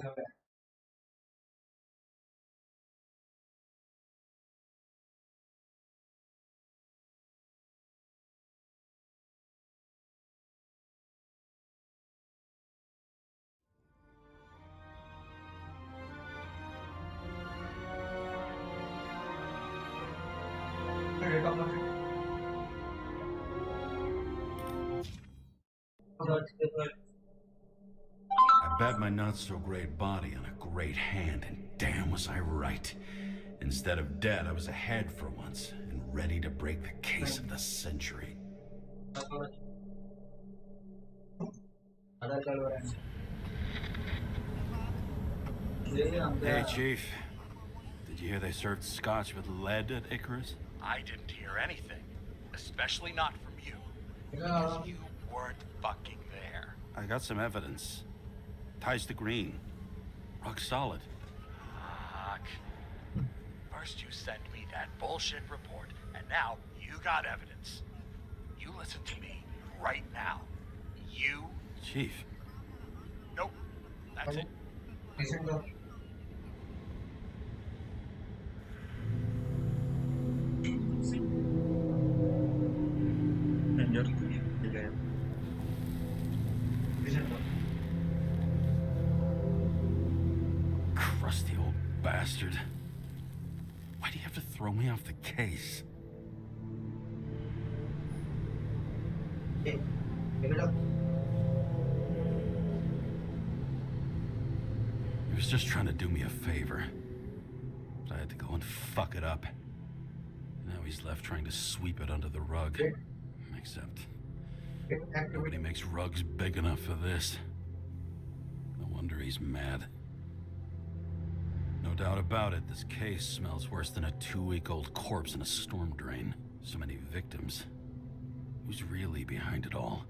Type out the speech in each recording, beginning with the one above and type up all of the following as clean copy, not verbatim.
I bet my not-so-great body on a great hand, and damn was I right. Instead of dead, I was ahead for once, and ready to break the case of the century. Hey, Chief. Did you hear they served scotch with lead at Icarus? I didn't hear anything. Especially not from you. Because you weren't fucking there. I got some evidence. Ties to Green. Rock solid. Fuck. First you sent me that bullshit report, and now you got evidence. You listen to me right now. You... Chief. Nope. That's it. Crusty old bastard. Why do you have to throw me off the case? Hey, give it up. He was just trying to do me a favor. But I had to go and fuck it up. Now he's left trying to sweep it under the rug. Except nobody makes rugs big enough for this. No wonder he's mad. No doubt about it, this case smells worse than a 2-week-old corpse in a storm drain. So many victims. Who's really behind it all?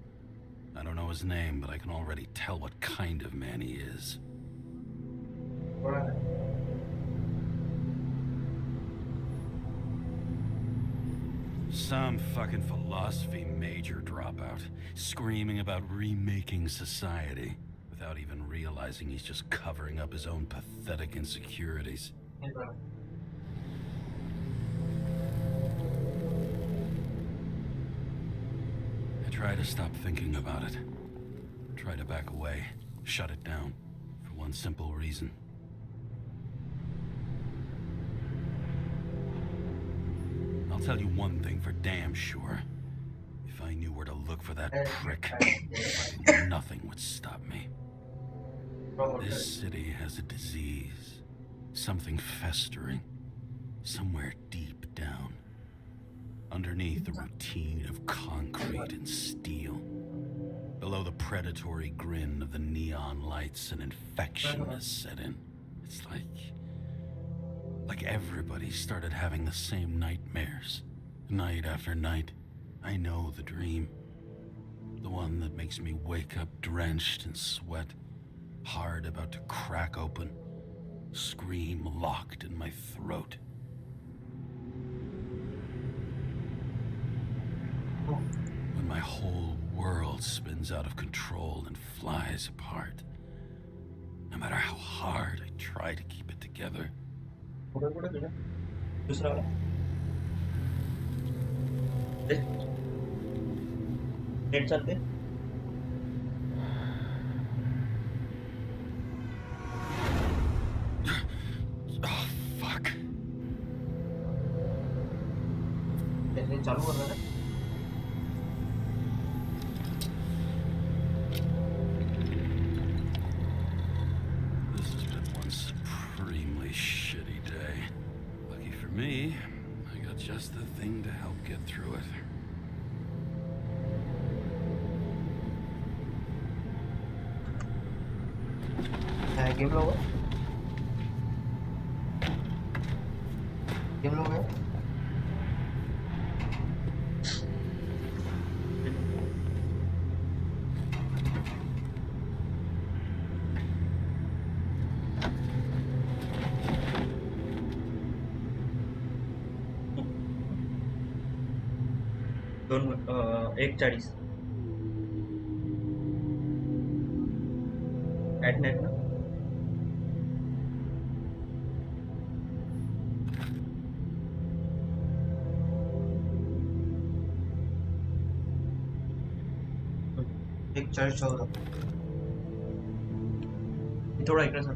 I don't know his name, but I can already tell what kind of man he is. Some fucking philosophy major dropout, screaming about remaking society, without even realizing he's just covering up his own pathetic insecurities. I try to stop thinking about it. Try to back away, shut it down, for one simple reason. I'll tell you one thing for damn sure. If I knew where to look for that prick, fucking nothing would stop me. This city has a disease. Something festering. Somewhere deep down. Underneath the routine of concrete and steel. Below the predatory grin of the neon lights, an infection has set in. It's like everybody started having the same nightmares. Night after night. I know the dream. The one that makes me wake up drenched in sweat. Heart about to crack open. Scream locked in my throat. When my whole world spins out of control and flies apart. No matter how hard I try to keep it together. दूसरा वाला देख net चल दे Oh, fuck. Net चालू कर रहा है This has been one supremely shitty day. Lucky for me, I got just the thing to help get through it. Game लोग है दोनों 1:40 @net ना एक चर्च होता थोड़ा इकडे सर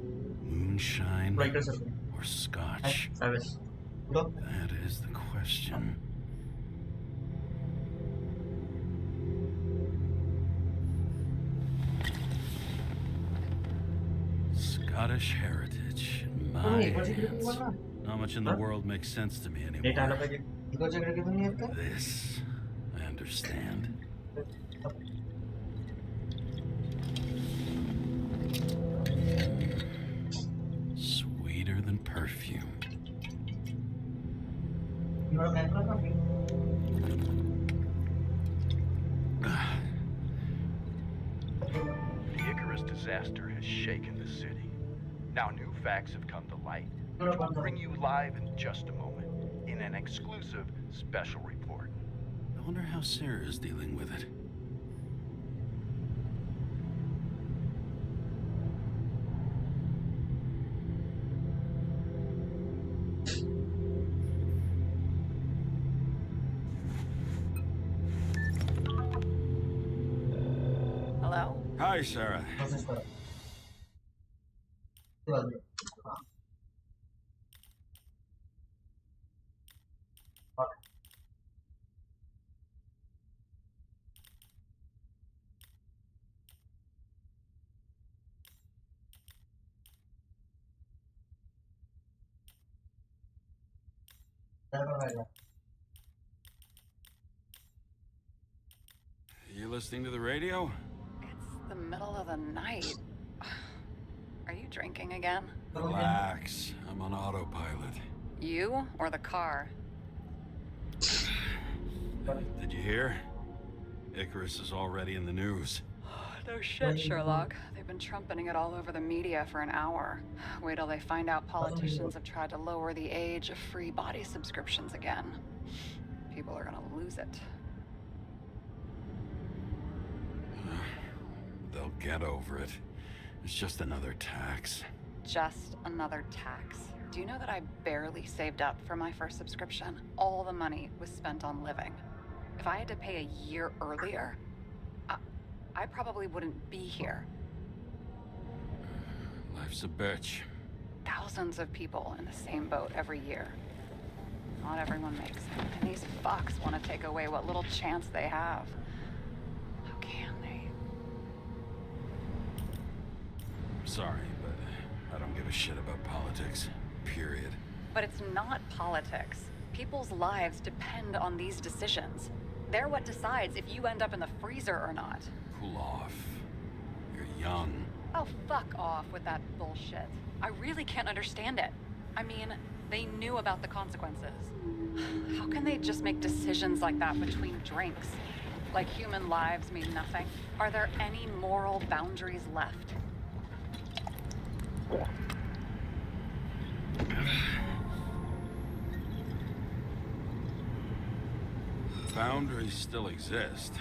Moonshine थोड़ा इकडे सर or scotch? सर्विस पुढं That is the question. Scottish heritage. My hands. Not much in the world makes sense to me date आला anymore. पाहिजे इकडच्या इकडे घेऊन येत का This, I understand. Sweeter than perfume. एवढं काय करणार मी The Icarus disaster has shaken the city. Now new facts have come to light. We'll bring you live in just a moment in an exclusive special report. I wonder how Sarah is dealing with it. Hello? Hi, Sarah. Process करा ते बाजूला. हा. हा. काय बघायला You listening to the radio? It's the middle of the night. Are you drinking again? Relax. I'm on autopilot. You or the car? Did you hear? Icarus is already in the news. No shit, Sherlock. They've been trumpeting it all over the media for an hour. Wait till they find out politicians have tried to lower the age of free body subscriptions again. People are gonna lose it. They'll get over it. It's just another tax. Just another tax. Do you know that I barely saved up for my first subscription? All the money was spent on living. If I had to pay a year earlier, I probably wouldn't be here. Life's a bitch. Thousands of people in the same boat every year. Not everyone makes it. And these fucks want to take away what little chance they have. How can they? Sorry, but I don't give a shit about politics. Period. But it's not politics. People's lives depend on these decisions. They're what decides if you end up in the freezer or not. Cool off. You're young. Oh, fuck off with that bullshit. I really can't understand it. I mean, they knew about the consequences. How can they just make decisions like that between drinks? Like human lives mean nothing? Are there any moral boundaries left? Boundaries still exist.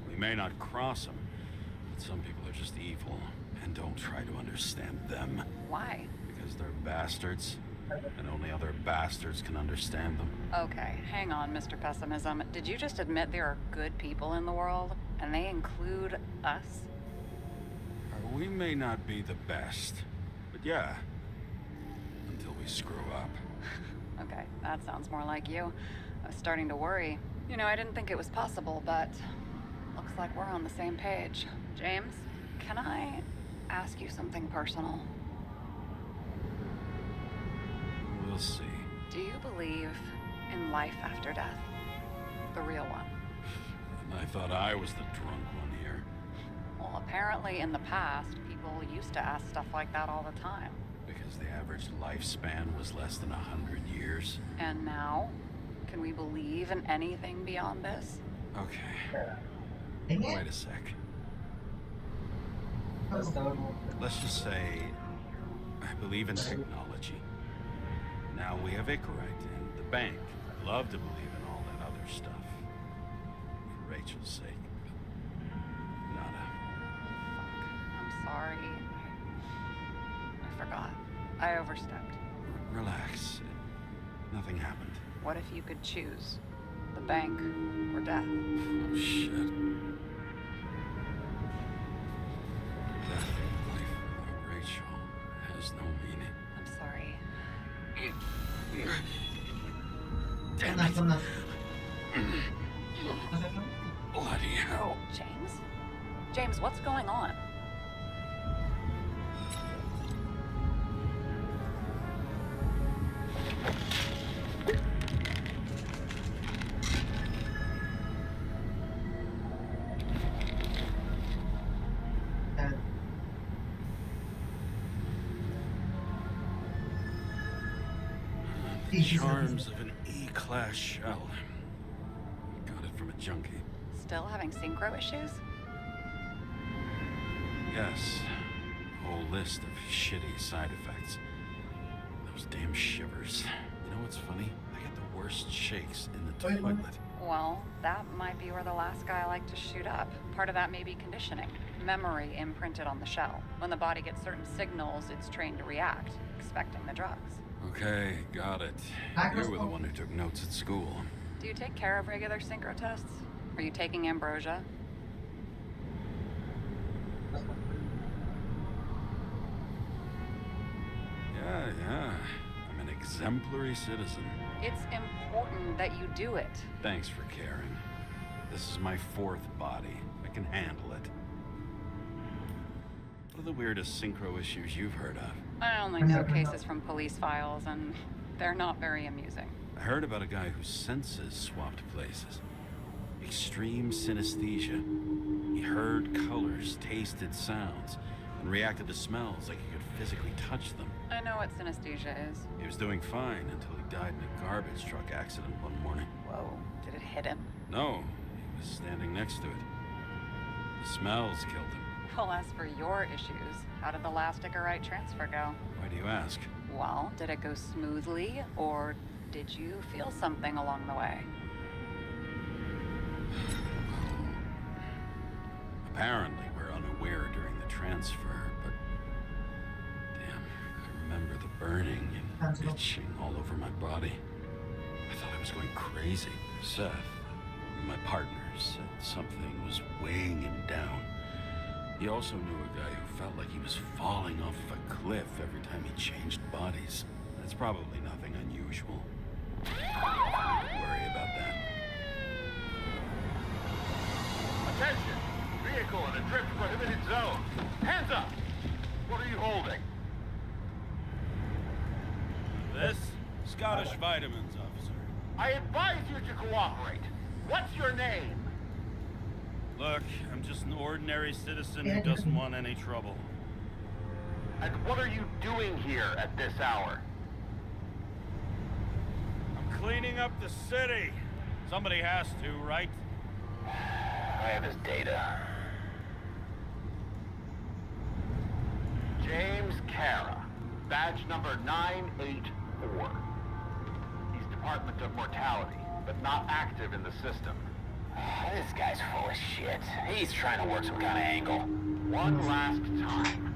We may not cross them, but some people are just evil and don't try to understand them. Why? Because they're bastards, and only other bastards can understand them. Okay, hang on, Mr. Pessimism. Did you just admit there are good people in the world? And they include us? We may not be the best, but yeah, until we screw up. Okay, that sounds more like you. I was starting to worry. You know, I didn't think it was possible, but looks like we're on the same page. James, can I ask you something personal? We'll see. Do you believe in life after death? The real one? And I thought I was the drunk one here. Well, apparently in the past, people used to ask stuff like that all the time. Because the average lifespan was less than 100 years. And now? Can we believe in anything beyond this? Okay. Wait a sec. Let's just say I believe in technology. Now we have Icarite and the bank. I'd love to believe in all that other stuff. For Rachel's sake. But nada. I'm sorry. I forgot. I overstepped. relax. Nothing happened. What if you could choose? The bank or death? Oh, shit. Death in life without Rachel has no meaning. I'm sorry. Damn Tenang, it. tenang. Masuk dulu. Bloody hell. James? James, what's going on? Dan The charms of an E-class shell. Got it from a junkie. Still having synchro issues? Yes. A whole list of shitty side effects. Those damn shivers. You know what's funny? I get the worst shakes in the Wait, what? toilet. Well, that might be where the last guy liked to shoot up. Part of that may be conditioning. Memory imprinted on the shell. When the body gets certain signals, it's trained to react, expecting the drugs. Okay, got it. You were the one who took notes at school. Do you take care of regular synchro tests? Are you taking ambrosia? Yeah. I'm an exemplary citizen. It's important that you do it. Thanks for caring. This is my fourth body. I can handle it. What are the weirdest synchro issues you've heard of? I only know cases from police files, and they're not very amusing. I heard about a guy whose senses swapped places. Extreme synesthesia. He heard colors, tasted sounds, and reacted to smells like he could physically touch them. I know what synesthesia is. He was doing fine until he died in a garbage truck accident one morning. Whoa, did it hit him? No, he was standing next to it. The smells killed him. Well, as for your issues, how did the last Icarite transfer go? Why do you ask? Well, did it go smoothly, or did you feel something along the way? Apparently, we're unaware during the transfer, but damn, I remember the burning and itching all over my body. I thought I was going crazy. Seth, my partner, said something was weighing him down. He also knew a guy who felt like he was falling off of a cliff every time he changed bodies. That's probably nothing unusual. Don't worry about that. Attention! Vehicle in a drift prohibited zone. Hands up! What are you holding? This? Scottish Vitamins, officer. I advise you to cooperate. What's your name? Look, I'm just an ordinary citizen who doesn't want any trouble. And what are you doing here at this hour? I'm cleaning up the city. Somebody has to, right? I have his data. James Kara, badge number 984. He's Department of Mortality, but not active in the system. This guy's full of shit. He's trying to work some kind of angle. One last time.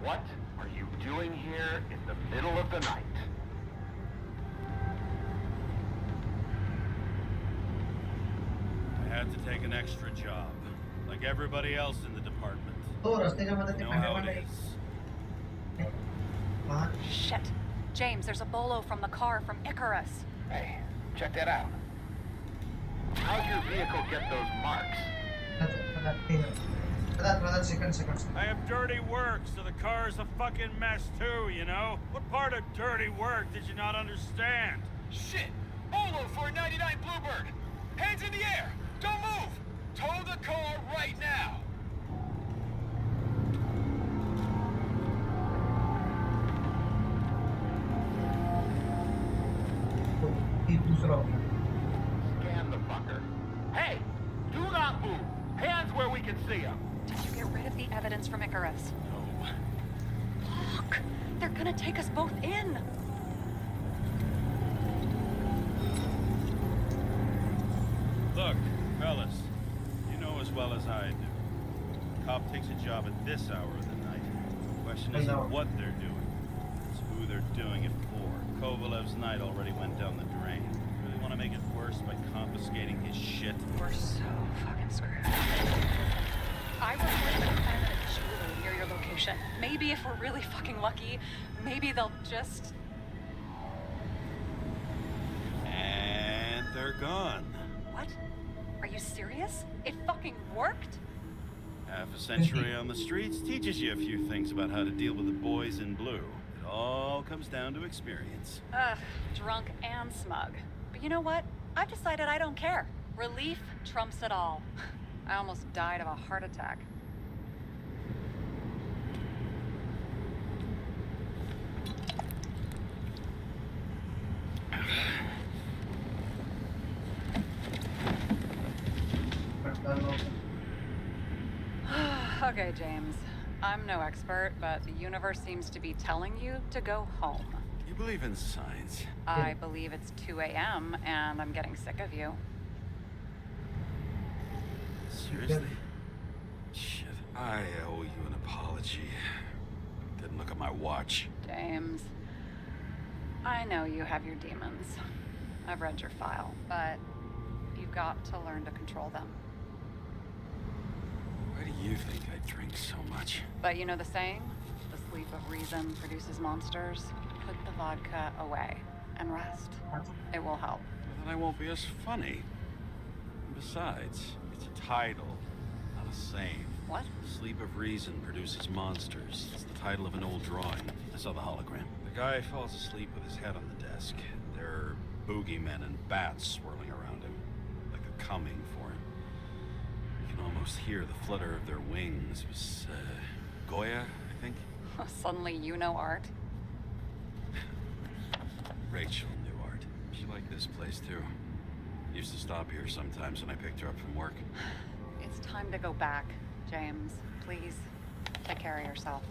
What are you doing here in the middle of the night? I had to take an extra job, like everybody else in the department. Tuh, rastanya mana You sih know how it pandai-pandai. is. Wah, Shit. James, there's a bolo from the car from Icarus. Hey, check that out. How'd your vehicle get those marks? Bentar, second. I have dirty work, so the car's a fucking mess too, you know? What part of dirty work did you not understand? Shit! Bolo for a 99 Bluebird! Hands in the air! Don't move! Tow the car right now! Tuh, itu seroknya. Scan the fucker. Hey! Do not move! Hands where we can see them! Did you get rid of the evidence from Icarus? No. Look, they're gonna take us both in. Look, fellas, you know as well as I do. Cop takes a job at this hour of the night. The question I isn't know. what they're doing, it's who who they're doing it for. Kovalev's night already went down the drain. Really want to make it worse by confiscating his shit? We're so fucking screwed. I reported a crime at a jeweler near your location. Maybe if we're really fucking lucky, maybe they'll just... And they're gone. What? Are you serious? It fucking worked? Half a century on the streets teaches you a few things about how to deal with the boys in blue. It all comes down to experience. Ugh, drunk and smug. But you know what? I've decided I don't care. Relief trumps it all. I almost died of a heart attack. Okay, James. I'm no expert, but the universe seems to be telling you to go home. You believe in science? I believe it's 2 a.m. and I'm getting sick of you. Seriously? Shit. I owe you an apology. Didn't look at my watch. James, I know you have your demons. I've read your file, but you've got to learn to control them. Why do you think I drink so much? But you know the saying? The sleep of reason produces monsters. Put the vodka away and rest. It will help. Then I won't be as funny. And besides, it's a title, not a saying. What? Sleep of Reason produces monsters. It's the title of an old drawing. I saw the hologram. The guy falls asleep with his head on the desk. There are boogeymen and bats swirling around him, like they're coming for him. You can almost hear the flutter of their wings. It was, Goya, I think? Suddenly you know art? Rachel knew art. She liked this place, too. Used to stop here sometimes when I picked her up from work. It's time to go back, James. Please, take care of yourself.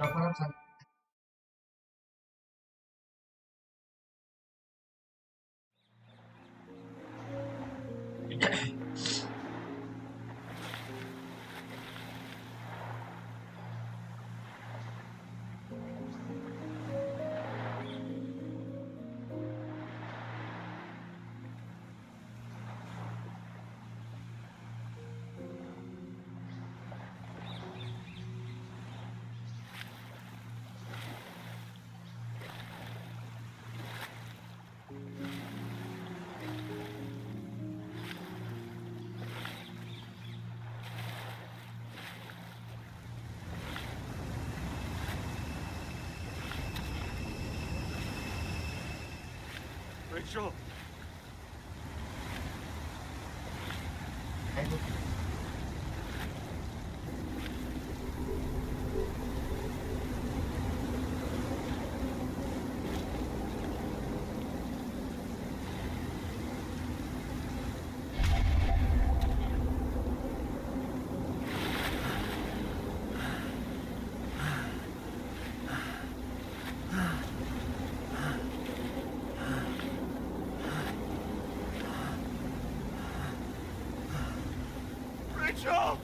Kapan sampai Rachel! Rachel!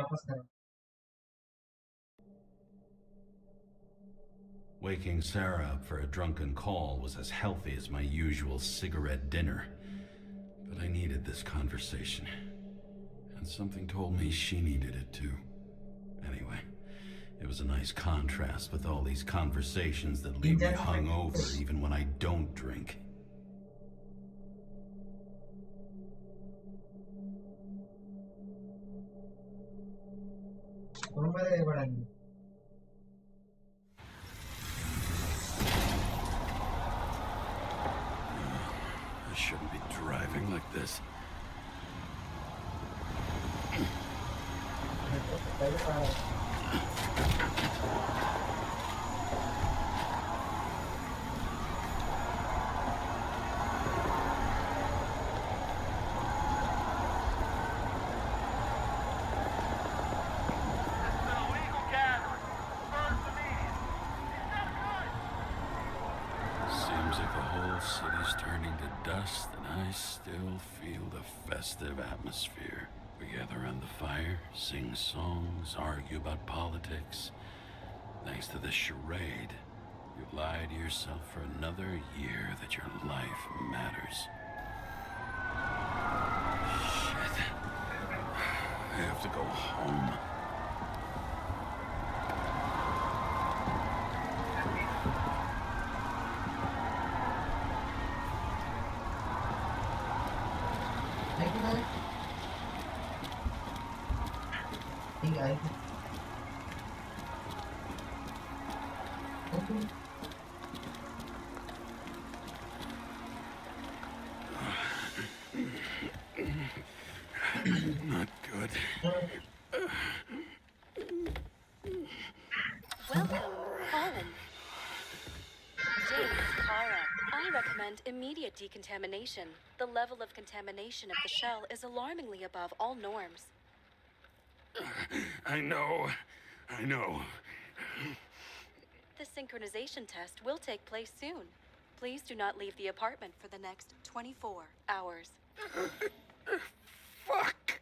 apa sekarang? Waking Sarah up for a drunken call was as healthy as my usual cigarette dinner. But I needed this conversation. And something told me she needed it too. Anyway, it was a nice contrast with all these conversations that leave me hungover even when I don't drink. Rumah dia barang. I shouldn't be driving like this. dust, and I still feel the festive atmosphere. We gather around the fire, sing songs, argue about politics. Thanks to this charade, you lie to yourself for another year that your life matters. Shit. I have to go home. Ay, ko na. Ay. Okay. Not good. Welcome home. James, Kara, I recommend immediate decontamination. The level of contamination of the shell is alarmingly above all norms. I know. The synchronization test will take place soon. Please do not leave the apartment for the next 24 hours. Fuck!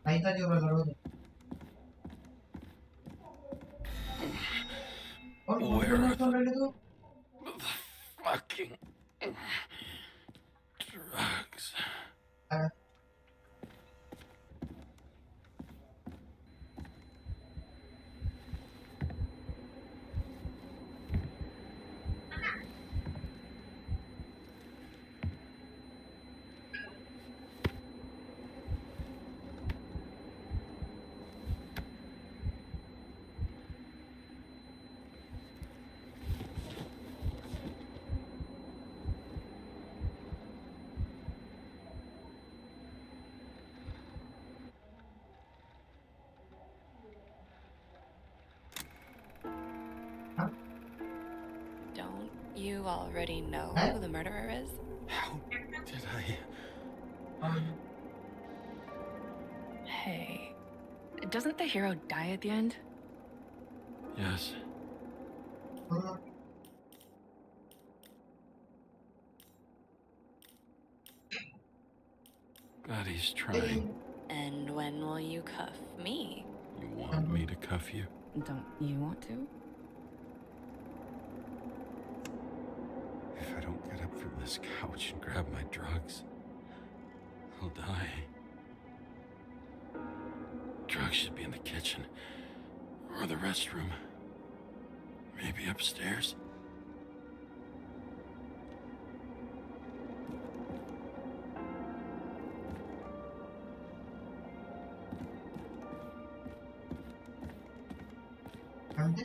Ahí está yo laro niya. Oh, Where are the nito? fucking drugs? Ah, Don't you already know Huh? who the murderer is? How did I? Hey, doesn't the hero die at the end? Yes. God, he's trying. And when will you cuff me? You want me to cuff you? Don't you want to? If I don't get up from this couch and grab my drugs, I'll die. Drugs should be in the kitchen. Or the restroom. Maybe upstairs. Ande?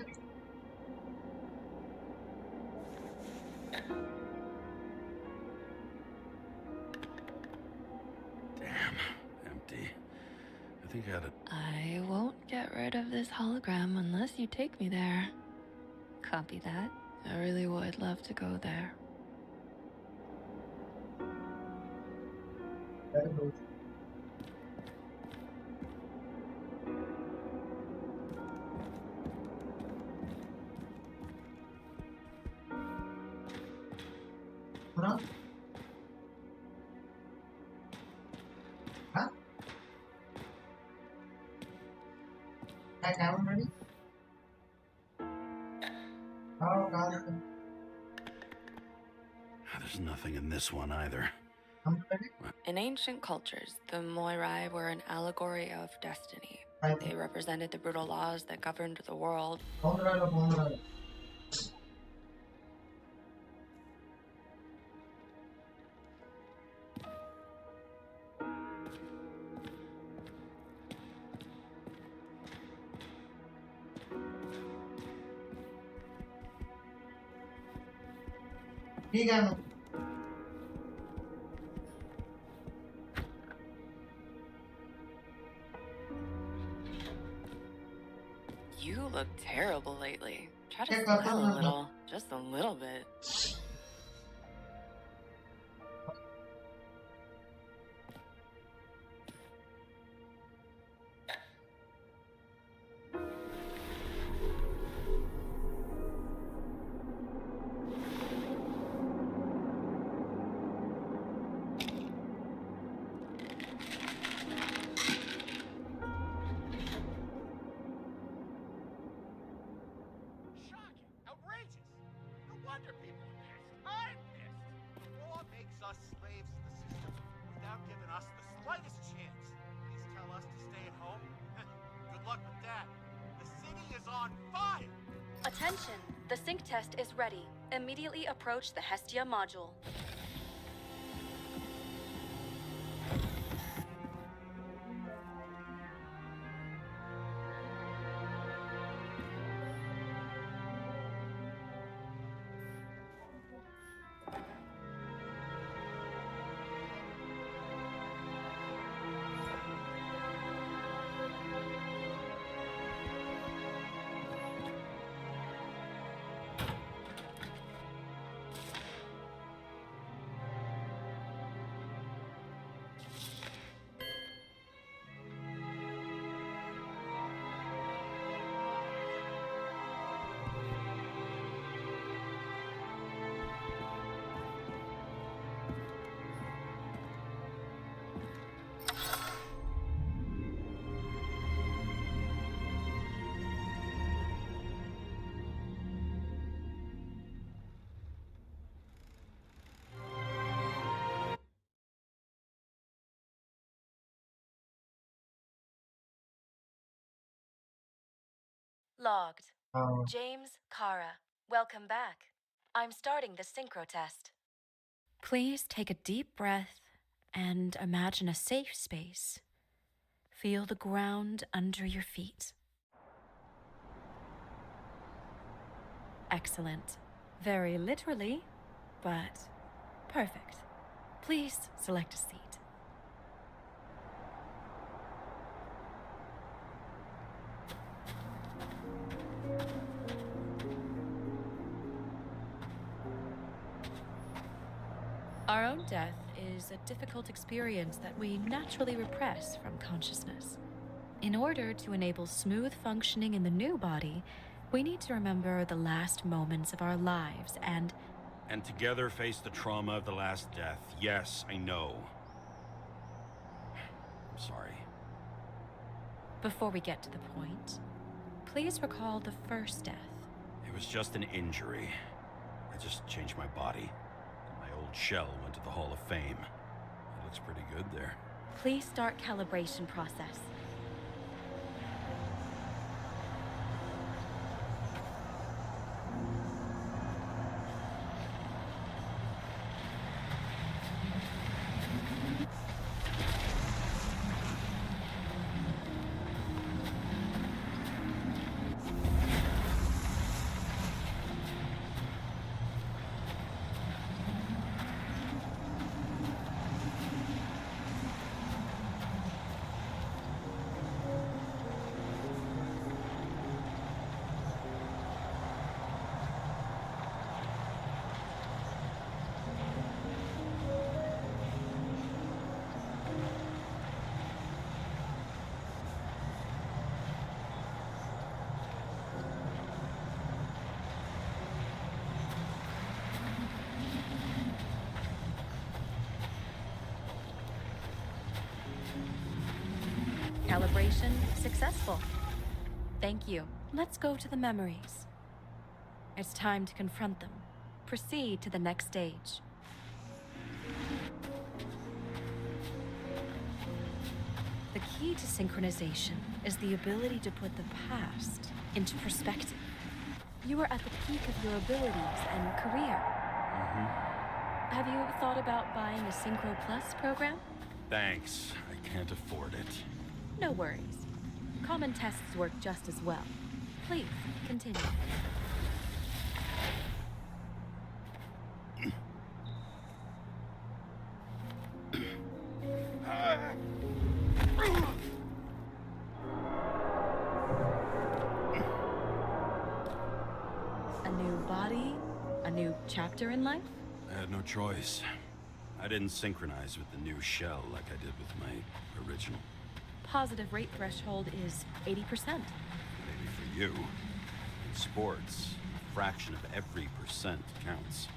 Damn, empty. I think I ought to... I won't get rid of this hologram unless you take me there. Copy that. I really would love to go there. Very good. Ano? Ha? Ay, karon na rin? Oh, karon. There's nothing in this one either. Kamu tadi? In ancient cultures, the Moirai were an allegory of destiny. Ay, They represented the brutal laws that governed the world. Pondralo. Higa. You look terrible lately. Try to Yeah, smile a no. little. Just a little bit. slightest chance, please tell us to stay at home. Good luck with that. The city is on fire! Attention! The sync test is ready. Immediately approach the Hestia module. Logged. James, Kara, welcome back. I'm starting the synchro test. Please take a deep breath and imagine a safe space. Feel the ground under your feet. Excellent. Very literally, but perfect. Please select a seat. Our own death is a difficult experience that we naturally repress from consciousness. In order to enable smooth functioning in the new body, we need to remember the last moments of our lives and together face the trauma of the last death. Yes, I know. I'm sorry. Before we get to the point, please recall the first death. It was just an injury. I just changed my body. My old shell went to the Hall of Fame. It looks pretty good there. Please start calibration process. Calibration successful. Thank you. Let's go to the memories. It's time to confront them. Proceed to the next stage. The key to synchronization is the ability to put the past into perspective. You are at the peak of your abilities and career. Have you thought about buying a Synchro Plus program? Thanks. I can't afford it. No worries. Common tests work just as well. Please, continue. A new body? A new chapter in life? I had no choice. I didn't synchronize with the new shell like I did with my original. Positive rate threshold is 80%. Maybe for you. In sports, a fraction of every percent counts.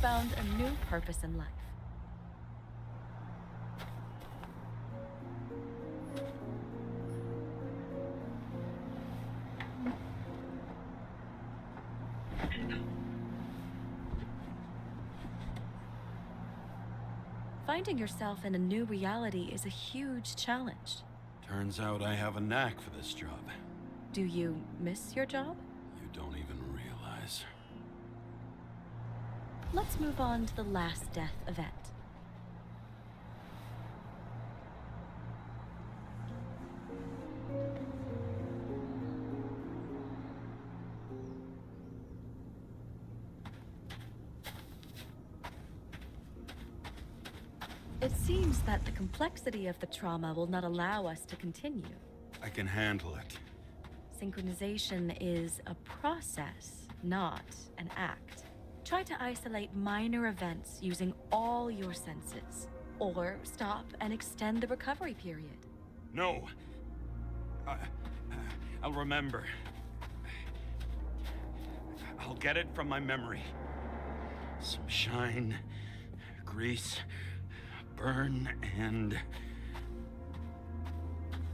found a new purpose in life. Finding yourself in a new reality is a huge challenge. Turns out I have a knack for this job. Do you miss your job? You don't even realize. Let's move on to the last death event. It seems that the complexity of the trauma will not allow us to continue. I can handle it. Synchronization is a process, not an act. Try to isolate minor events using all your senses, or stop and extend the recovery period. No. I'll remember. I'll get it from my memory. Some shine, grease, burn, and...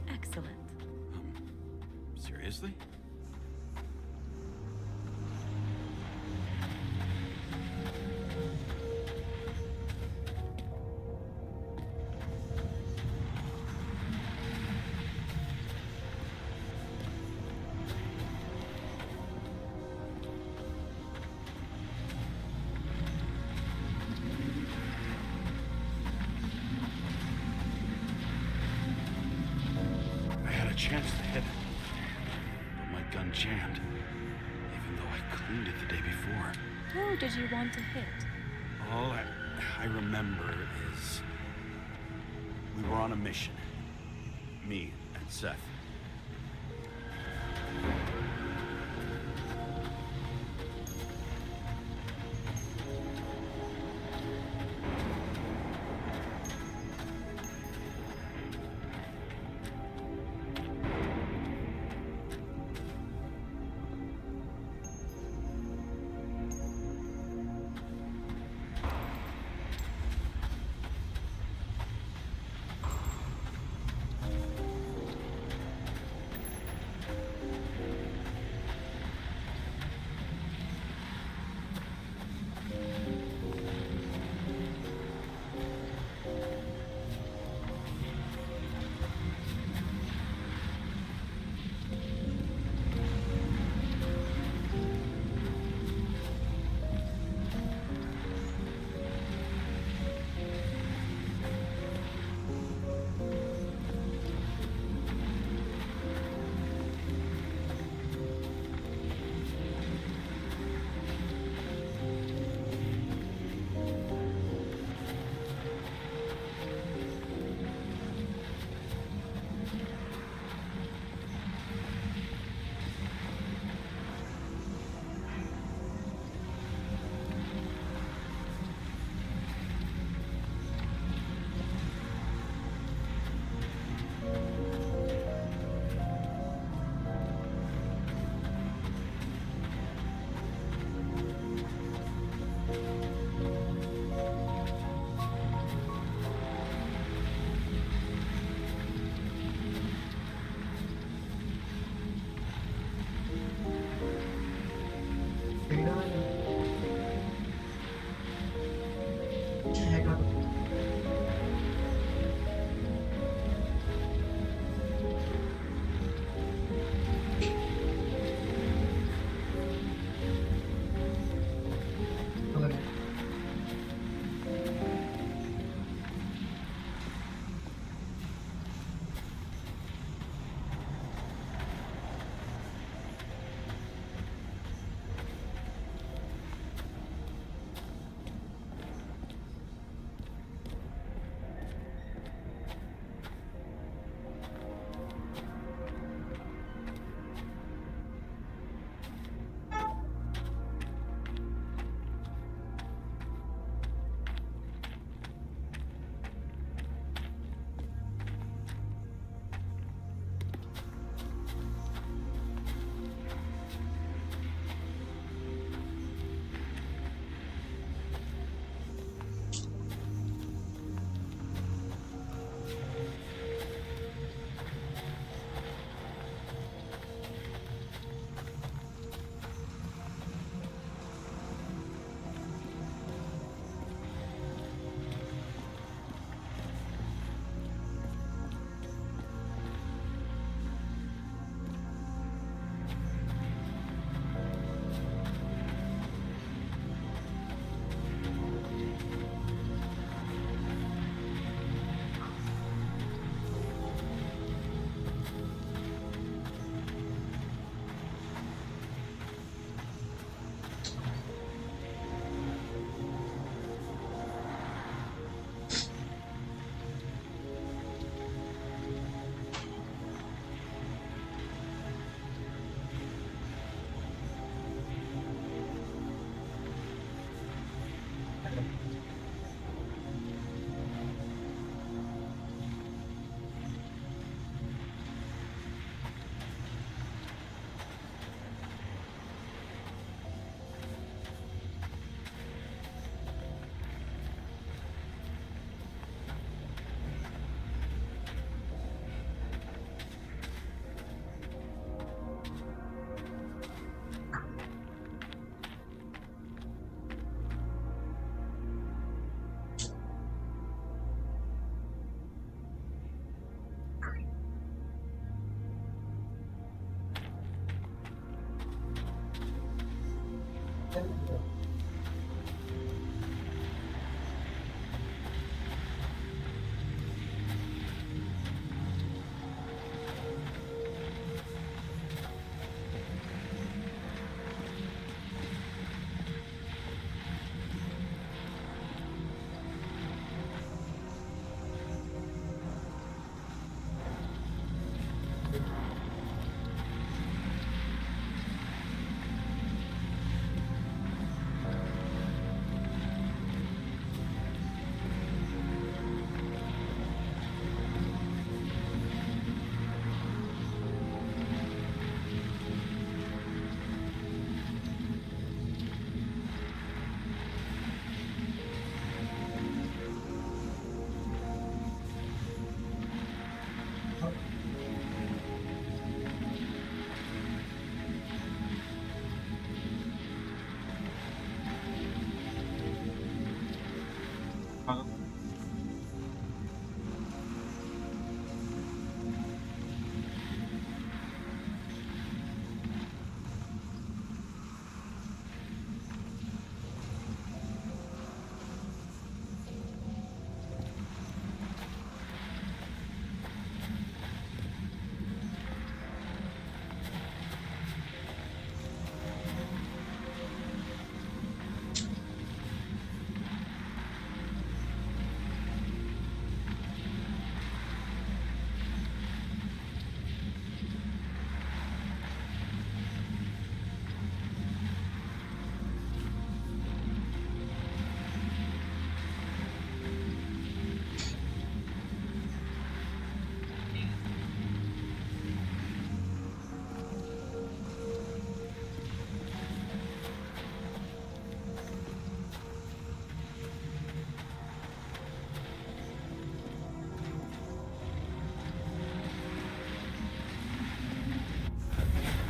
Excellent. Seriously? I had a chance to hit it. My gun jammed, even though I cleaned it the day before. Who did you want to hit? All I remember is we were on a mission. Me and Seth.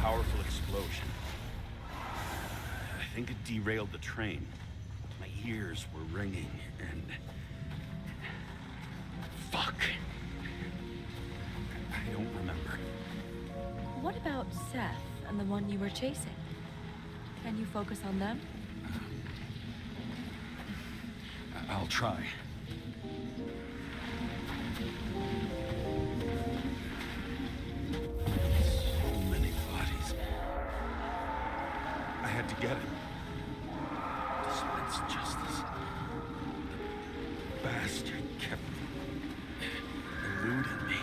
Powerful explosion. I think it derailed the train. My ears were ringing and... Fuck. I don't remember. What about Seth and the one you were chasing? Can you focus on them? I'll try. So many bodies. I had to get him. Dispense justice. The bastard kept eluding me.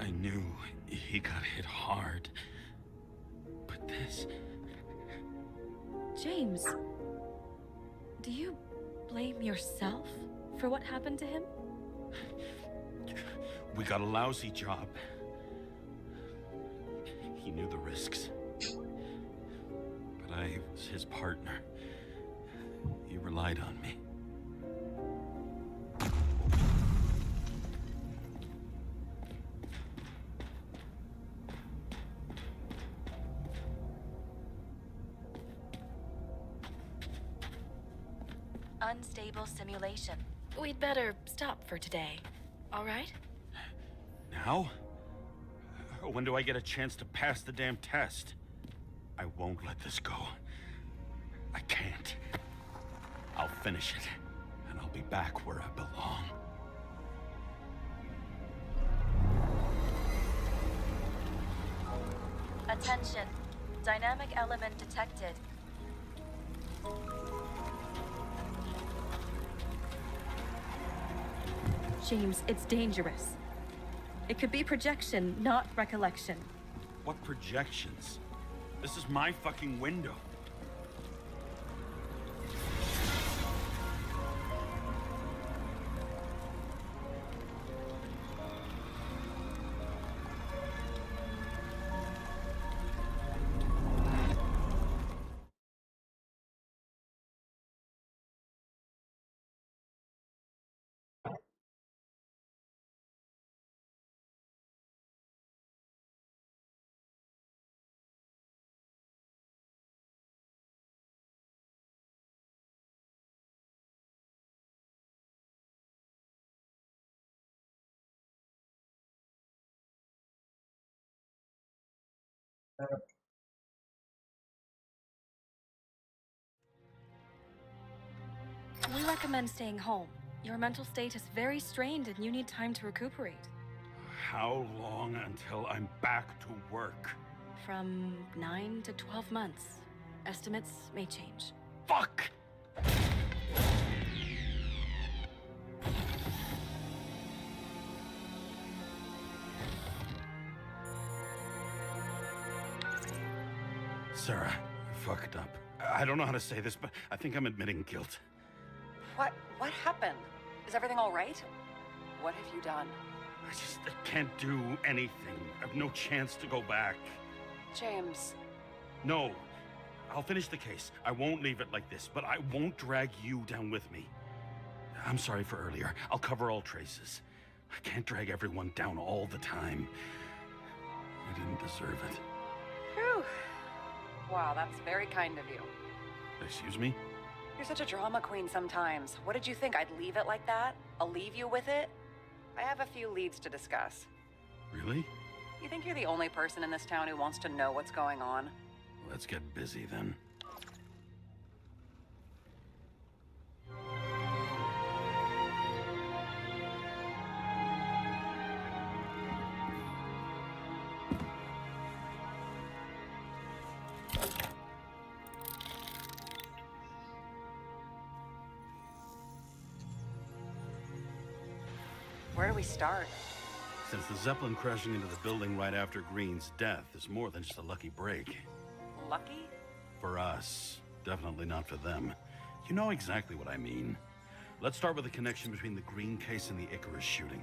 I knew he got hit hard. But this... James, do you blame yourself for what happened to him? We got a lousy job. He knew the risks. But I was his partner. He relied on me. Unstable simulation. We'd better stop for today, all right? Now? When do I get a chance to pass the damn test? I won't let this go. I can't. I'll finish it, and I'll be back where I belong. Attention. Dynamic element detected. James, it's dangerous. It could be projection, not recollection. What projections? This is my fucking window. We recommend staying home. Your mental state is very strained and you need time to recuperate. How long until I'm back to work? From 9 to 12 months. Estimates may change. Fuck! Sarah, I fucked up. I don't know how to say this, but I think I'm admitting guilt. What happened? Is everything all right? What have you done? I can't do anything. I have no chance to go back. James. No. I'll finish the case. I won't leave it like this, but I won't drag you down with me. I'm sorry for earlier. I'll cover all traces. I can't drag everyone down all the time. You didn't deserve it. Whew. Wow, that's very kind of you. Excuse me? You're such a drama queen sometimes. What did you think? I'd leave it like that? I'll leave you with it? I have a few leads to discuss. Really? You think you're the only person in this town who wants to know what's going on? Let's get busy then. Where do we start? Since the Zeppelin crashing into the building right after Green's death is more than just a lucky break. Lucky? For us. Definitely not for them. You know exactly what I mean. Let's start with the connection between the Green case and the Icarus shooting.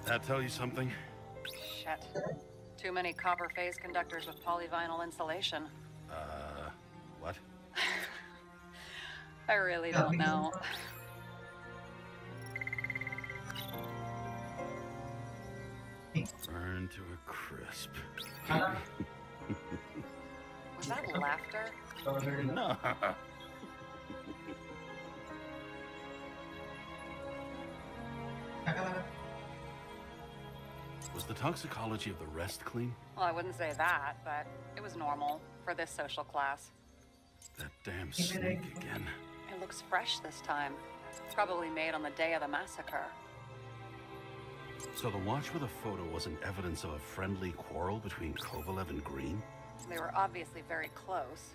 That tell you something? Shit. Too many copper phase conductors with polyvinyl insulation. What? I really don't know. Burn to a crisp. Was that laughter? No. Was the toxicology of the rest clean? Well, I wouldn't say that, but it was normal for this social class. That damn snake again. It looks fresh this time. Probably made on the day of the massacre. So the watch with a photo wasn't evidence of a friendly quarrel between Kovalev and Green? They were obviously very close.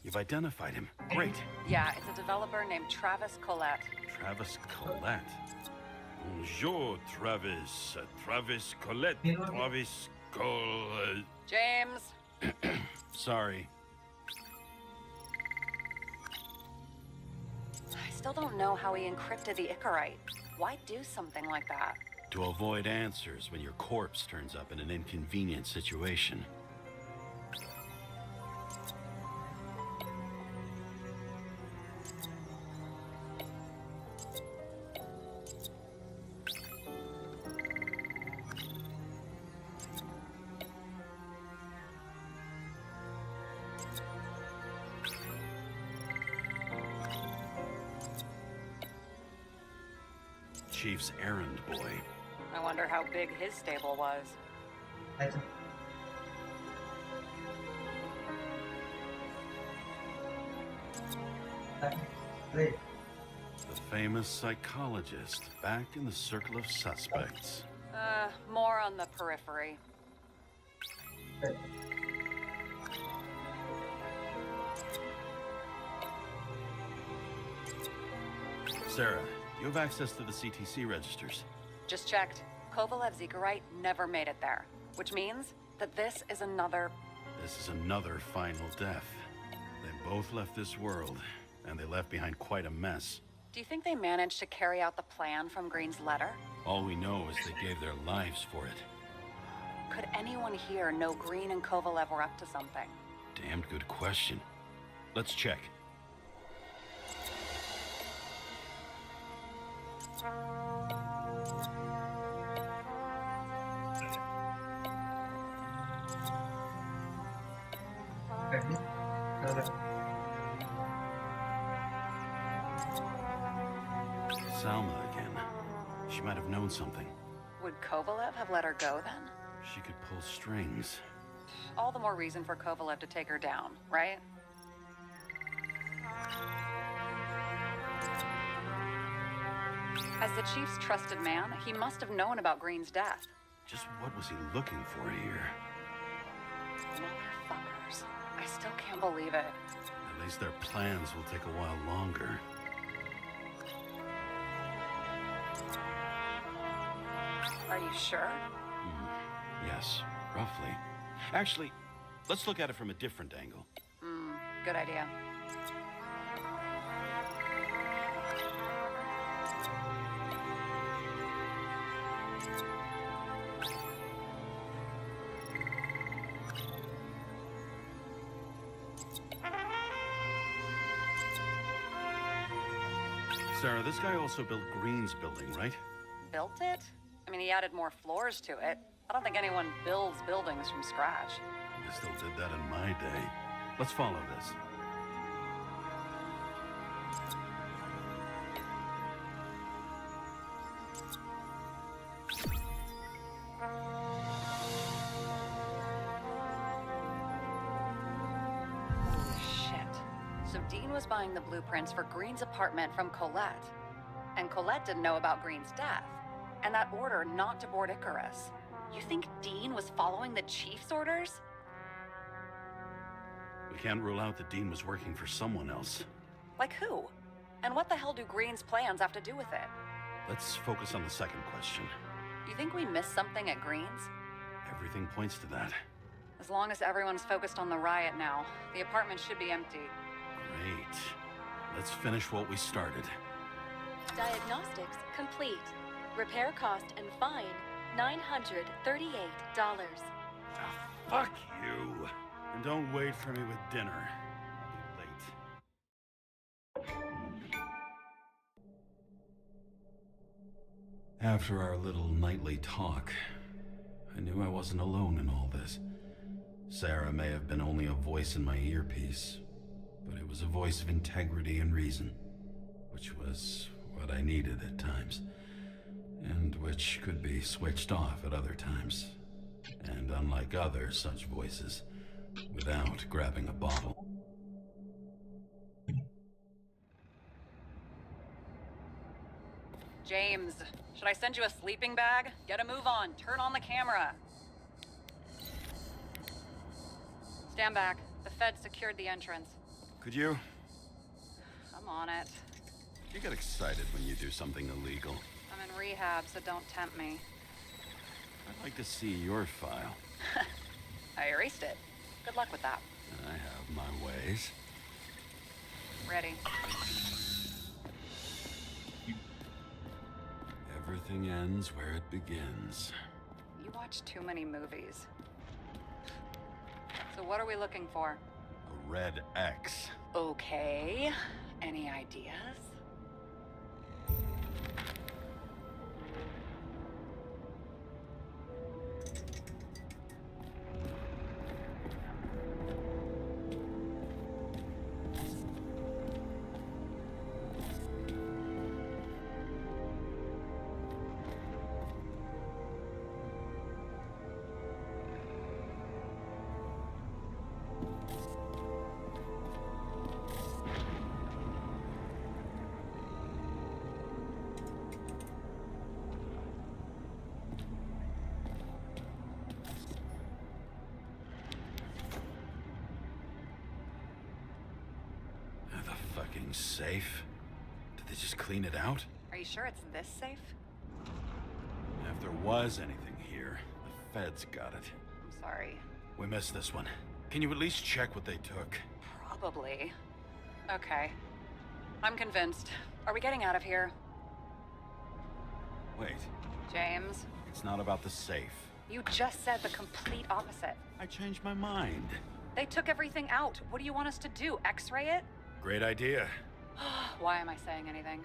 You've identified him. Great. Yeah, it's a developer named Travis Collette. Travis Collette. Bonjour, Travis. Travis Collette. Travis Collette. James! Sorry. I still don't know how he encrypted the Icarite. Why do something like that? To avoid answers when your corpse turns up in an inconvenient situation. Chief's errand boy. I wonder how big his stable was. The famous psychologist back in the circle of suspects. More on the periphery. Sarah, you have access to the CTC registers. Just checked. Kovalev's Icarite never made it there. Which means that this is another... This is another final death. They both left this world, and they left behind quite a mess. Do you think they managed to carry out the plan from Green's letter? All we know is they gave their lives for it. Could anyone here know Green and Kovalev were up to something? Damned good question. Let's check. Ready? Ready. Salma again. She might have known something. Would Kovalev have let her go then? She could pull strings. All the more reason for Kovalev to take her down, right? As the chief's trusted man, he must have known about Green's death. Just what was he looking for here? Motherfuckers. I still can't believe it. At least their plans will take a while longer. Are you sure? Yes, roughly. Actually, let's look at it from a different angle. Good idea. Sarah, this guy also built Green's building, right? Built it? I mean, he added more floors to it. I don't think anyone builds buildings from scratch. I still did that in my day. Let's follow this. Holy shit. So Dean was buying the blueprints for Green's apartment from Colette. And Colette didn't know about Green's death. And that order not to board Icarus. You think Dean was following the chief's orders? We can't rule out that Dean was working for someone else. Like who? And what the hell do Green's plans have to do with it? Let's focus on the second question. You think we missed something at Green's? Everything points to that. As long as everyone's focused on the riot now, the apartment should be empty. Great. Let's finish what we started. Diagnostics complete. Repair cost and fine $938. Fuck you. And don't wait for me with dinner. I'll be late. After our little nightly talk, I knew I wasn't alone in all this. Sarah may have been only a voice in my earpiece, but it was a voice of integrity and reason, which was what I needed at times, and which could be switched off at other times, and unlike other such voices, without grabbing a bottle. James, should I send you a sleeping bag? Get a move on. Turn on the camera. Stand back. The Fed secured the entrance. Could you? I'm on it. You get excited when you do something illegal. I'm in rehab, so don't tempt me. I'd like to see your file. I erased it. Good luck with that. I have my ways. Ready. Everything ends where it begins. You watch too many movies. So what are we looking for? A red X. Okay. Any ideas? Fucking safe? Did they just clean it out? Are you sure it's this safe? If there was anything here, the feds got it. I'm sorry. We missed this one. Can you at least check what they took? Probably. Okay. I'm convinced. Are we getting out of here? Wait, James, it's not about the safe. you just said the complete opposite. I changed my mind. They took everything out. What do you want us to do? X-ray it? Great idea. Why am I saying anything?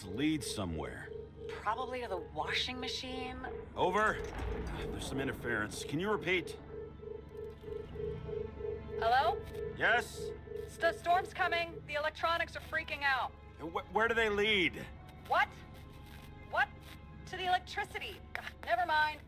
This leads somewhere. Probably to the washing machine. Over. There's some interference. Can you repeat? Hello? Yes? The storm's coming. The electronics are freaking out. Where do they lead? What? What? To the electricity. Never mind.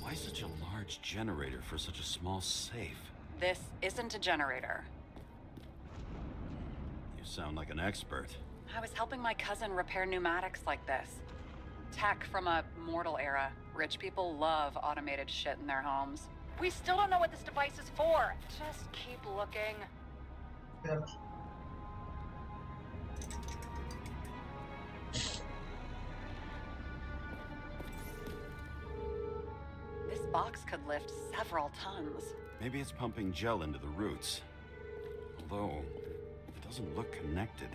Why such a large generator for such a small safe? This isn't a generator. You sound like an expert. I was helping my cousin repair pneumatics like this. Tech from a mortal era. Rich people love automated shit in their homes. We still don't know what this device is for. Just keep looking. This box could lift several tons. Maybe it's pumping gel into the roots. Although, it doesn't look connected.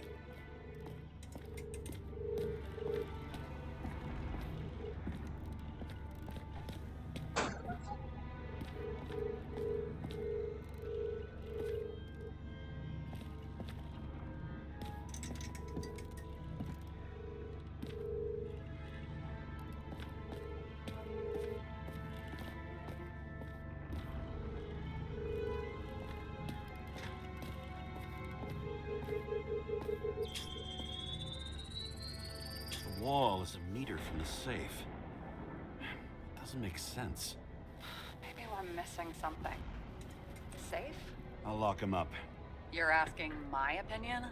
The wall is a meter from the safe. It doesn't make sense. Maybe we're missing something. Safe? I'll lock him up. You're asking my opinion?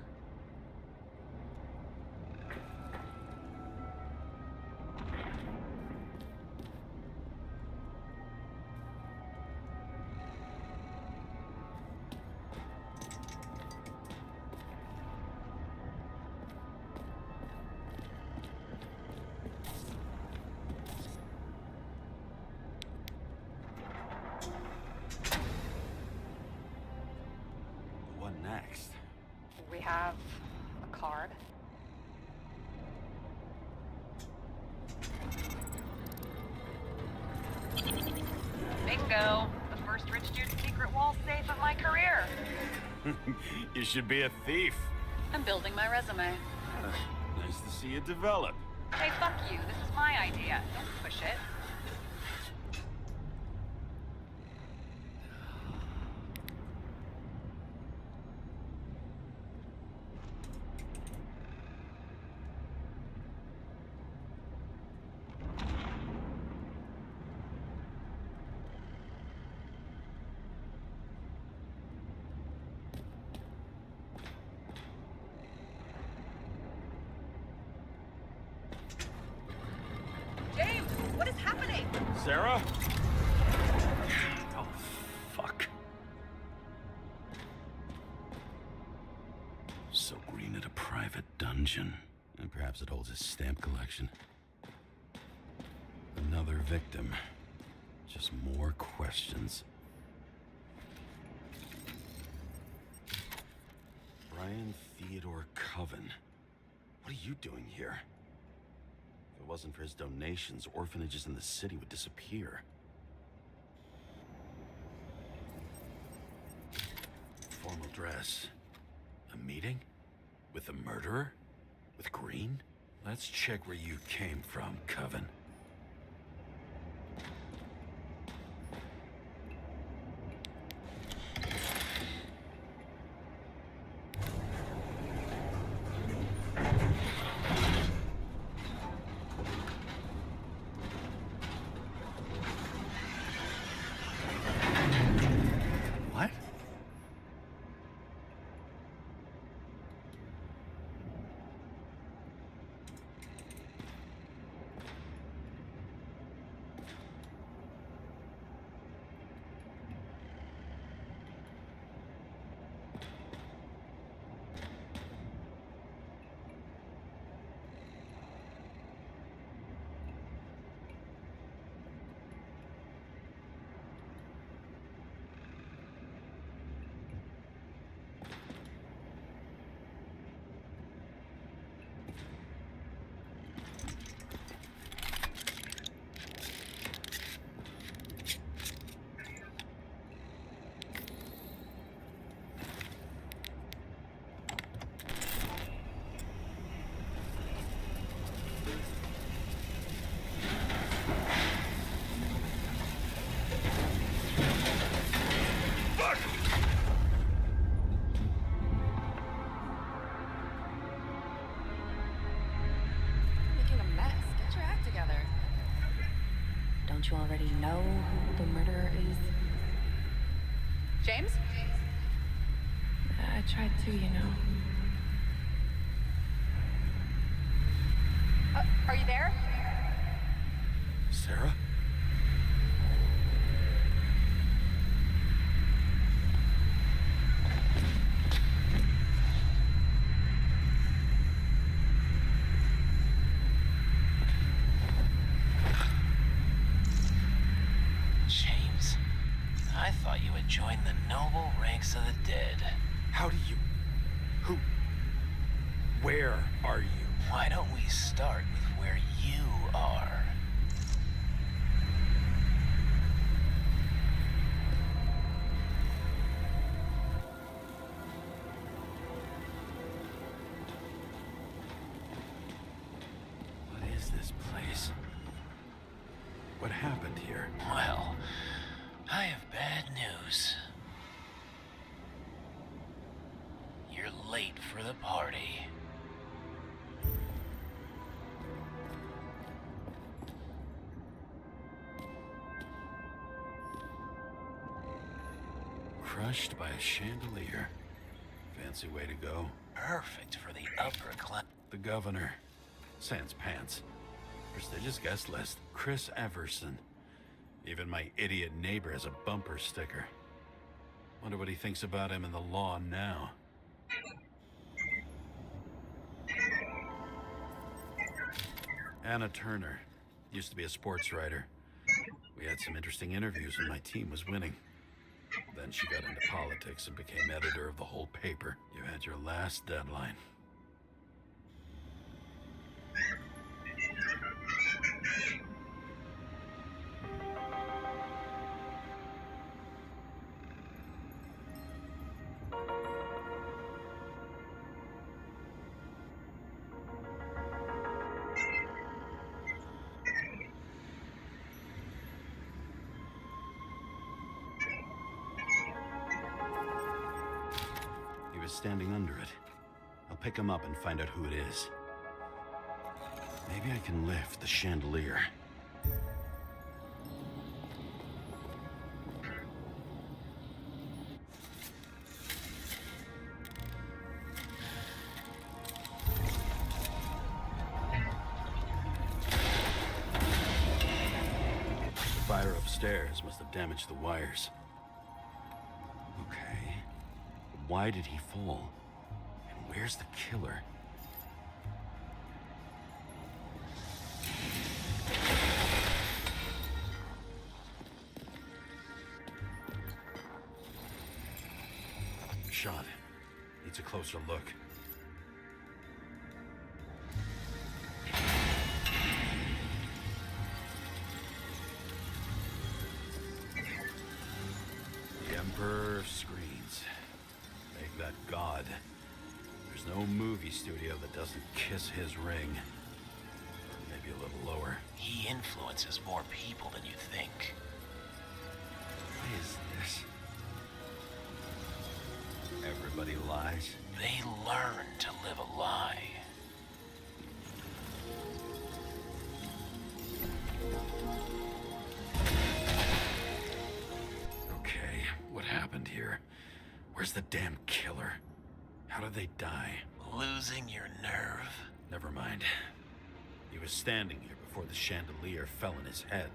What next? We have a card. Bingo! The first rich dude's secret wall safe of my career. You should be a thief. I'm building my resume. Nice to see it develop. Hey, fuck you. This is my idea. Don't push it. James, what is happening? Sarah? Oh, fuck. So Green at a private dungeon. And perhaps it holds his stamp collection. Another victim. Just more questions. Brian Theodore Coven. What are you doing here? If it wasn't for his donations, orphanages in the city would disappear. Formal dress. A meeting? With the murderer? With Green? Let's check where you came from, Coven. What? Making a mess. Get your act together. Don't you already know who the murderer is? James? I tried to, you know. Are you there? Sarah? James, I thought you had joined the noble ranks of the dead. How do you... Who... Where are you? Why don't we start with where you are? What is this place? What happened here? Well, I have bad news. You're late for the party. Crushed by a chandelier. Fancy way to go. Perfect for the upper class. The governor. Sans pants. Prestigious guest list. Chris Everson. Even my idiot neighbor has a bumper sticker. Wonder what he thinks about him in the law now. Anna Turner. Used to be a sports writer. We had some interesting interviews when my team was winning. Then she got into politics and became editor of the whole paper. You had your last deadline. was standing under it. I'll pick him up and find out who it is. Maybe I can lift the chandelier. The fire upstairs must have damaged the wires. Okay. Why did he fall? And where's the killer? Shot. Needs a closer look. The Emperor of Screens. Make that god. There's no movie studio that doesn't kiss his ring. Or maybe a little lower. He influences more people than you think. What is this? Everybody lies. They learn to live a lie. Okay, what happened here? Where's the damn killer? How did they die? Losing your nerve? Never mind. He was standing here before the chandelier fell in his head.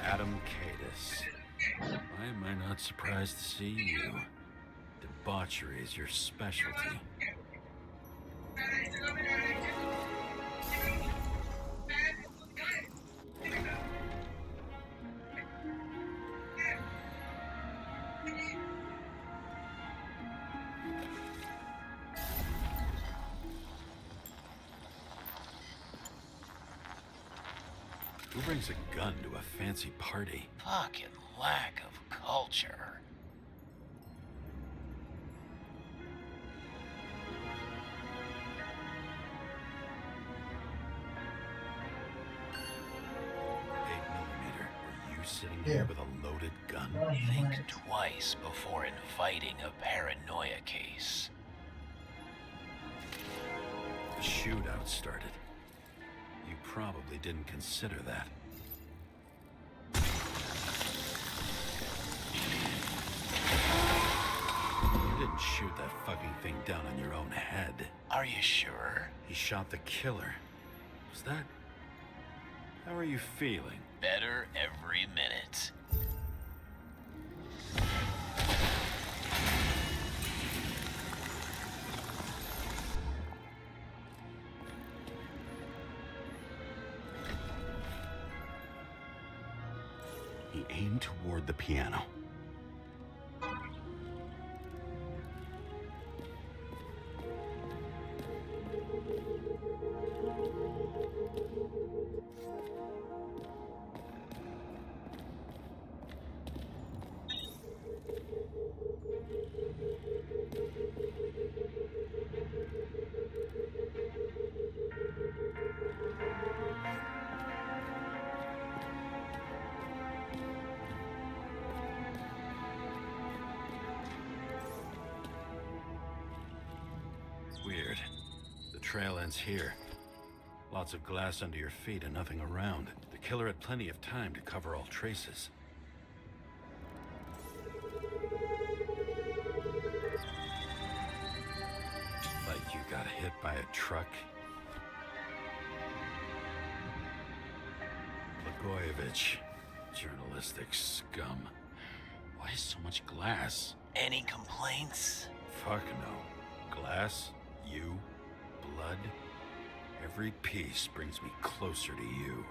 Adam Cadis. Why am I not surprised to see you? Debauchery is your specialty. Who brings a gun to a fancy party? Fucking lack of culture. Were you sitting here with a loaded gun? Think twice before inviting a paranoia case. The shootout started. You probably didn't consider that. You didn't shoot that fucking thing down on your own head. Are you sure? He shot the killer. Was that... How are you feeling? Better every minute. He aimed toward the piano. Weird. The trail ends here. Lots of glass under your feet and nothing around. The killer had plenty of time to cover all traces. Like you got hit by a truck. Blagojevich. Journalistic scum. Why so much glass? Any complaints? Fuck no. Glass, you, blood. Every piece brings me closer to you.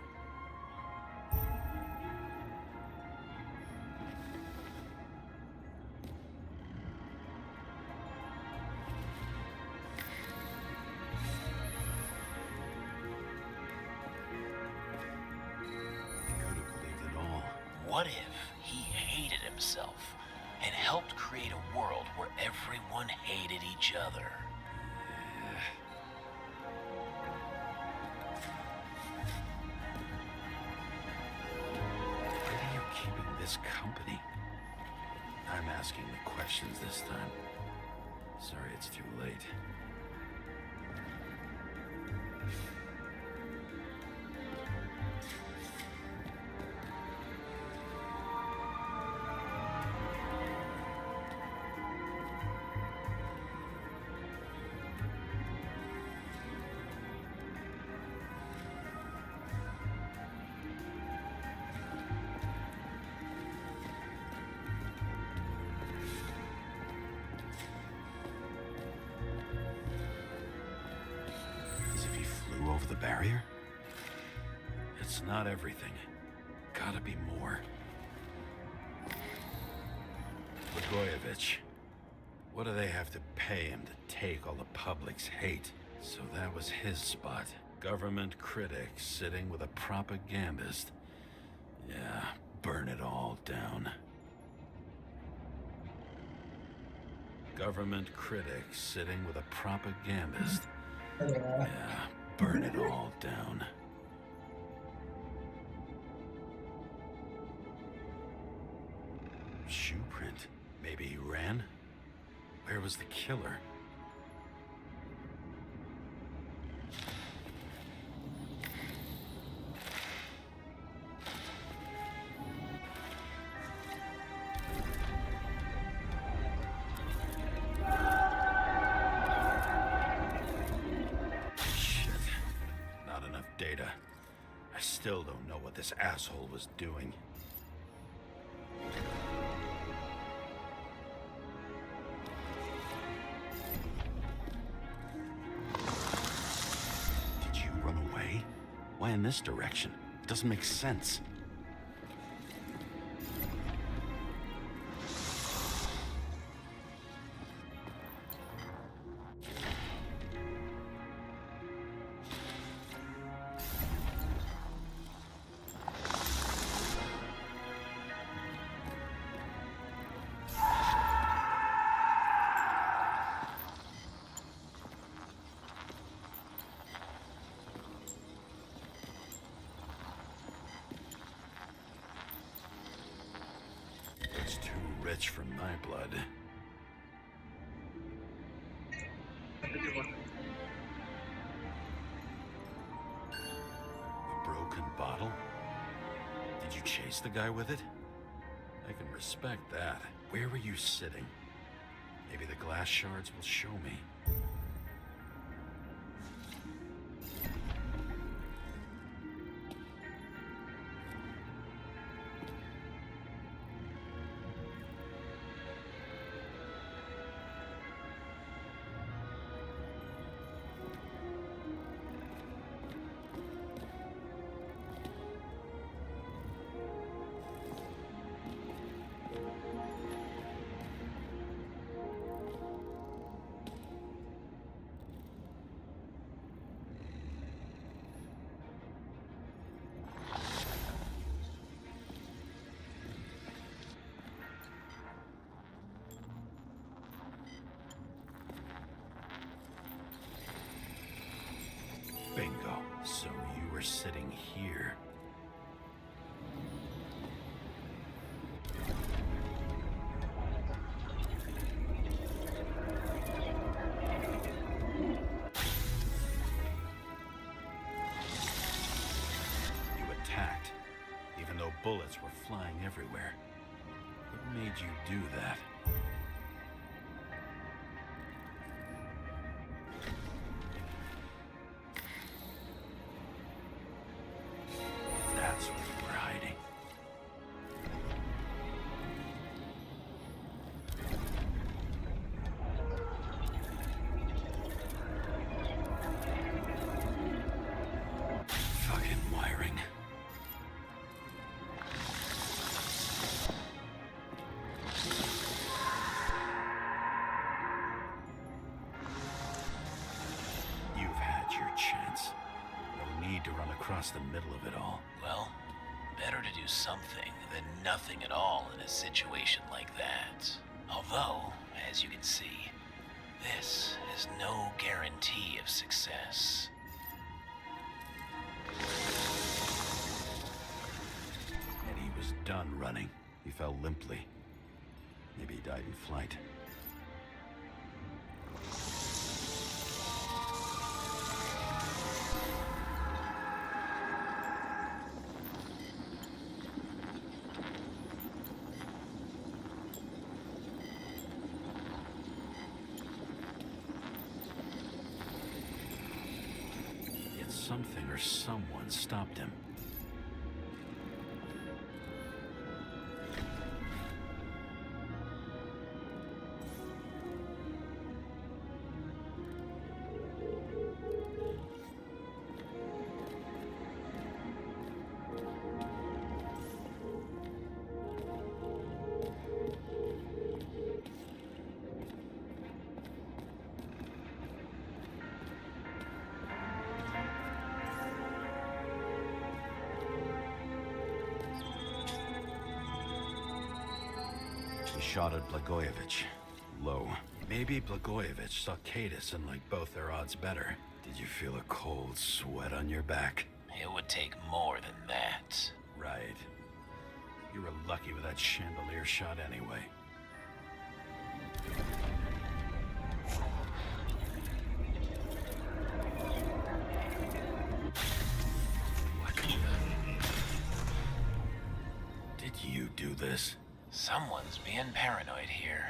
What if he hated himself and helped create a world where everyone hated each other? Where are you keeping this company? I'm asking the questions this time. Sorry it's too late. Over the barrier? It's not everything. Gotta be more. Blagojevich. What do they have to pay him to take all the public's hate? So that was his spot. Government critic sitting with a propagandist. Yeah, burn it all down. Government critic sitting with a propagandist. Yeah. Burn it all down. Shoe print. Maybe he ran? Where was the killer? Data. I still don't know what this asshole was doing. Did you run away? Why in this direction? It doesn't make sense. It's too rich for my blood. A broken bottle? Did you chase the guy with it? I can respect that. Where were you sitting? Maybe the glass shards will show me. Bingo. So you were sitting here. You attacked, even though bullets were flying everywhere. What made you do that? That's what you were hiding. Fucking wiring. You've had your chance. No need to run across the middle of it all. Well, Better to do something than nothing at all in a situation like that. Although, as you can see, this is no guarantee of success. Eddie was done running. He fell limply. Maybe he died in flight. Yet something or someone stopped him. He shot at Blagojevich. Low. Maybe Blagojevich saw Cadis and liked both their odds better. Did you feel a cold sweat on your back? It would take more than that. Right. You were lucky with that chandelier shot anyway. What the... Did you do this? Someone's being paranoid here.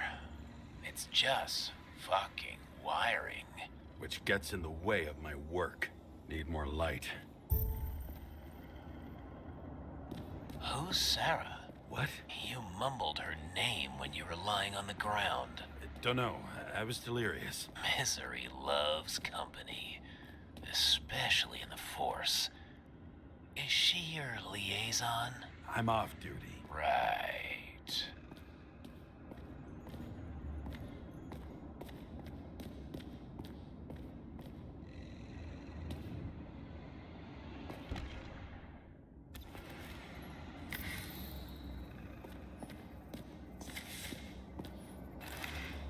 It's just fucking wiring. Which gets in the way of my work. Need more light. Who's Sarah? What? You mumbled her name when you were lying on the ground. Don't know. I was delirious. Misery loves company, especially in the Force. Is she your liaison? I'm off duty. Right.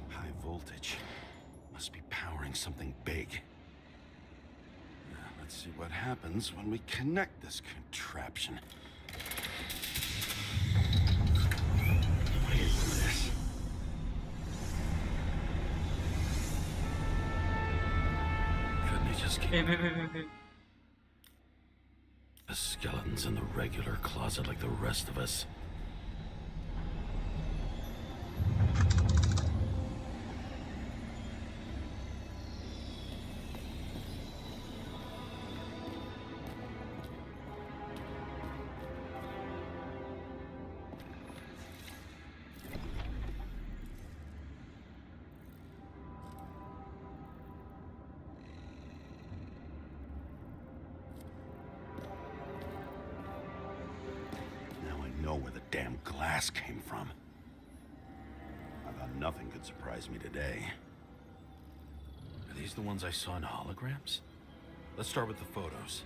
High voltage. Must be powering something big. Now, let's see what happens when we connect this contraption. What is this? Couldn't he just keep the skeletons in the regular closet like the rest of us? Know where the damn glass came from. I thought nothing could surprise me today. Are these the ones I saw in holograms? Let's start with the photos.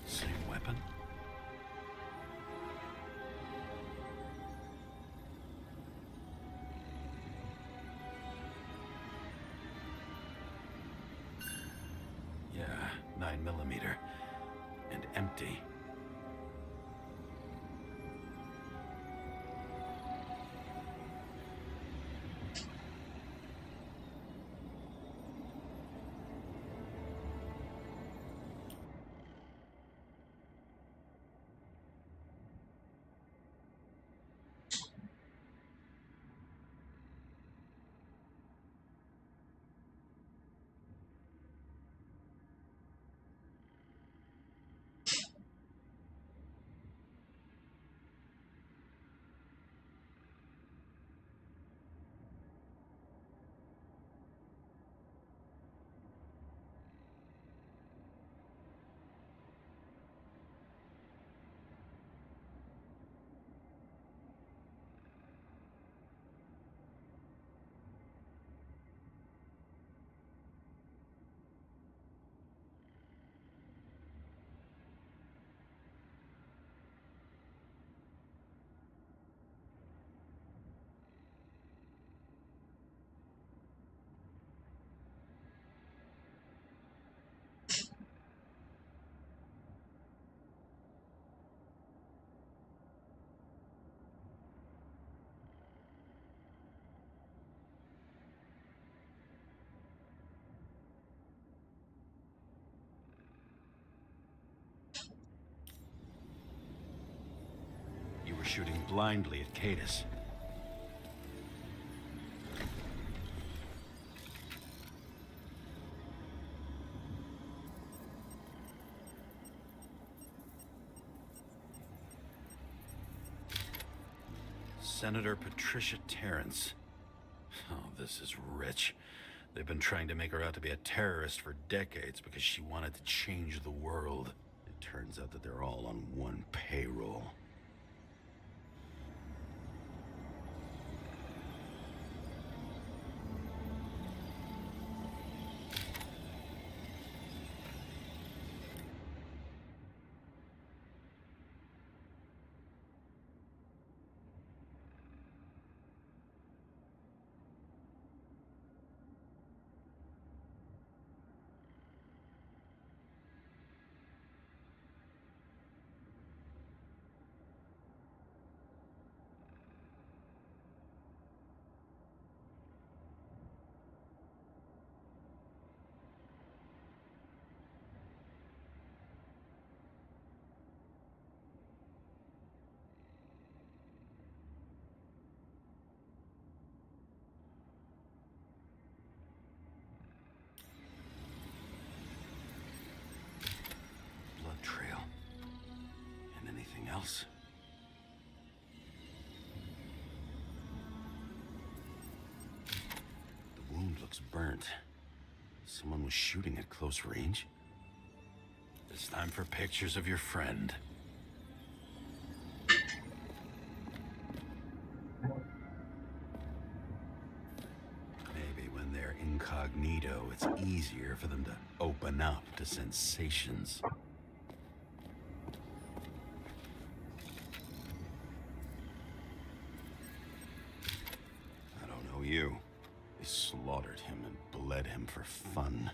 Same weapon? Yeah, 9mm. And empty. shooting blindly at Cadus. Senator Patricia Terrence. Oh, this is rich. They've been trying to make her out to be a terrorist for decades because she wanted to change the world. It turns out that they're all on one payroll. Trail. And anything else? The wound looks burnt. Someone was shooting at close range. It's time for pictures of your friend. Maybe when they're incognito, it's easier for them to open up to sensations. You. They slaughtered him and bled him for fun.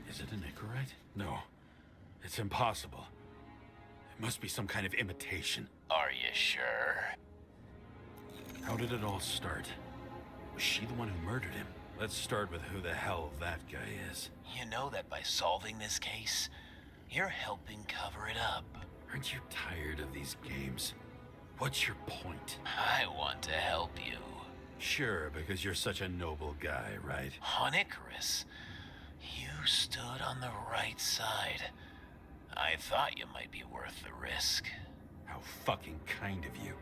Is it an Icarite? No. It's impossible. It must be some kind of imitation. Are you sure? How did it all start? Was she the one who murdered him? Let's start with who the hell that guy is. You know that by solving this case, you're helping cover it up. Aren't you tired of these games? What's your point? I want to help you. Sure, because you're such a noble guy, right? On Icarus, you stood on the right side. I thought you might be worth the risk. How fucking kind of you.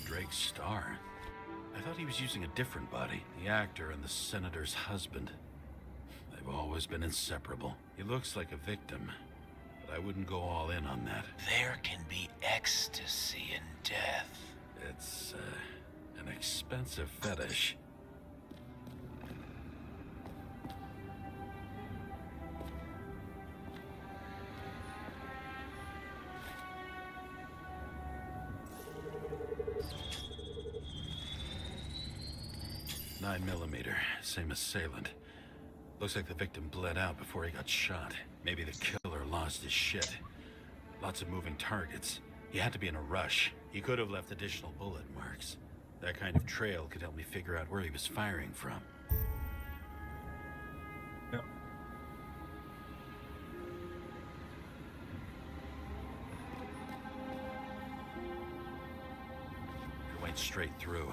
Drake Starr? I thought he was using a different body. The actor and the senator's husband. They've always been inseparable. He looks like a victim, but I wouldn't go all in on that. There can be ecstasy in death. It's, an expensive fetish. .9mm, same assailant. Looks like the victim bled out before he got shot. Maybe the killer lost his shit. Lots of moving targets. He had to be in a rush. He could have left additional bullet marks. That kind of trail could help me figure out where he was firing from. Yep. He went straight through.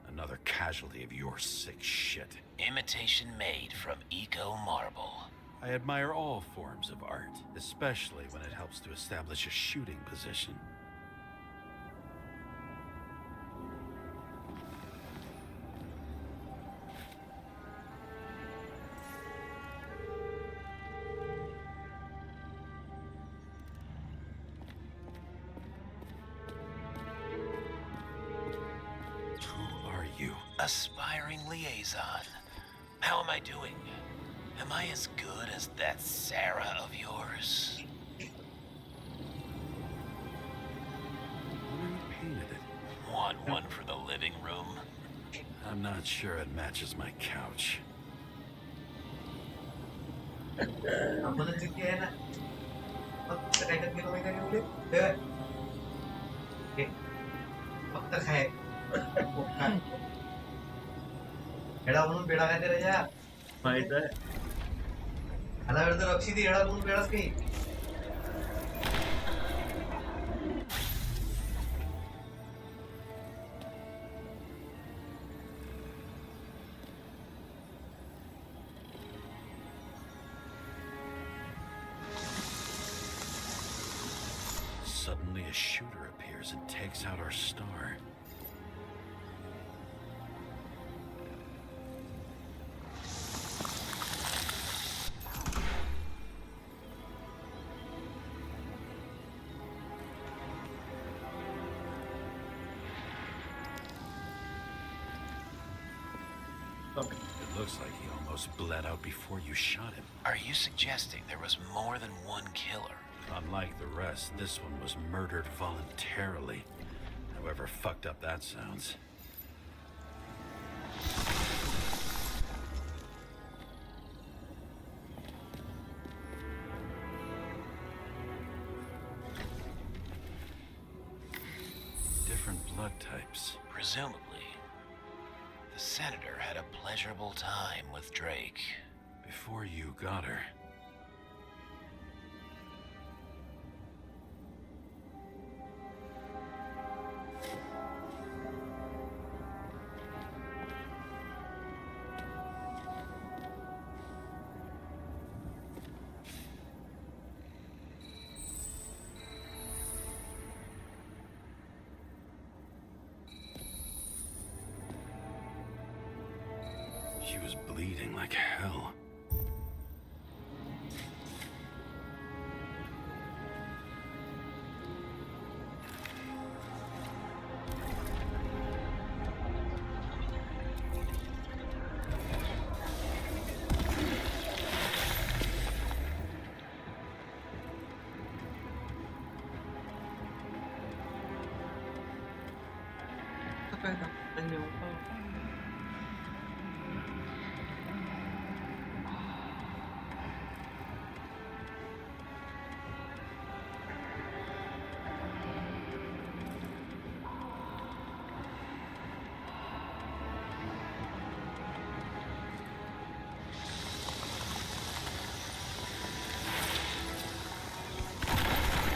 Another casualty of your sick shit. Imitation made from Eco Marble. I admire all forms of art, especially when it helps to establish a shooting position. Who are you? Aspiring liaison. How am I doing? Am I as good as that Sarah of yours? Who painted it? Want one for the living room? I'm not sure it matches my couch. Apa rezeki anak? kayak gitu deh. Oke. Fakta kayak bukan. എടാ ഒന്നും ബിടാകാൻ രാജാ ഫായിദ അതാ എടുത്ത് രക്ഷീതി എടാ ഒന്നും ബിടാസ്കി Suddenly a shooter appears and takes out our star. It looks like he almost bled out before you shot him. Are you suggesting there was more than one killer? Unlike the rest, this one was murdered voluntarily. However fucked up that sounds. Different blood types. Presumably, the senator had a pleasurable time with Drake. Before you got her. She was bleeding like hell.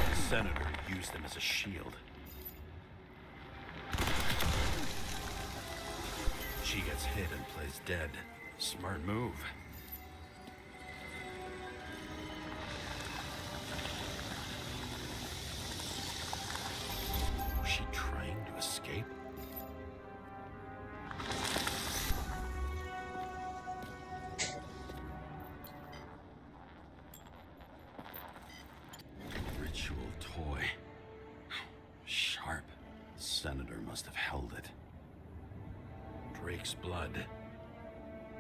The senator used them as a shield. She gets hit and plays dead. Smart move. Was she trying to escape? Ritual toy. Sharp. The senator must have held it. Drake's blood.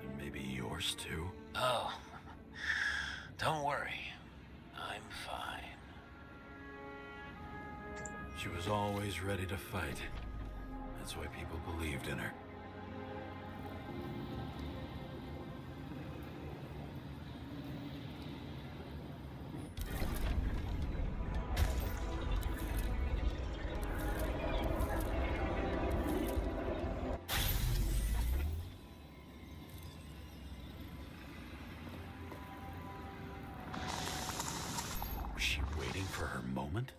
And maybe yours too? Oh, don't worry. I'm fine. She was always ready to fight. That's why people believed in her. Was she waiting for her moment?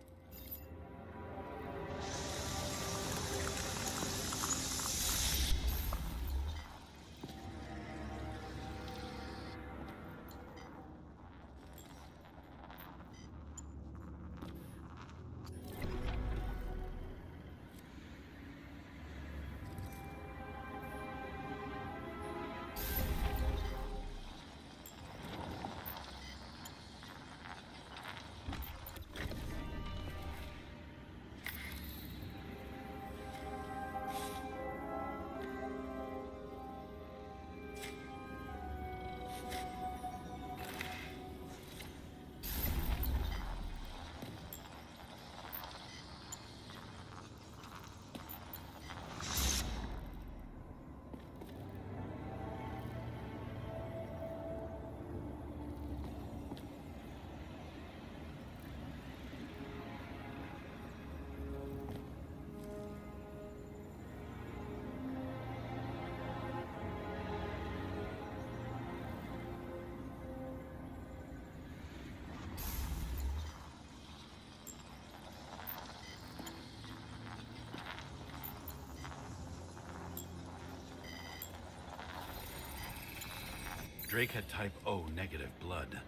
Drake had type O negative blood.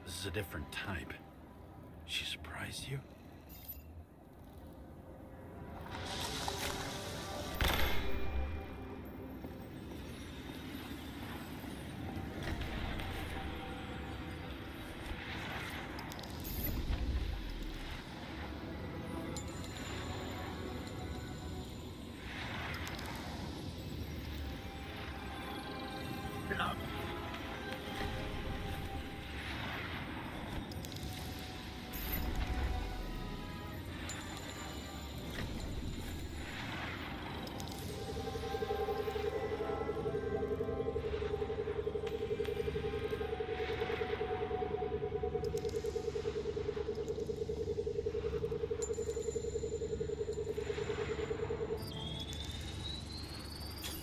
This is a different type. She surprised you?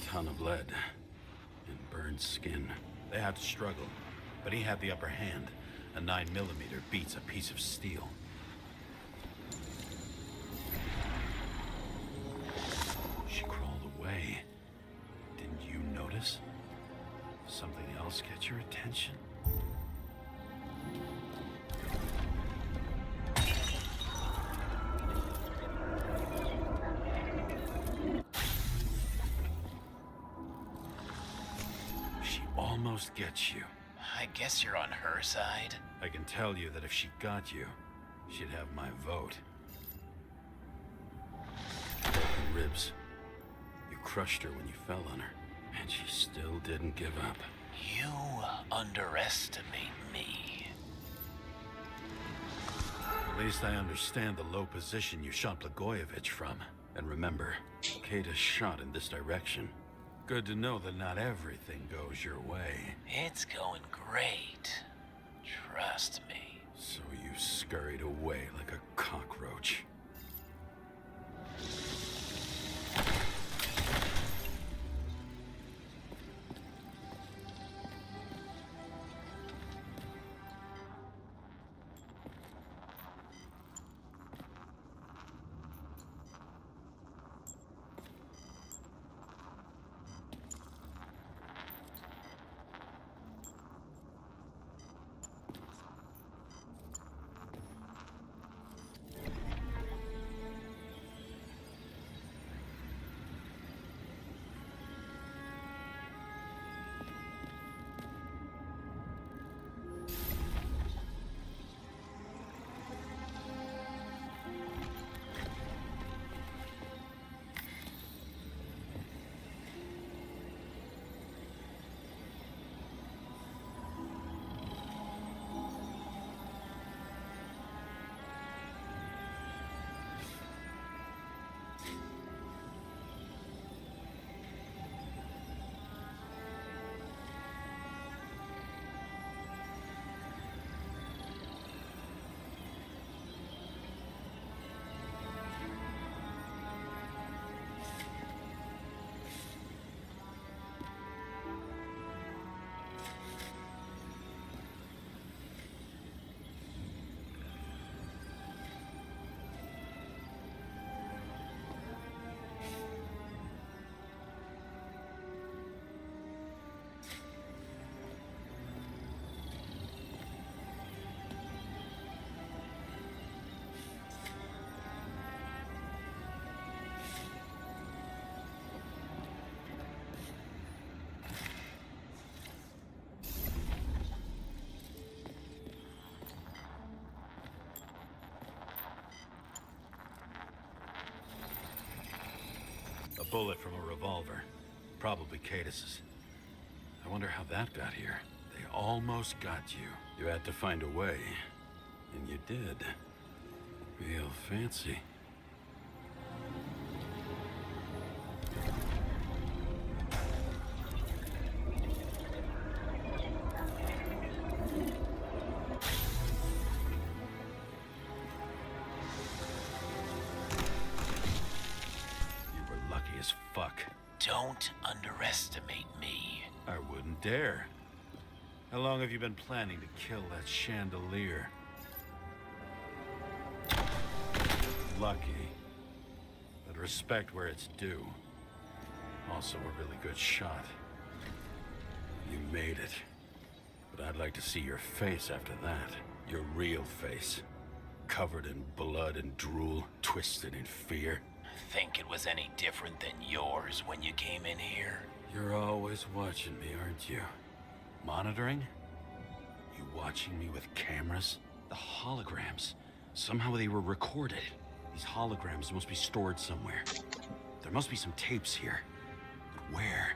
Ton of lead and burned skin. They had to struggle, but he had the upper hand. A 9mm beats a piece of steel. She crawled away. Didn't you notice? Something else get your attention? Almost gets you. I guess you're on her side. I can tell you that if she got you, she'd have my vote. Broken ribs. You crushed her when you fell on her, and she still didn't give up. You underestimate me. At least I understand the low position you shot Blagojevich from. And remember, Kate is shot in this direction. Good to know that not everything goes your way. It's going great. Trust me. So you scurried away like a cockroach. A bullet from a revolver. Probably Cadis's. I wonder how that got here. They almost got you. You had to find a way. And you did. Real fancy. Fuck. Don't underestimate me. I wouldn't dare. How long have you been planning to kill that chandelier? Lucky. But respect where it's due. Also a really good shot. You made it. But I'd like to see your face after that. Your real face. Covered in blood and drool, twisted in fear. Think it was any different than yours when you came in here? You're always watching me, aren't you? Monitoring? You watching me with cameras? The holograms. Somehow they were recorded. These holograms must be stored somewhere. There must be some tapes here. But where?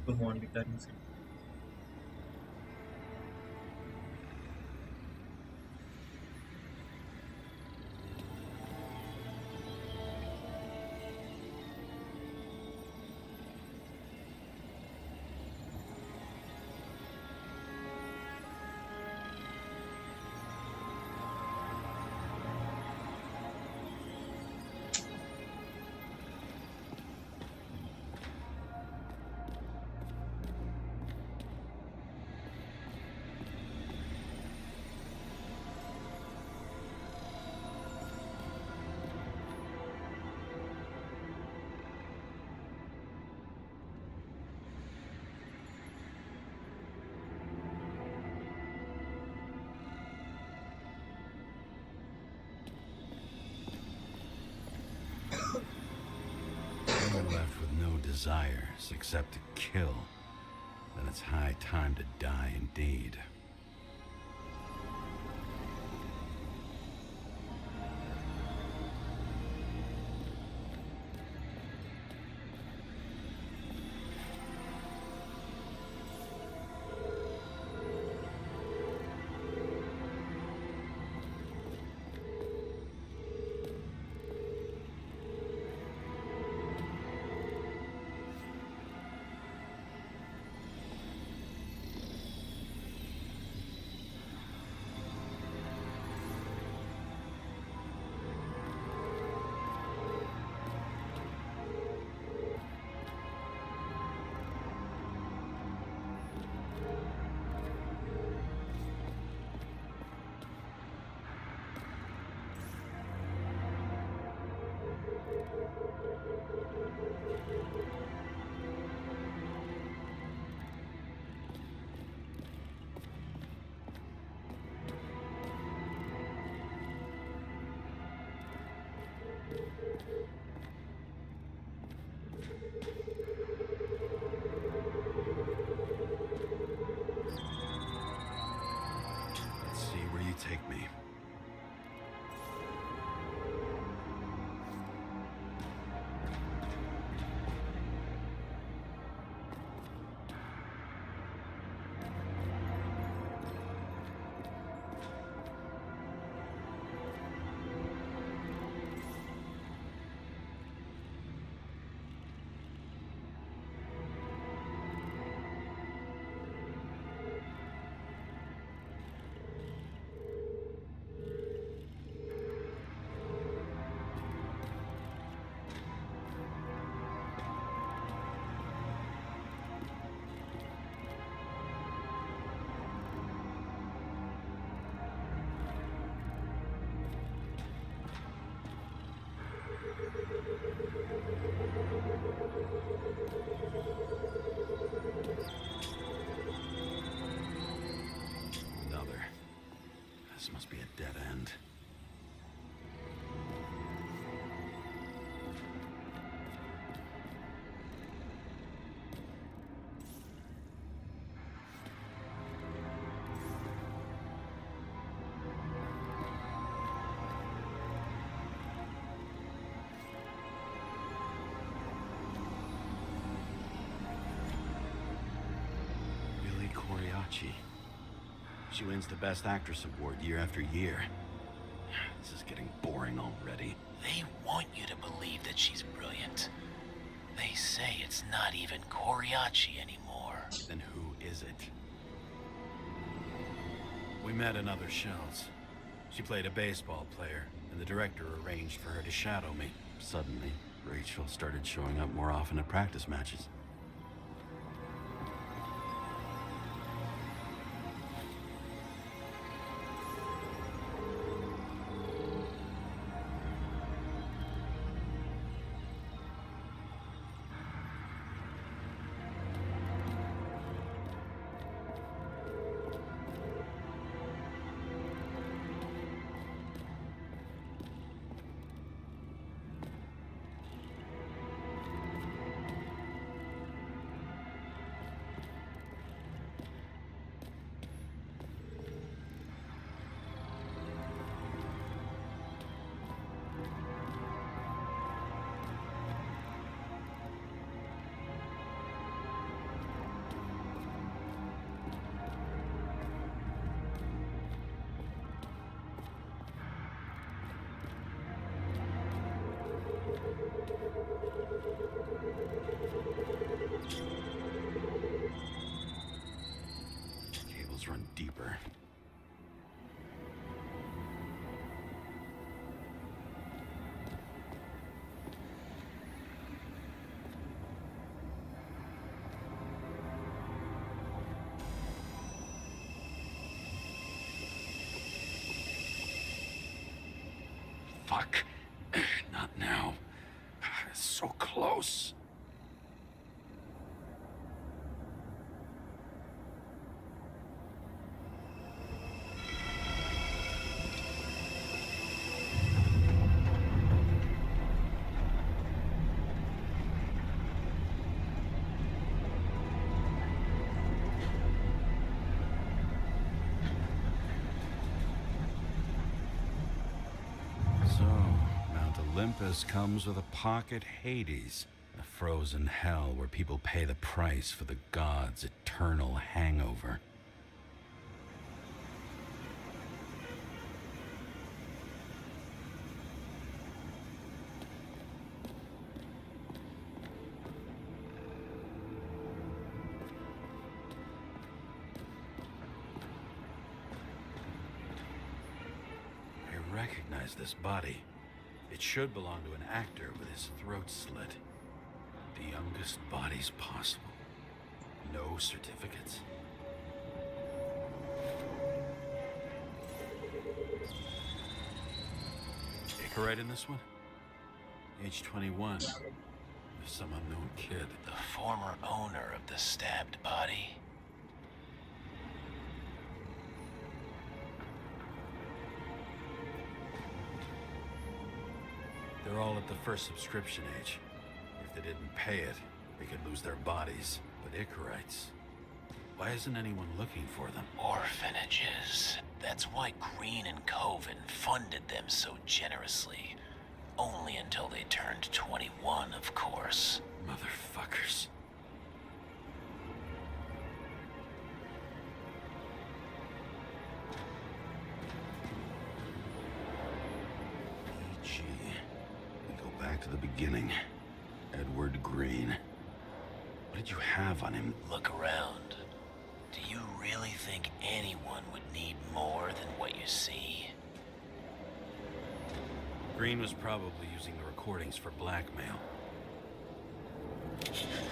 Good morning, guys. You're left with no desires except to kill. Then it's high time to die indeed. Let's see where you take me. Another. This must be a dead end. Billy Coriacci. She wins the Best Actress award year after year. This is getting boring already. They want you to believe that she's brilliant. They say it's not even Coriacci anymore. Then who is it? We met in other shells. She played a baseball player, and the director arranged for her to shadow me. Suddenly, Rachel started showing up more often at practice matches. Cables run deeper. Fuck. Not now. So close. So, Mount Olympus comes with a pocket Hades, a frozen hell where people pay the price for the gods' eternal hangover. I recognize this body. It should belong to an actor with his throat slit. The youngest bodies possible. No certificates. Icarite in this one? Age 21. Some unknown kid. The former owner of the stabbed body. They're all at the first subscription age. If they didn't pay it, they could lose their bodies. But Icarites, why isn't anyone looking for them? Orphanages. That's why Green and Coven funded them so generously. Only until they turned 21, of course. Motherfuckers. E.G. We go back to the beginning. Edward Green. What did you have on him? Look around. Do you really think anyone would need more than what you see? Green was probably using the recordings for blackmail.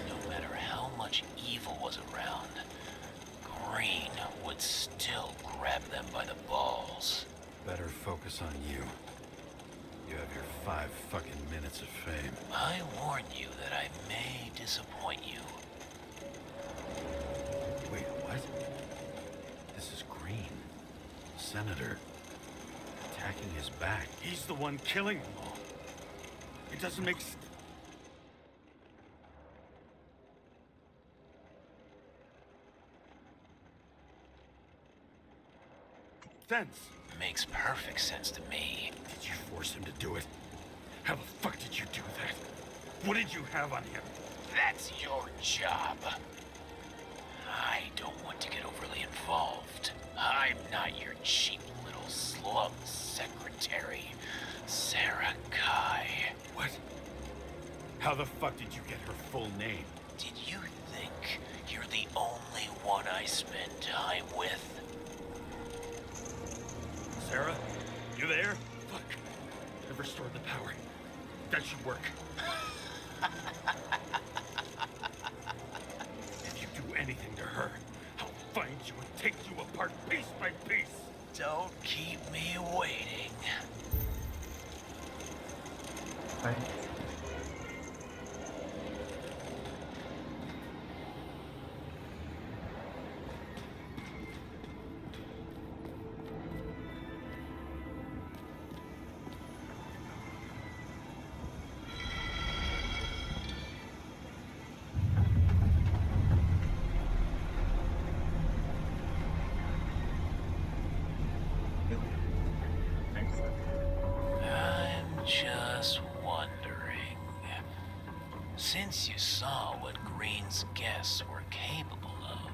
No matter how much evil was around, Green would still grab them by the balls. Better focus on you. You have your 5 fucking minutes of fame. I warn you that I may disappoint you. Wait, what? This is Green. Senator. Attacking his back. He's the one killing them all. It doesn't make sense. Makes perfect sense to me. Did you force him to do it? How the fuck did you do that? What did you have on him? That's your job. I don't want to get overly involved. I'm not your cheap little slum secretary, Sarah Kai. What? How the fuck did you get her full name? Did you think you're the only one I spend time with? Sarah? You there? Fuck. I've restored the power. That should work. If you do anything to her, I'll find you and take you apart piece by piece. Don't keep me waiting. Fine. I'm just wondering. Since you saw what Green's guests were capable of,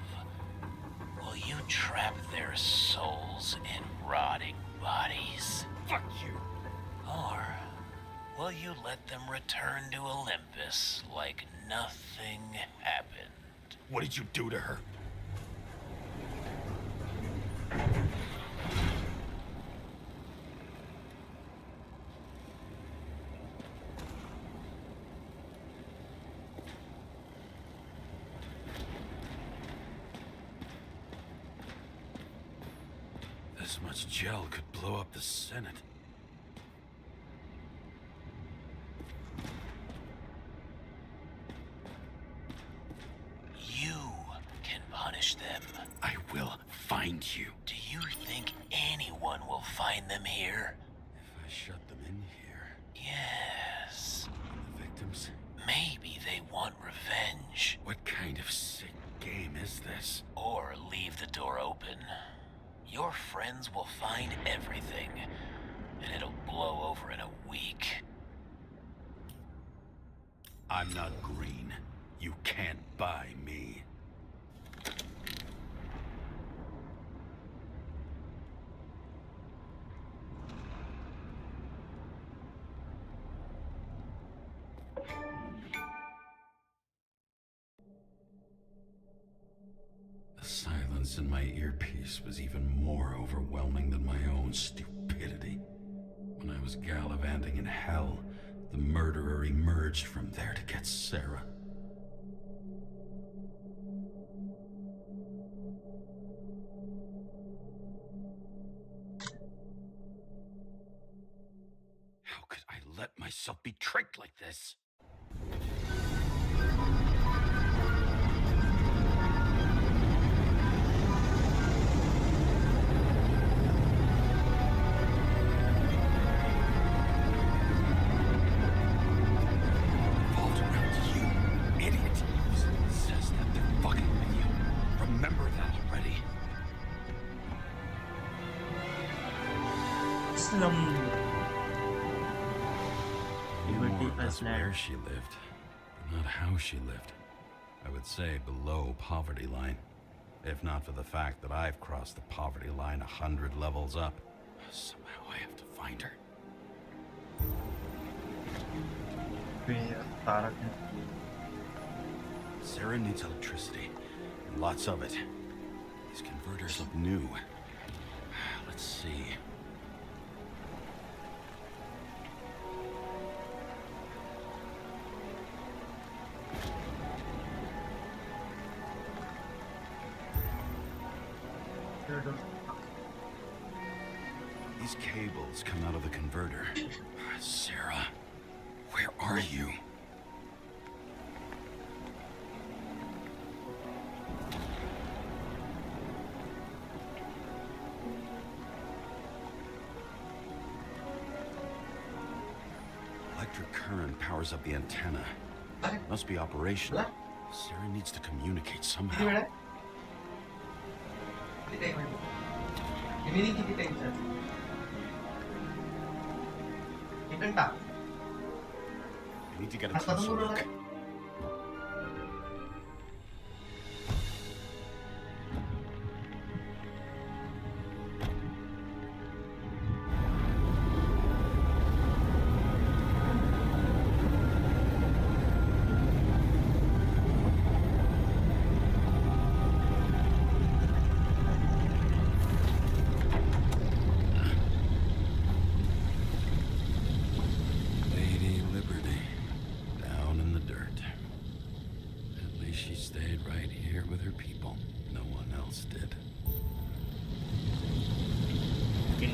will you trap their souls in rotting bodies? Fuck you. Or will you let them return to Olympus like nothing happened? What did you do to her? This much gel could blow up the Senate. You can punish them. I will find you. Do you think anyone will find them here? If I shut them in here, Yes. the victims, Maybe they want revenge. what kind of sick game is this? Or leave the door open. Your friends will find everything, and it'll blow over in a week. I'm not green. You can't buy me. The silence in my earpiece was even more overwhelming than my own stupidity. When I was gallivanting in hell, the murderer emerged from there to get Sarah. How could I let myself be tricked like this? Revolved around you, idiot. It says that they're fucking with you. Remember that already. More or less where she lived, but not how she lived. I would say below poverty line. If not for the fact that I've crossed the poverty line 100 levels up. Somehow I have to find her. Sarah needs electricity, and lots of it. These converters look new. Let's see. These cables come out of the converter. Sarah, where are you? Electric current powers up the antenna. Must be operational. Sarah needs to communicate somehow. Ini किती time झालं? इकडे टाक. I need to get a closer look. Lady Liberty, down in the dirt. At least she stayed right here with her people. No one else did. The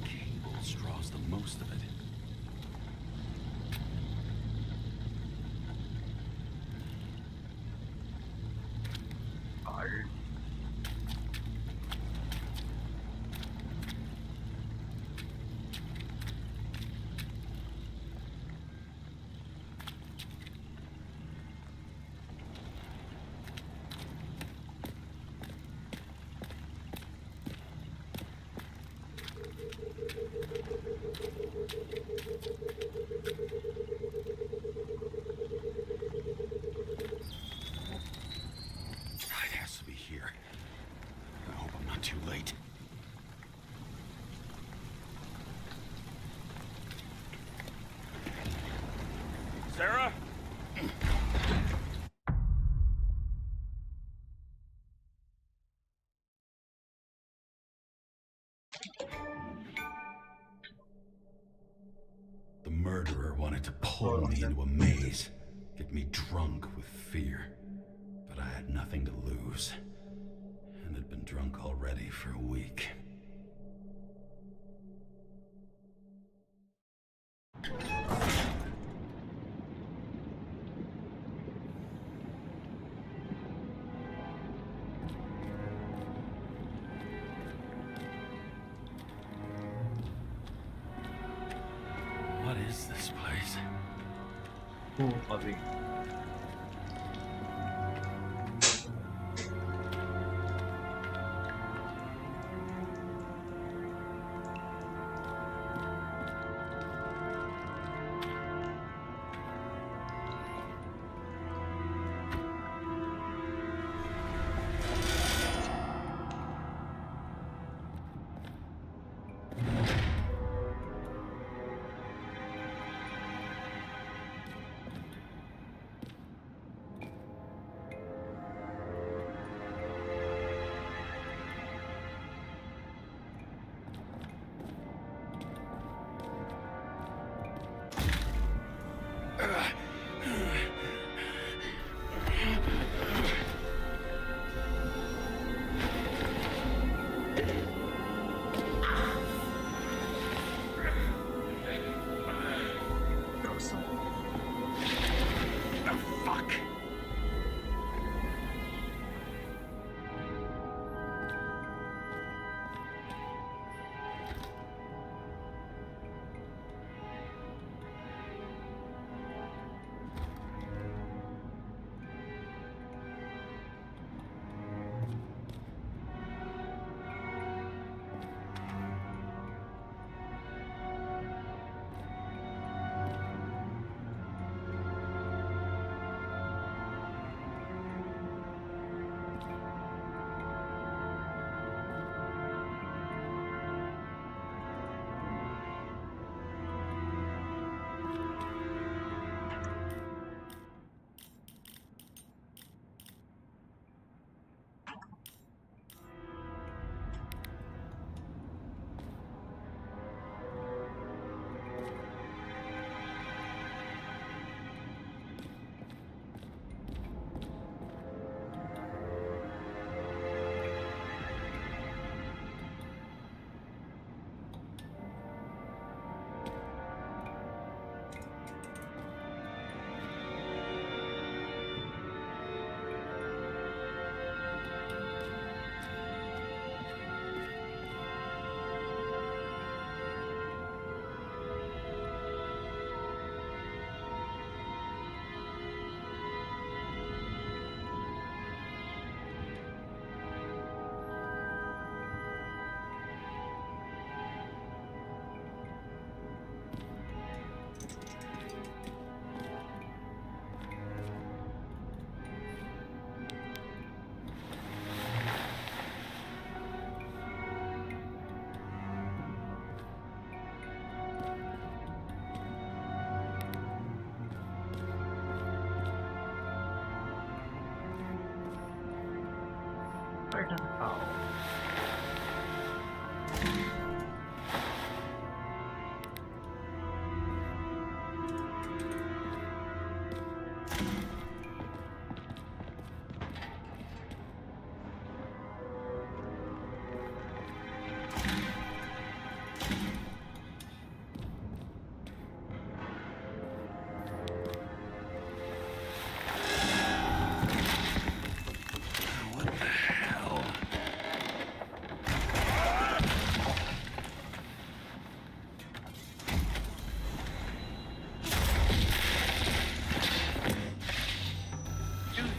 cable draws the most of it. wanted to pull me into a maze, get me drunk with fear. But I had nothing to lose, and had been drunk already for a week. What is this place? Oh, Bobby.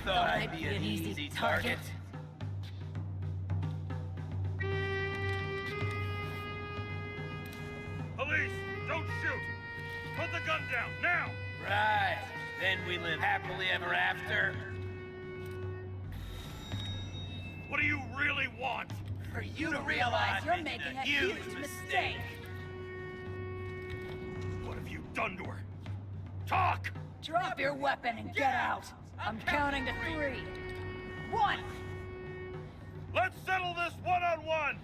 I'd be an easy target. Police, don't shoot! Put the gun down, now! Right. Then we live happily ever after. What do you really want? For you to realize you're making a huge mistake. What have you done to her? Talk! Drop your weapon and get out! I'm counting to 3. 1! Let's settle this one-on-one!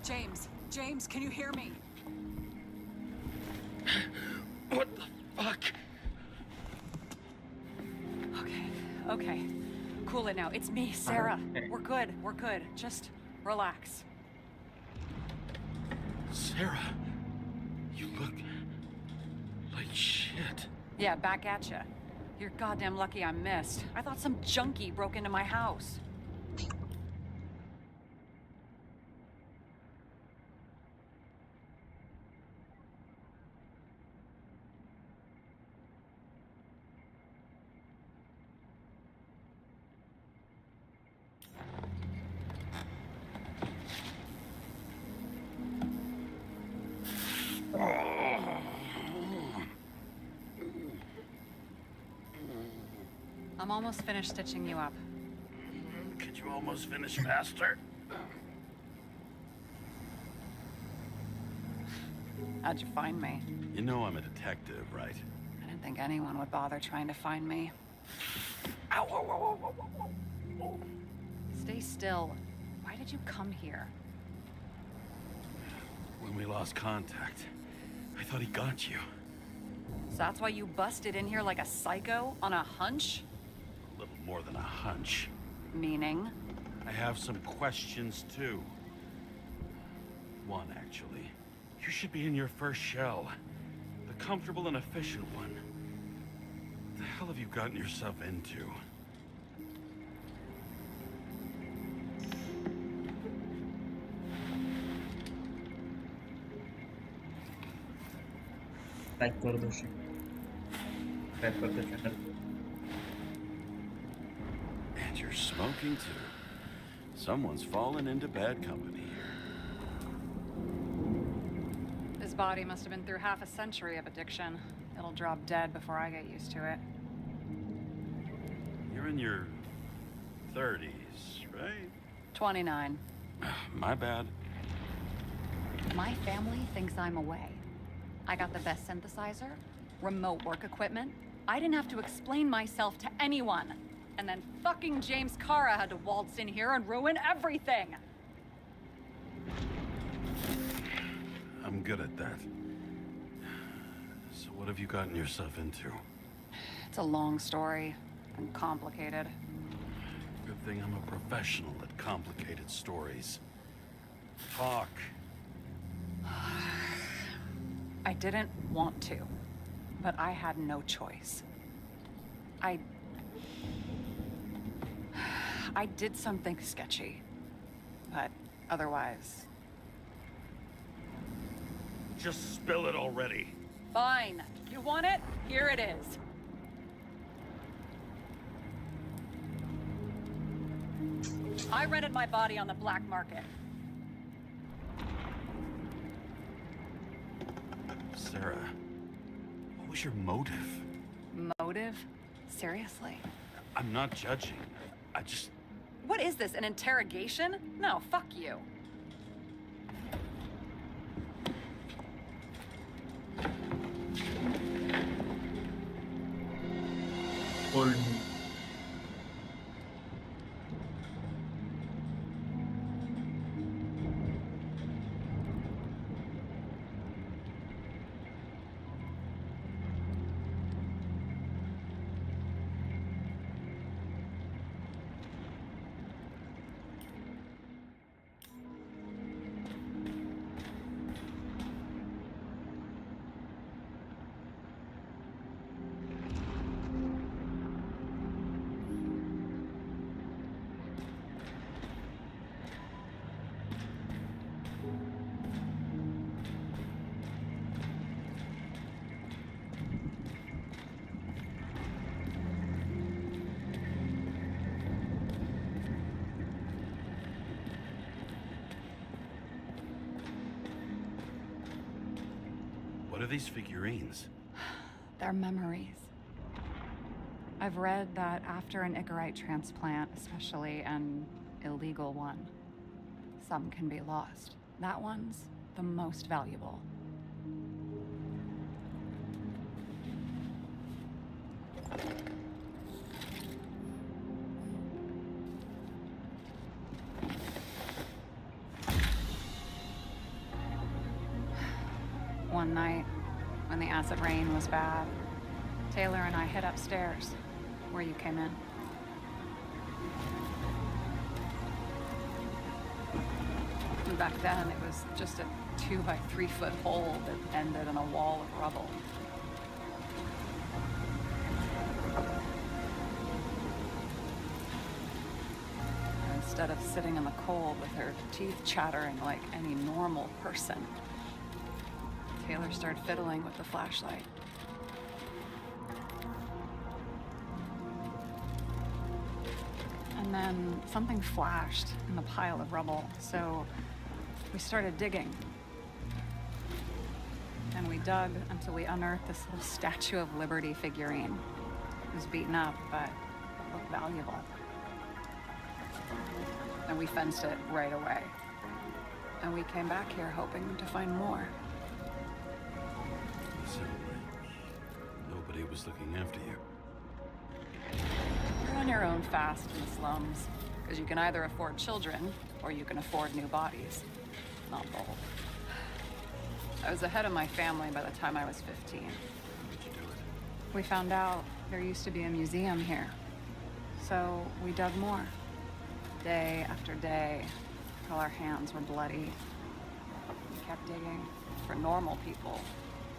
James, can you hear me? What the fuck? Okay. Cool it now. It's me, Sarah. We're good. Just relax. Sarah, you look like shit. Yeah, back at ya. You're goddamn lucky I missed. I thought some junkie broke into my house. I'm almost finished stitching you up. Could you almost finish faster? How'd you find me? You know I'm a detective, right? I didn't think anyone would bother trying to find me. Ow, whoa, whoa, whoa, whoa, whoa. Stay still. Why did you come here? When we lost contact, I thought he got you. So that's why you busted in here like a psycho on a hunch? A little more than a hunch. Meaning? I have some questions, too. One, actually. You should be in your first shell. The comfortable and efficient one. What the hell have you gotten yourself into? Like कर दो subscribe कर दो channel And you're smoking too. Someone's fallen into bad company here. His body must have been through half a century of addiction. It'll drop dead before I get used to it. You're in your 30s, right? 29. My bad. My family thinks I'm away. I got the best synthesizer, remote work equipment. I didn't have to explain myself to anyone. And then fucking James Kara had to waltz in here and ruin everything. I'm good at that. So what have you gotten yourself into? It's a long story and complicated. Good thing I'm a professional at complicated stories. Talk. I didn't want to, but I had no choice. I did something sketchy, but otherwise... Just spill it already. Fine. You want it? Here it is. I rented my body on the black market. Sarah, what was your motive? Motive? Seriously? I'm not judging. I just... What is this, an interrogation? No, fuck you. Old What are these figurines? They're memories. I've read that after an Icarite transplant, especially an illegal one, some can be lost. That one's the most valuable. one night, when the acid rain was bad, Taylor and I hid upstairs, where you came in. And back then, it was just a 2 by 3 foot hole that ended in a wall of rubble. Instead of sitting in the cold with her teeth chattering like any normal person, Taylor started fiddling with the flashlight. And then something flashed in the pile of rubble, so we started digging. And we dug until we unearthed this little Statue of Liberty figurine. It was beaten up, but it looked valuable. And we fenced it right away. And we came back here hoping to find more. So, nobody was looking after you. You're on your own fast in the slums, because you can either afford children, or you can afford new bodies. Not both. I was ahead of my family by the time I was 15. How did you do it? We found out there used to be a museum here. So we dug more. Day after day, till our hands were bloody. We kept digging for normal people.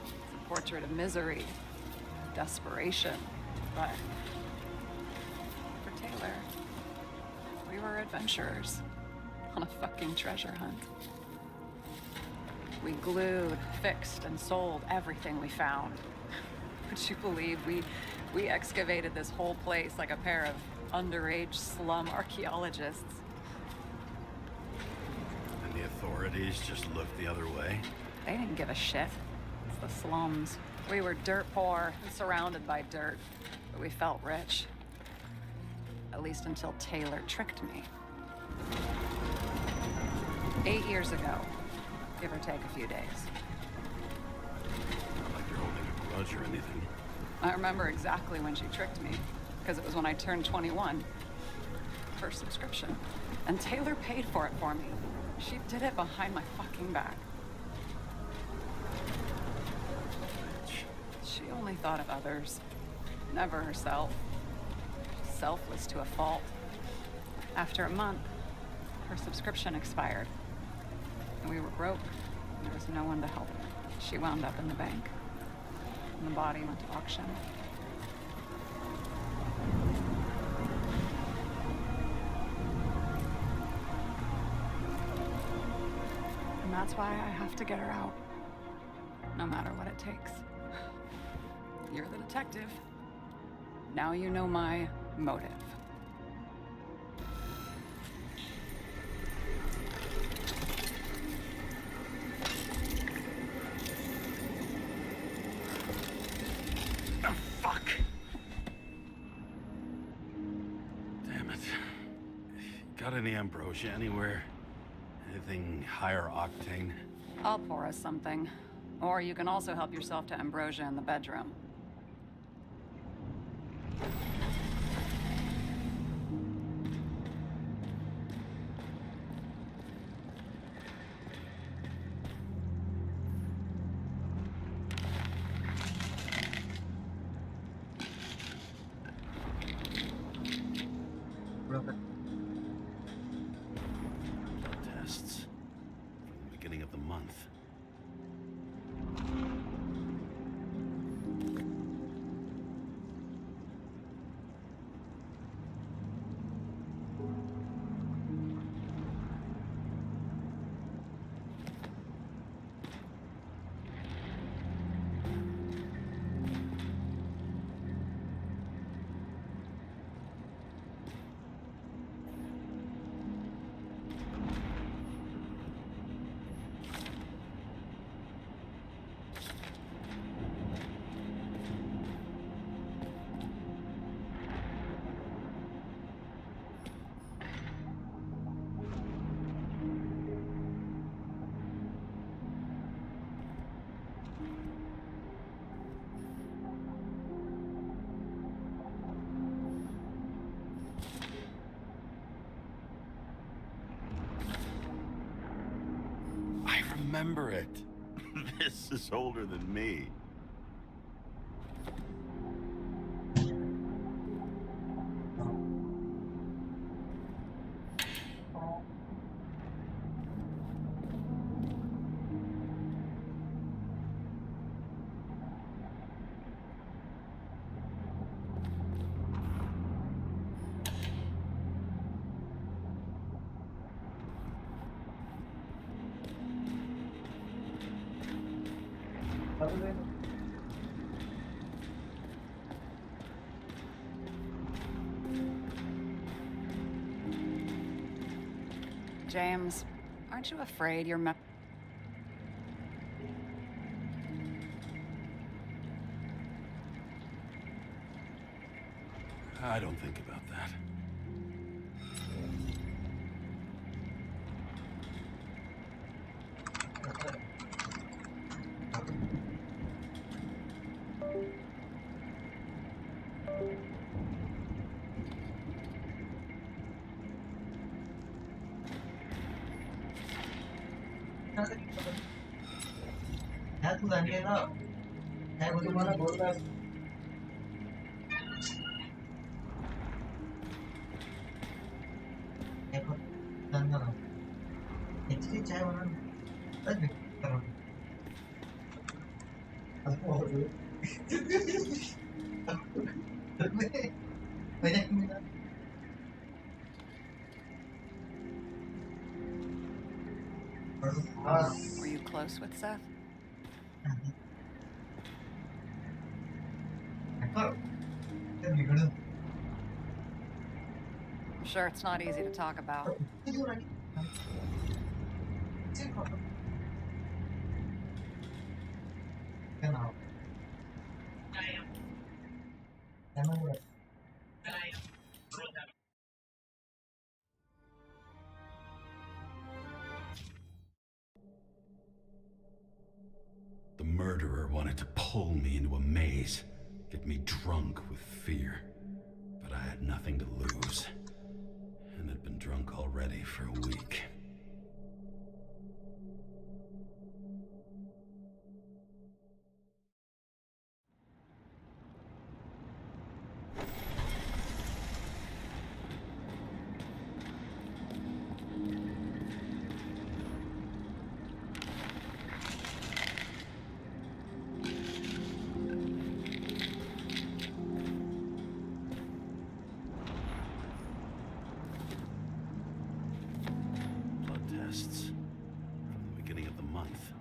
It's a portrait of misery, desperation, but for Taylor, we were adventurers on a fucking treasure hunt. We glued, fixed, and sold everything we found. Would you believe we excavated this whole place like a pair of underage slum archaeologists? And the authorities just looked the other way? They didn't give a shit. It's the slums. We were dirt poor and surrounded by dirt, but we felt rich. At least until Taylor tricked me. 8 years ago, give or take a few days. Not like you're holding a grudge or anything. I remember exactly when she tricked me, because it was when I turned 21. First subscription. And Taylor paid for it for me. She did it behind my fucking back. She only thought of others, never herself. Selfless to a fault. After a month, her subscription expired. And we were broke. There was no one to help her. She wound up in the bank. And the body went to auction. And that's why I have to get her out. No matter what it takes. You're the detective. Now you know my motive. Oh, fuck! Damn it. Got any ambrosia anywhere? Anything higher octane? I'll pour us something. Or you can also help yourself to ambrosia in the bedroom. Tests from the beginning of the month. Remember it. This is older than me. James, aren't you afraid your I don't think about that. ह्या तू जाणली ना ह्या तुम्हाला बोलतात actually चाय बनाना Were you close with Seth? बिगड़ I'm sure it's not easy to talk about. The murderer wanted to pull me into a maze, get me drunk with fear. But I had nothing to lose, and had been drunk already for a week. Tests from the beginning of the month.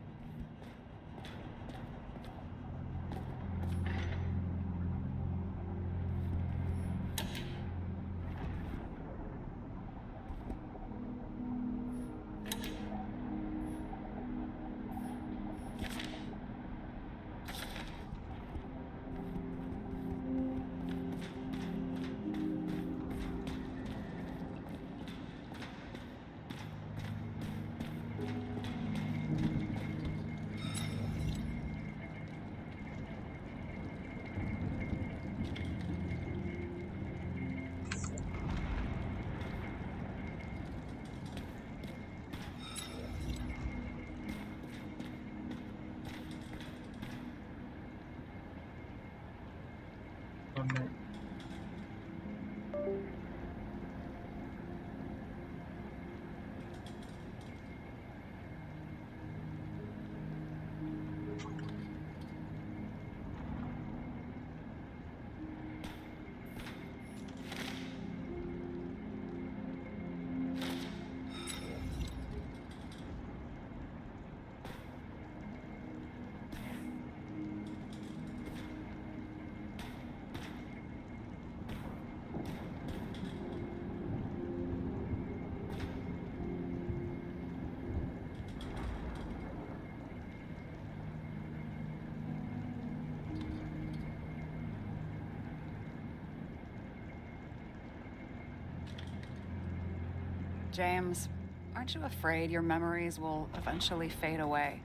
James, aren't you afraid your memories will eventually fade away?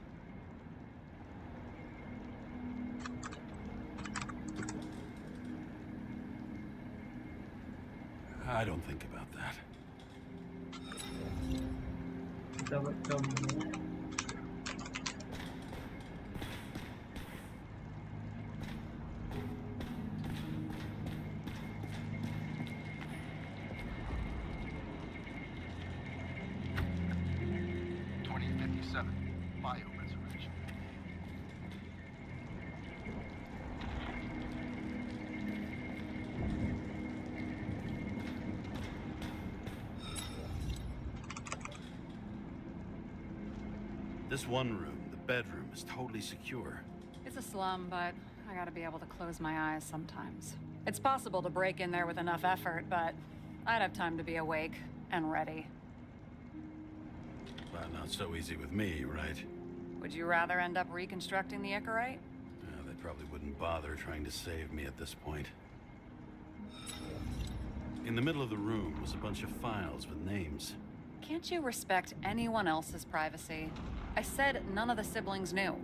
I don't think about that. 7, Bio Resurrection. This one room, the bedroom, is totally secure. It's a slum, but I gotta be able to close my eyes sometimes. It's possible to break in there with enough effort, but I'd have time to be awake and ready. But not so easy with me, right? Would you rather end up reconstructing the Icarite? They probably wouldn't bother trying to save me at this point. In the middle of the room was a bunch of files with names. Can't you respect anyone else's privacy? I said none of the siblings knew.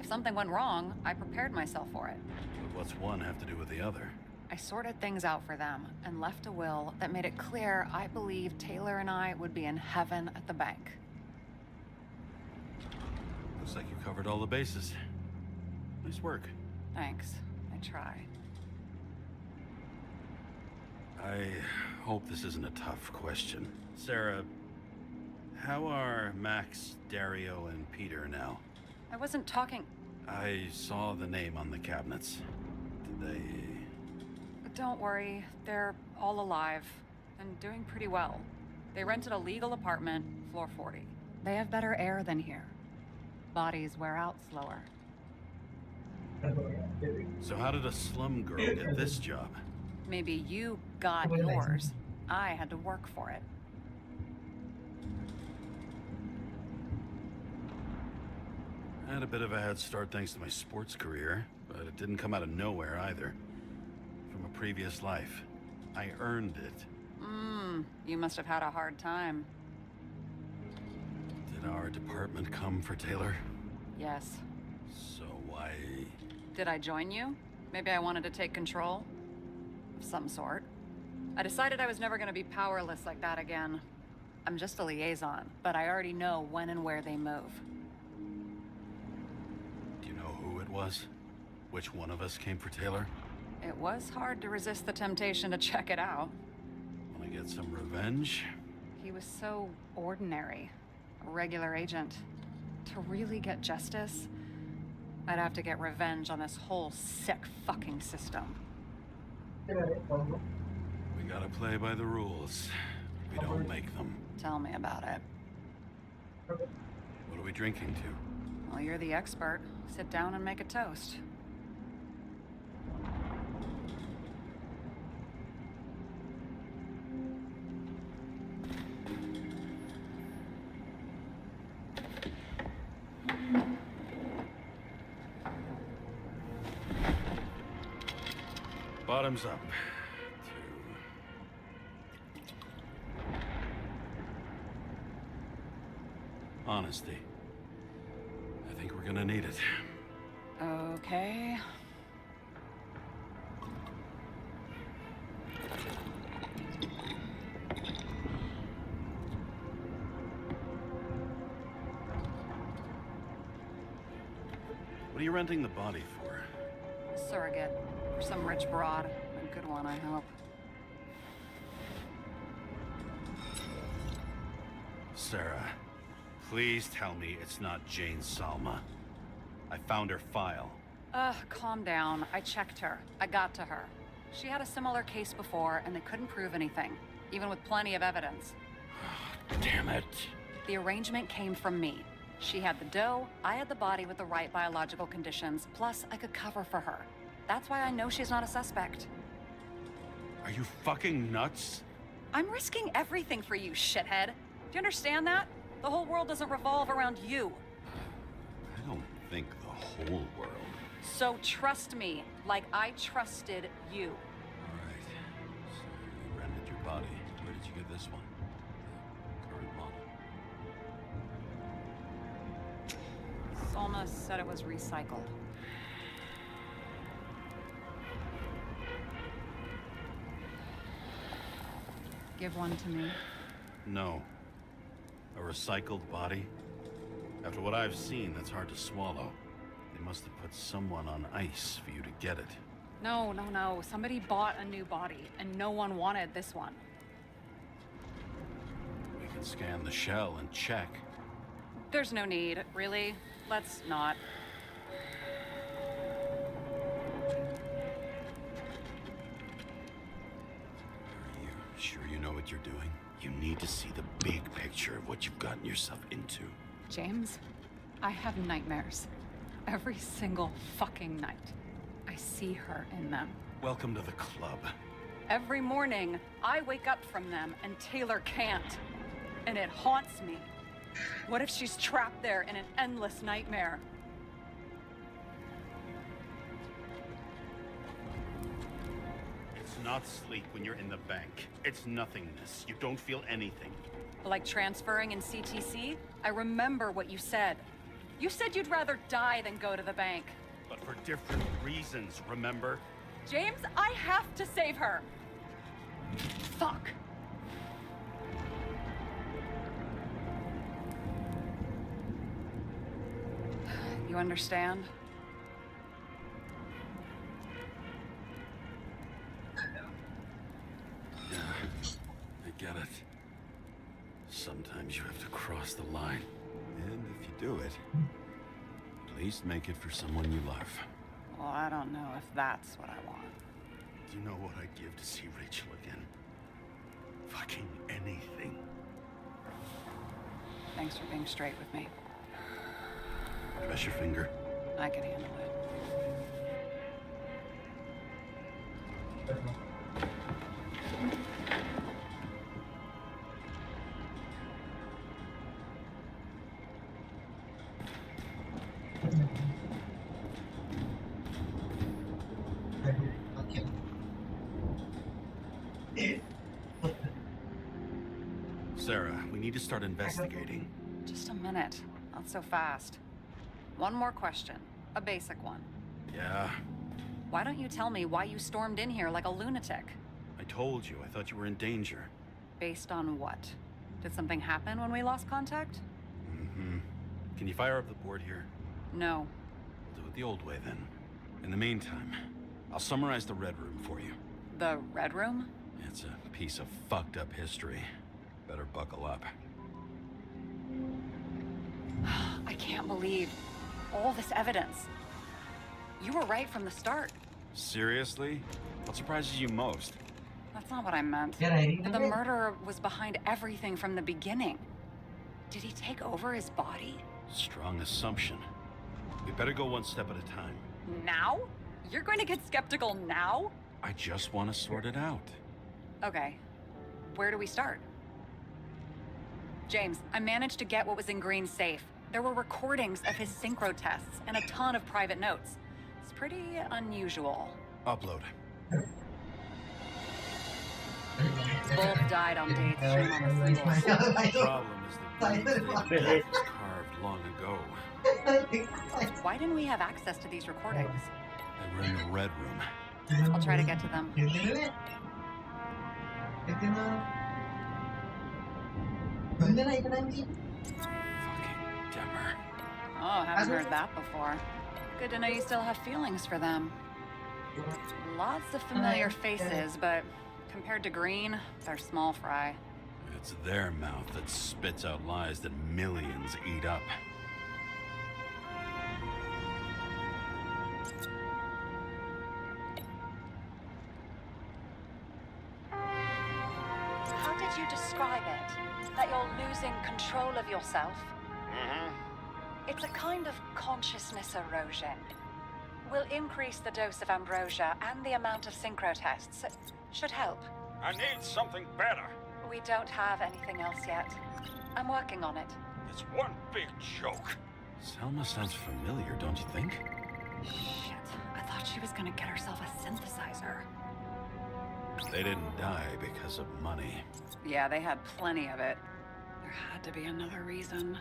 If something went wrong, I prepared myself for it. But what's one have to do with the other? I sorted things out for them and left a will that made it clear I believed Taylor and I would be in heaven at the bank. Looks like you covered all the bases. Nice work. Thanks. I try. I hope this isn't a tough question. Sarah, how are Max, Dario, and Peter now? I wasn't talking... I saw the name on the cabinets. Did they... Don't worry, they're all alive and doing pretty well. They rented a legal apartment, floor 40. They have better air than here. Bodies wear out slower. So how did a slum girl get this job? Maybe you got yours. I had to work for it. I had a bit of a head start thanks to my sports career, but it didn't come out of nowhere either. From a previous life. I earned it. You must have had a hard time. Did our department come for Taylor? Yes. So why... Did I join you? Maybe I wanted to take control? Of some sort. I decided I was never gonna be powerless like that again. I'm just a liaison, but I already know when and where they move. Do you know who it was? Which one of us came for Taylor? It was hard to resist the temptation to check it out. Wanna get some revenge? He was so ordinary. A regular agent. To really get justice, I'd have to get revenge on this whole sick fucking system. We gotta play by the rules. We don't make them. Tell me about it. What are we drinking to? Well, you're the expert. Sit down and make a toast. Bottoms up. Honesty. I think we're gonna need it. Okay. What are you renting the body for? Surrogate. For some rich broad. A good one, I hope. Sarah, please tell me it's not Jane Salma. I found her file. Calm down. I checked her. I got to her. She had a similar case before, and they couldn't prove anything, even with plenty of evidence. Damn it. The arrangement came from me. She had the dough, I had the body with the right biological conditions, plus I could cover for her. That's why I know she's not a suspect. Are you fucking nuts? I'm risking everything for you, shithead. Do you understand that? The whole world doesn't revolve around you. I don't think the whole world. So trust me, like I trusted you. All right. So you rented your body. Where did you get this one? The current model. Salma said it was recycled. Give one to me. No. A recycled body? After what I've seen, that's hard to swallow. They must have put someone on ice for you to get it. No. Somebody bought a new body, and no one wanted this one. We can scan the shell and check. There's no need, really. Let's not. Are you sure you know what you're doing? You need to see the big picture of what you've gotten yourself into. James, I have nightmares. Every single fucking night. I see her in them. Welcome to the club. Every morning, I wake up from them and Taylor can't. And it haunts me. What if she's trapped there in an endless nightmare? It's not sleep when you're in the bank. It's nothingness. You don't feel anything. Like transferring in CTC? I remember what you said. You said you'd rather die than go to the bank. But for different reasons, remember? James, I have to save her. Fuck. You understand? Yeah, I get it. Sometimes you have to cross the line. And if you do it, at least make it for someone you love. Well, I don't know if that's what I want. Do you know what I'd give to see Rachel again? Fucking anything. Thanks for being straight with me. Press your finger. I can handle it. Sarah, we need to start investigating. Just a minute. Not so fast. One more question. A basic one. Yeah, Why don't you tell me why you stormed in here like a lunatic? I told you. I thought you were in danger. Based on what? Did something happen when we lost contact? Mm-hmm. Can you fire up the board here? No. We'll do it the old way then. In the meantime, I'll summarize the Red Room for you. The Red Room? It's a piece of fucked up history. Better buckle up. I can't believe all this evidence. You were right from the start. Seriously? What surprises you most? That's not what I meant. Yeah, I The murderer was behind everything from the beginning. Did he take over his body? Strong assumption. We better go one step at a time. Now? You're going to get skeptical now? I just want to sort it out. Okay. Where do we start? James, I managed to get what was in Green's safe. There were recordings of his synchro tests and a ton of private notes. It's pretty unusual. Upload. Both died on dates shown on the symbols. The problem is that the death was carved long ago. Why didn't we have access to these recordings? They were in the Red Room. I'll try to get to them. Fucking Demmer. Oh, haven't heard that before. Good to know you still have feelings for them. Lots of familiar faces, but compared to Green, they're small fry. It's their mouth that spits out lies that millions eat up. How did you describe it? That you're losing control of yourself? It's a kind of consciousness erosion. We'll increase the dose of ambrosia and the amount of synchro tests. Should help. I need something better. We don't have anything else yet. I'm working on it. It's one big joke. Selma sounds familiar, don't you think? Shit, I thought she was gonna get herself a synthesizer. They didn't die because of money. Yeah, they had plenty of it. There had to be another reason.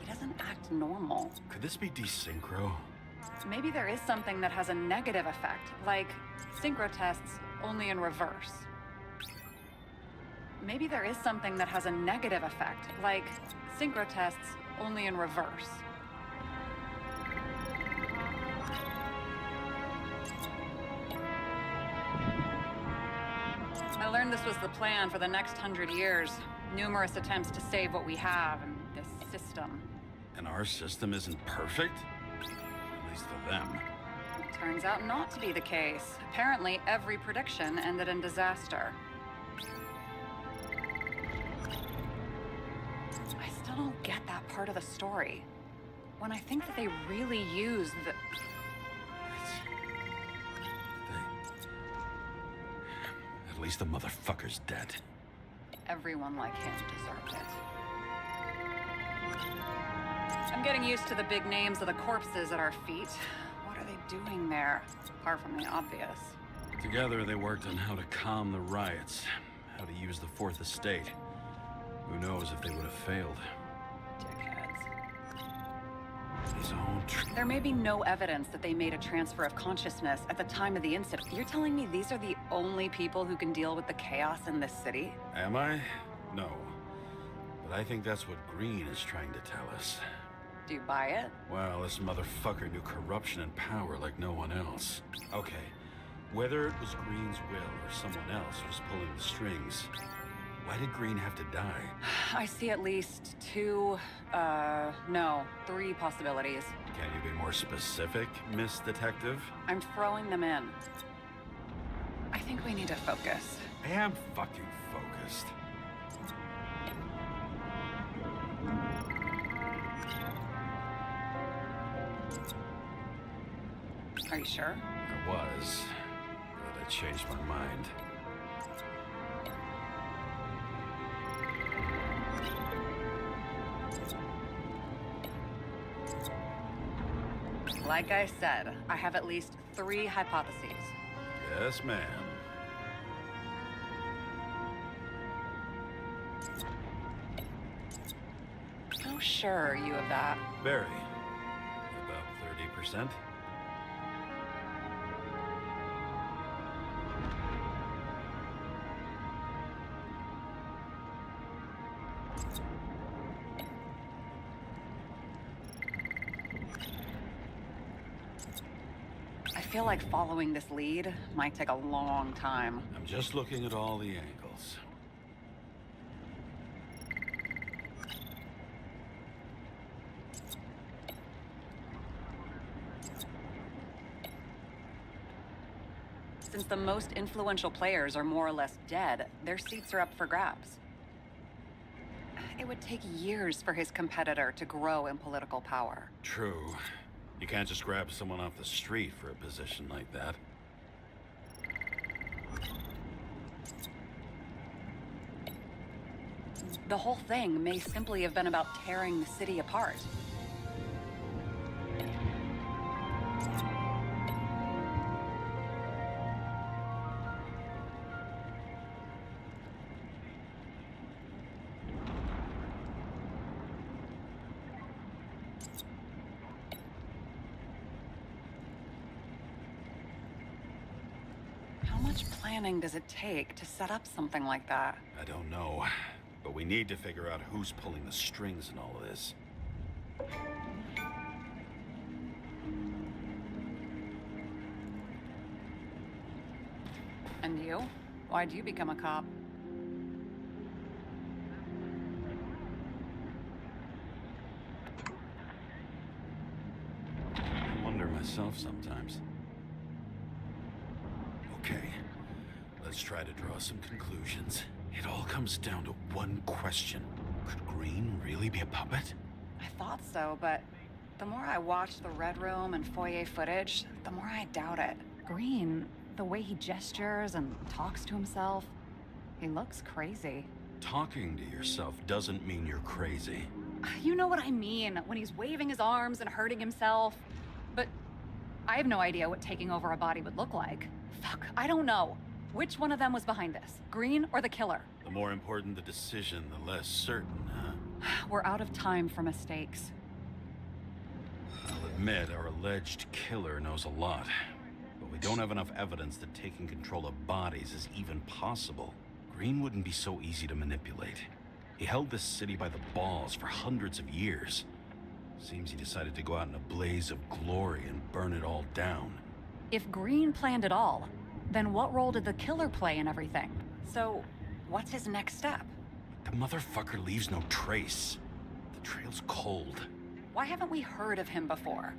He doesn't act normal. Could this be desynchro? Maybe there is something that has a negative effect, like synchro tests only in reverse. Maybe there is something that has a negative effect, like synchro tests only in reverse. I learned this was the plan for the next 100 years. Numerous attempts to save what we have, and this system. And our system isn't perfect? At least for them. Turns out not to be the case. Apparently, every prediction ended in disaster. I still don't get that part of the story. When I think that they really used the... At least the motherfucker's dead. Everyone like him deserved it. I'm getting used to the big names of the corpses at our feet. What are they doing there? Apart from the obvious. Together, they worked on how to calm the riots, how to use the Fourth Estate. Who knows if they would have failed. Dickheads. His own There may be no evidence that they made a transfer of consciousness at the time of the incident. You're telling me these are the only people who can deal with the chaos in this city? Am I? No. But I think that's what Green is trying to tell us. Do you buy it? Well, this motherfucker knew corruption and power like no one else. Okay, whether it was Green's will or someone else was pulling the strings, why did Green have to die? I see at least three possibilities. Can you be more specific, Miss Detective? I'm throwing them in. I think we need to focus. I am fucking focused. Are you sure? I was, but I changed my mind. Like I said, I have at least three hypotheses. Yes, ma'am. How sure are you of that? Very. About 30%. I feel like following this lead might take a long time. I'm just looking at all the angles. Since the most influential players are more or less dead, their seats are up for grabs. It would take years for his competitor to grow in political power. True. You can't just grab someone off the street for a position like that. The whole thing may simply have been about tearing the city apart. How much planning does it take to set up something like that? I don't know, but we need to figure out who's pulling the strings in all of this. And you? Why'd you become a cop? I wonder myself sometimes. Okay, let's try to draw some conclusions. It all comes down to one question. Could Green really be a puppet? I thought so, but the more I watch the Red Room and foyer footage, the more I doubt it. Green, the way he gestures and talks to himself, he looks crazy. Talking to yourself doesn't mean you're crazy. You know what I mean, when he's waving his arms and hurting himself. But I have no idea what taking over a body would look like. Fuck, I don't know. Which one of them was behind this? Green or the killer? The more important the decision, the less certain, huh? We're out of time for mistakes. I'll admit our alleged killer knows a lot, but we don't have enough evidence that taking control of bodies is even possible. Green wouldn't be so easy to manipulate. He held this city by the balls for hundreds of years. Seems he decided to go out in a blaze of glory and burn it all down. If Green planned it all, then what role did the killer play in everything? So, what's his next step? The motherfucker leaves no trace. The trail's cold. Why haven't we heard of him before?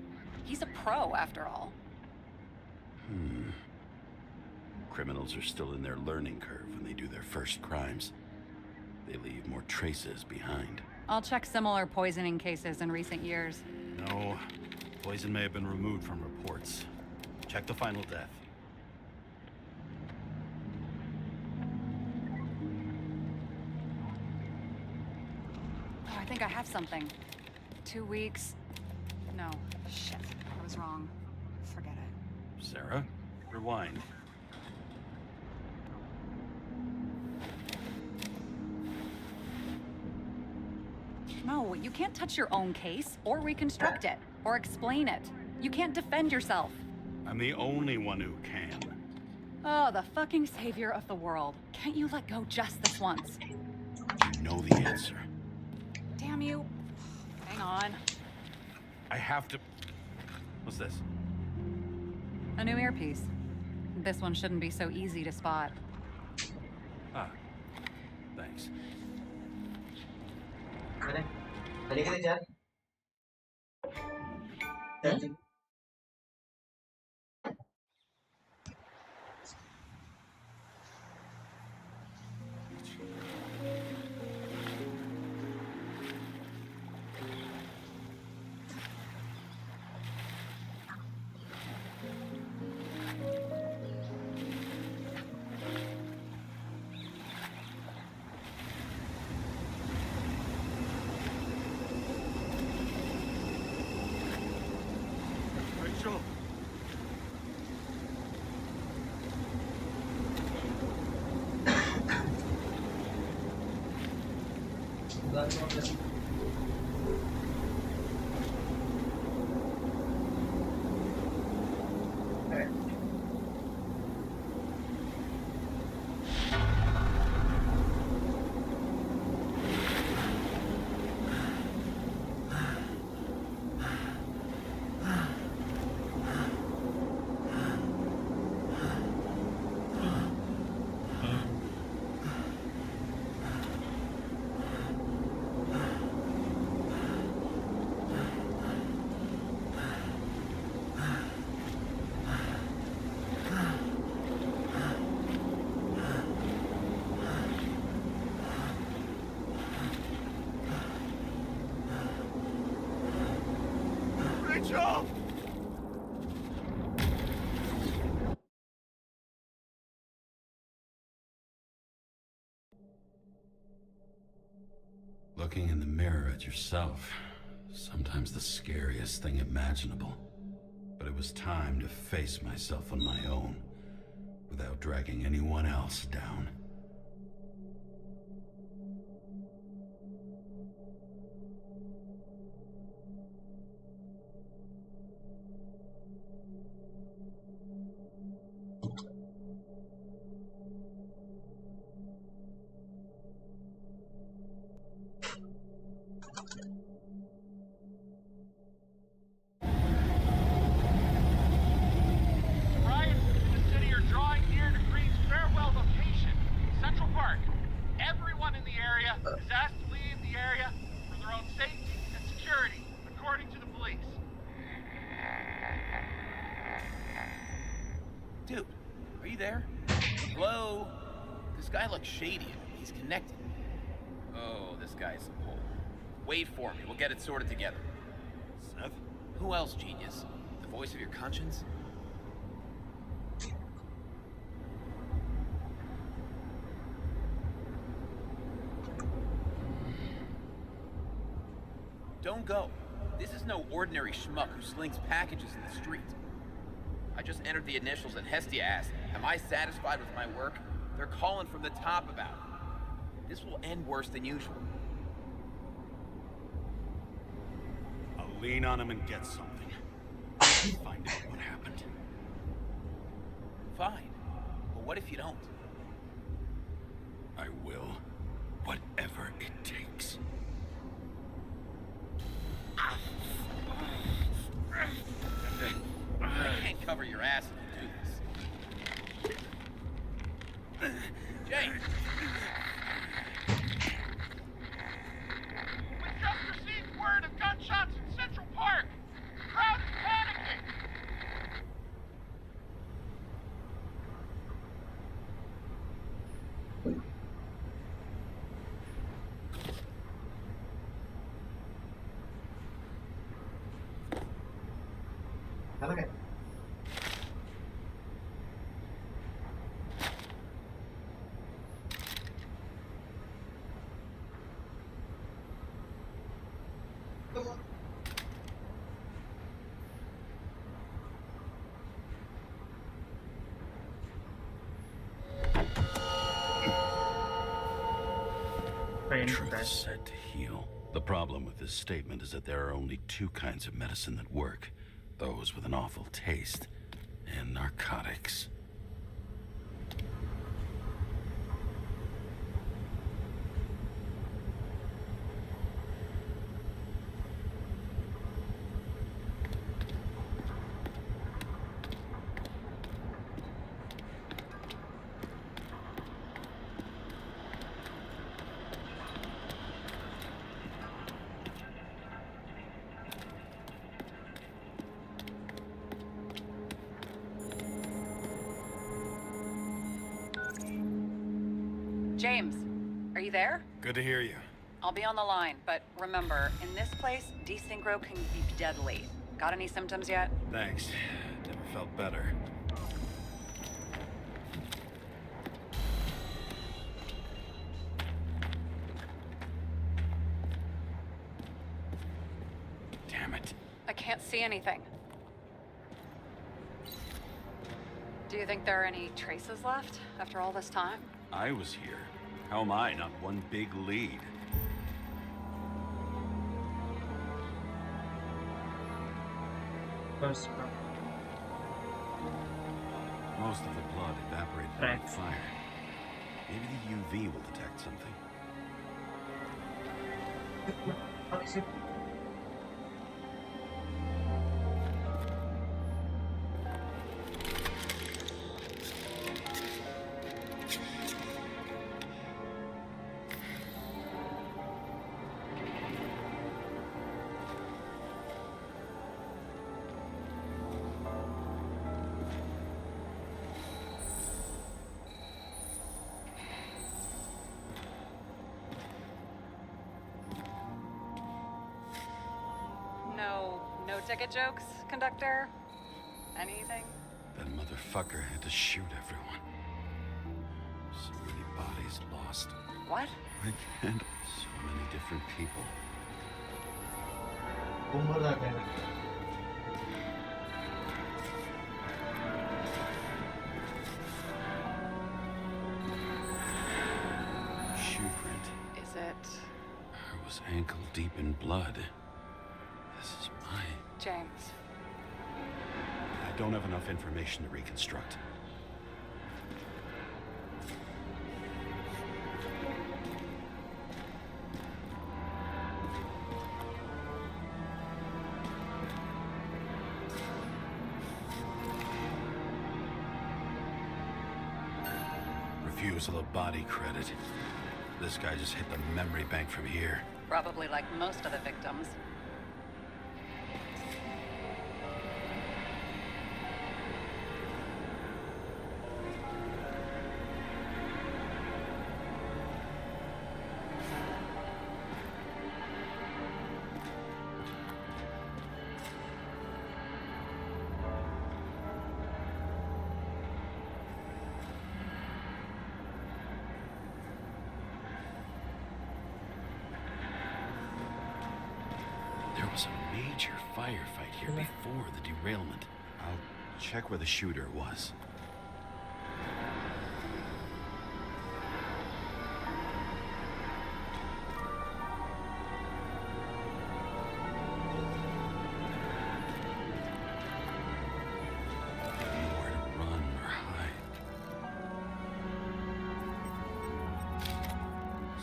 He's a pro, after all. Criminals are still in their learning curve when they do their first crimes. They leave more traces behind. I'll check similar poisoning cases in recent years. No, poison may have been removed from reports. Check the final death. Oh, I think I have something. 2 weeks. No, shit. I was wrong. Forget it. Sarah, rewind. No, you can't touch your own case, or reconstruct it, or explain it. You can't defend yourself. I'm the only one who can. Oh, the fucking savior of the world. Can't you let go just this once? You know the answer. Damn you. Hang on. I have to... What's this? A new earpiece. This one shouldn't be so easy to spot. Ah, thanks. Balik ka na dyan. Rachel! Rachel! Looking in the mirror at yourself, sometimes the scariest thing imaginable. But it was time to face myself on my own, without dragging anyone else down. Riots in the city are drawing near to Green's farewell location, Central Park. Everyone in the area is asked to leave the area for their own safety and security, according to the police. Dude, are you there? Hello? This guy looks shady. He's connected. Oh, this guy's a pole. Wait for me. We'll get it sorted together. Seth? Who else, genius? The voice of your conscience? Don't go. This is no ordinary schmuck who slings packages in the street. I just entered the initials and Hestia asked, am I satisfied with my work? They're calling from the top about it. This will end worse than usual. I'll lean on him and get something. Find out what happened. Fine. But what if you don't? I will. Whatever it takes. I can't cover your ass if you do this. Jay! With just received train Truth is crash. said to heal. The problem with this statement is that there are only two kinds of medicine that work. Those with an awful taste and narcotics. James, are you there? Good to hear you. I'll be on the line, but remember, in this place, desynchro can be deadly. Got any symptoms yet? Thanks. Never felt better. Damn it. I can't see anything. Do you think there are any traces left after all this time? I was here. How am I not one big lead? First, Most of the blood evaporated by Right. fire. Maybe the UV will detect something. No ticket jokes, conductor? Anything? That motherfucker had to shoot everyone. So many bodies lost. What? I can't. So many different people. Shoe print. Is it... I was ankle deep in blood. This is mine. James? I don't have enough information to reconstruct. Refusal of body credit. This guy just hit the memory bank from here. Probably like most of the victims. There was a major firefight here before the derailment. I'll check where the shooter was. Nowhere to run or hide.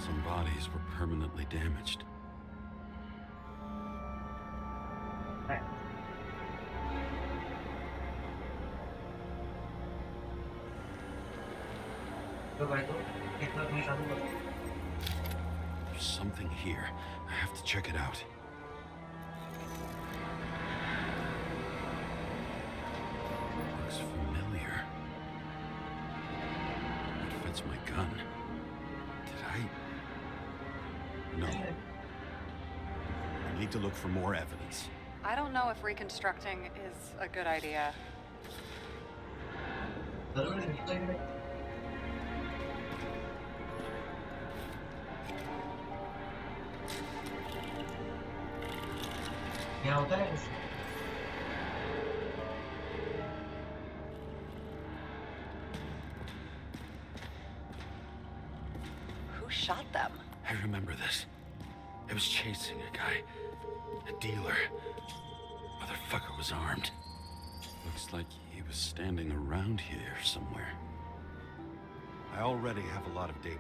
Some bodies were permanently damaged. There's something here. I have to check it out. Looks familiar. It fits my gun. Did I? No. I need to look for more evidence. I don't know if reconstructing is a good idea. Who shot them? I remember this. I was chasing a guy. A dealer. Motherfucker was armed. Looks like he was standing around here somewhere. I already have a lot of data.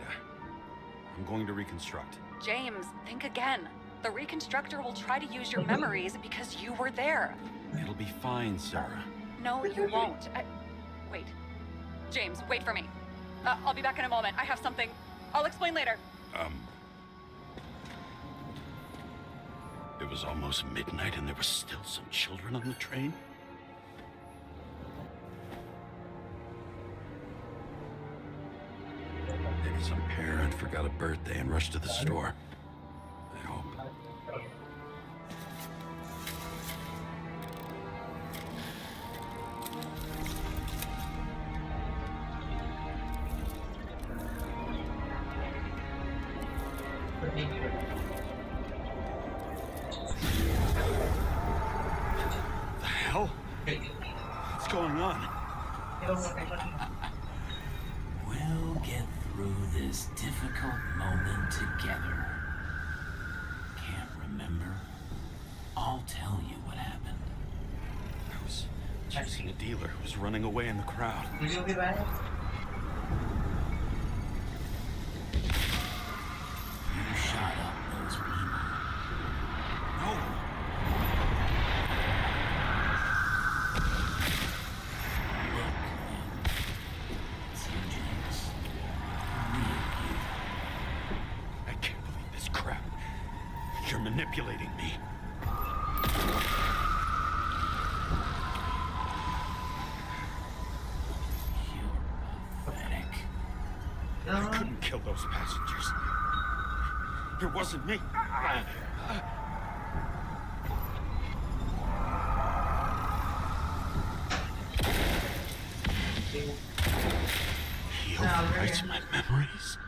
I'm going to reconstruct. James, think again. The reconstructor will try to use your memories because you were there. It'll be fine, Sarah. No, you won't. Wait. James, wait for me. I'll be back in a moment. I have something. I'll explain later. It was almost midnight and there were still some children on the train? Maybe some parent forgot a birthday and rushed to the store. I hope. The hell? What's going on? We'll get through this difficult moment together. Can't remember? I'll tell you what happened. I was chasing a dealer who was running away in the crowd. You shot up those people. No! Look, it's you, James. Real you. I can't believe this crap. You're manipulating me. You're pathetic. I couldn't kill those passengers. It wasn't me. He overwrites my memories?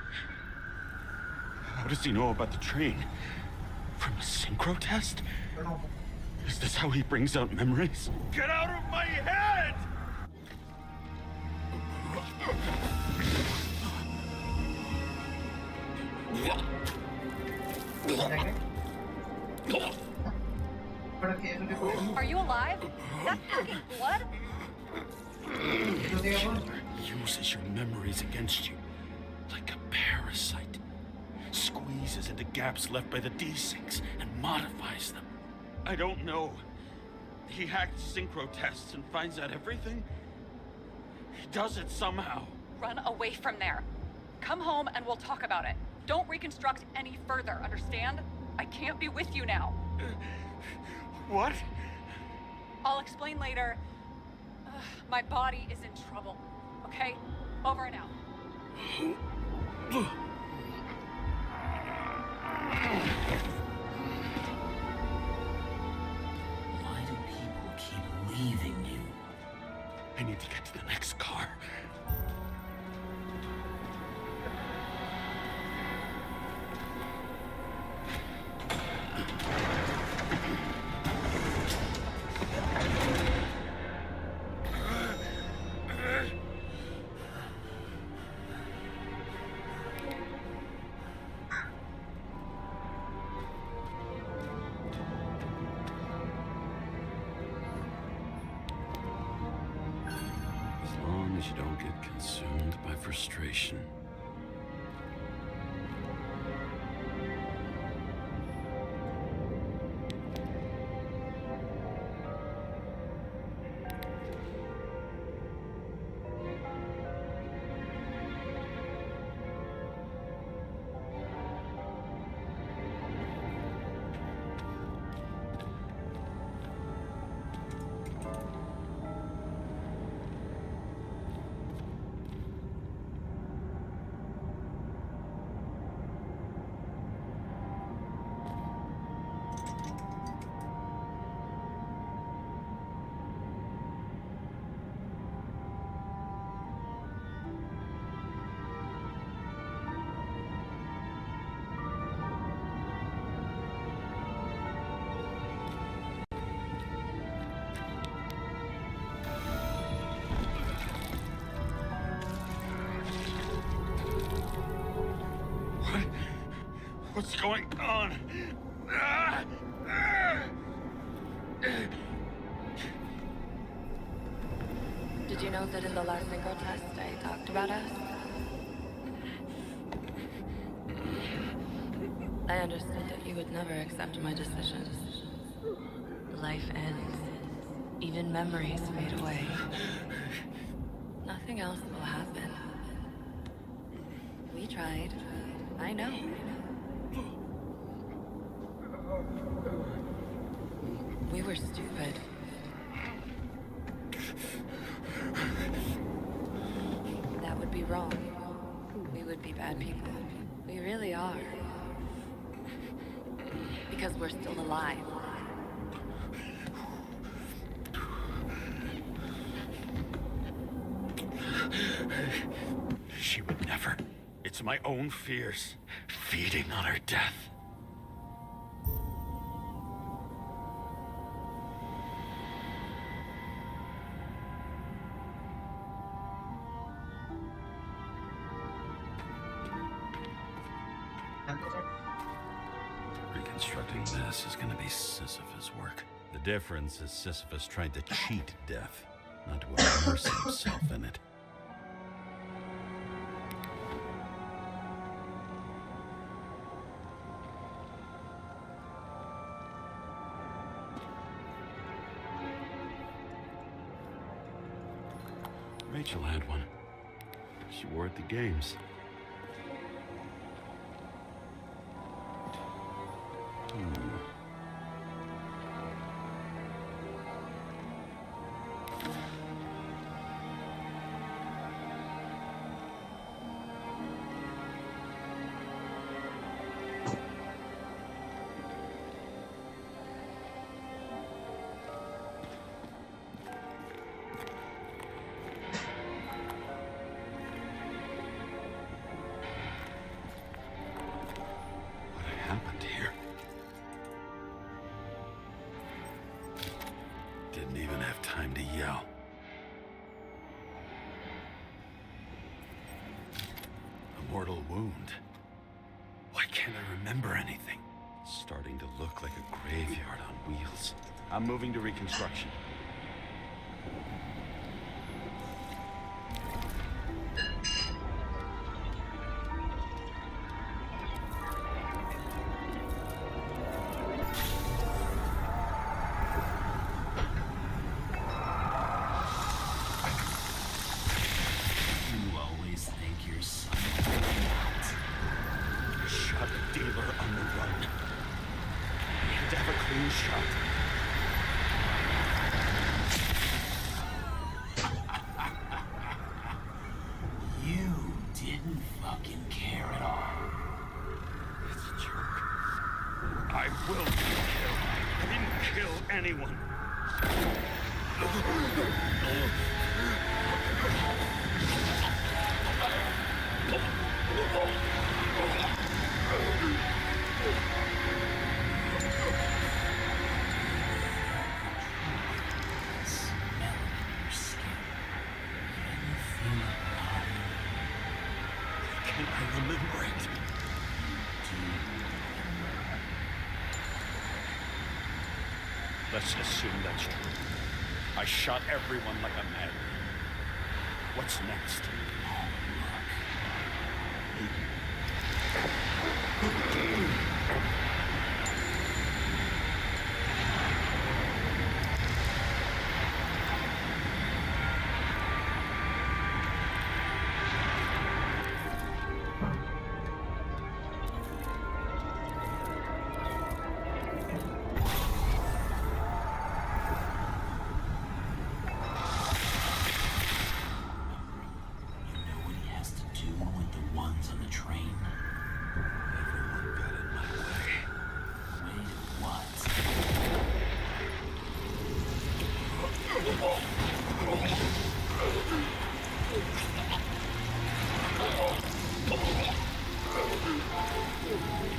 How does he know about the train? From a synchro test? Is this how he brings out memories? Get out of my head! Are you alive? That's fucking blood? Uses your memories against you like a parasite. Squeezes into gaps left by the desyncs and modifies them. I don't know. He hacked synchro tests and finds out everything. He does it somehow. Run away from there. Come home and we'll talk about it. Don't reconstruct any further, understand? I can't be with you now. What? I'll explain later. My body is in trouble. Okay? Over and out. Why do people keep leaving you? I need to get to the next car. As long as you don't get consumed by frustration. What's going on? Did you know that in the last synchro test I talked about us? I understood that you would never accept my decisions. Life ends. Even memories fade away. Nothing else will happen. We tried. I know. We were stupid. That would be wrong. We would be bad people. We really are. Because we're still alive. She would never. It's my own fears feeding on her death. Reconstructing this is gonna be Sisyphus work. The difference is Sisyphus tried to cheat death, not to immerse himself in it. Rachel had one. She wore it to games. Happened here? Didn't even have time to yell. A mortal wound. Why can't I remember anything? It's starting to look like a graveyard on wheels. I'm moving to reconstruction. Anyone. Can I remember it? Let's assume that's true. I shot everyone like a madman. What's next?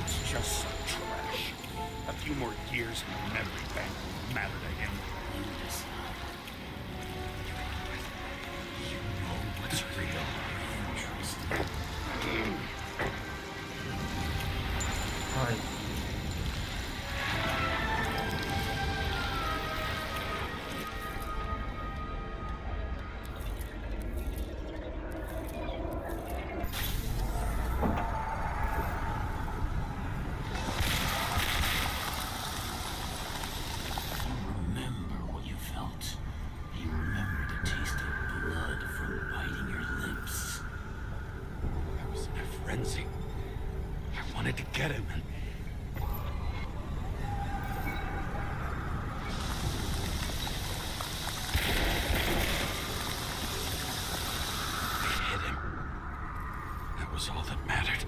It's just some trash. A few more years and the memory bank won't matter to him. You know what's real. tried to get him and... I hit him. That was all that mattered.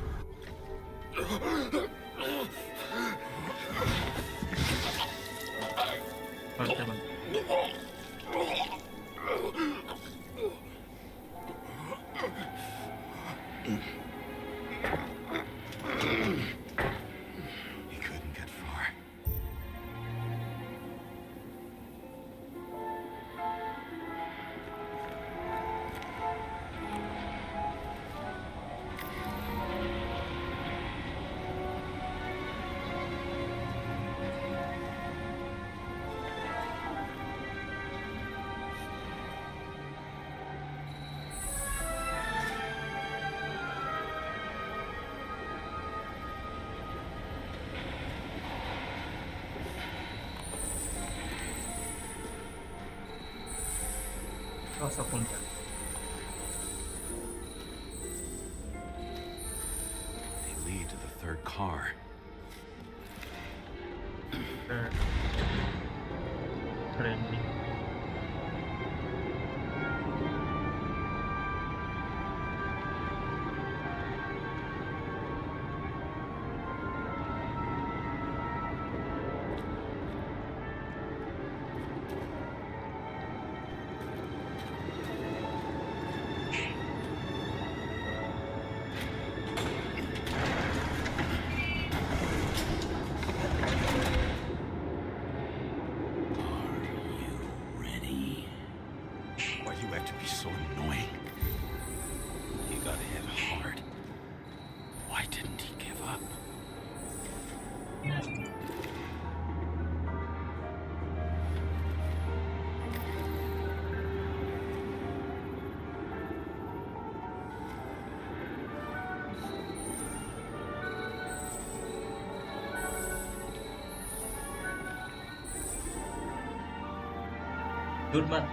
He couldn't get far. Cosa punta. They lead to the third car. Friendly. दूर मत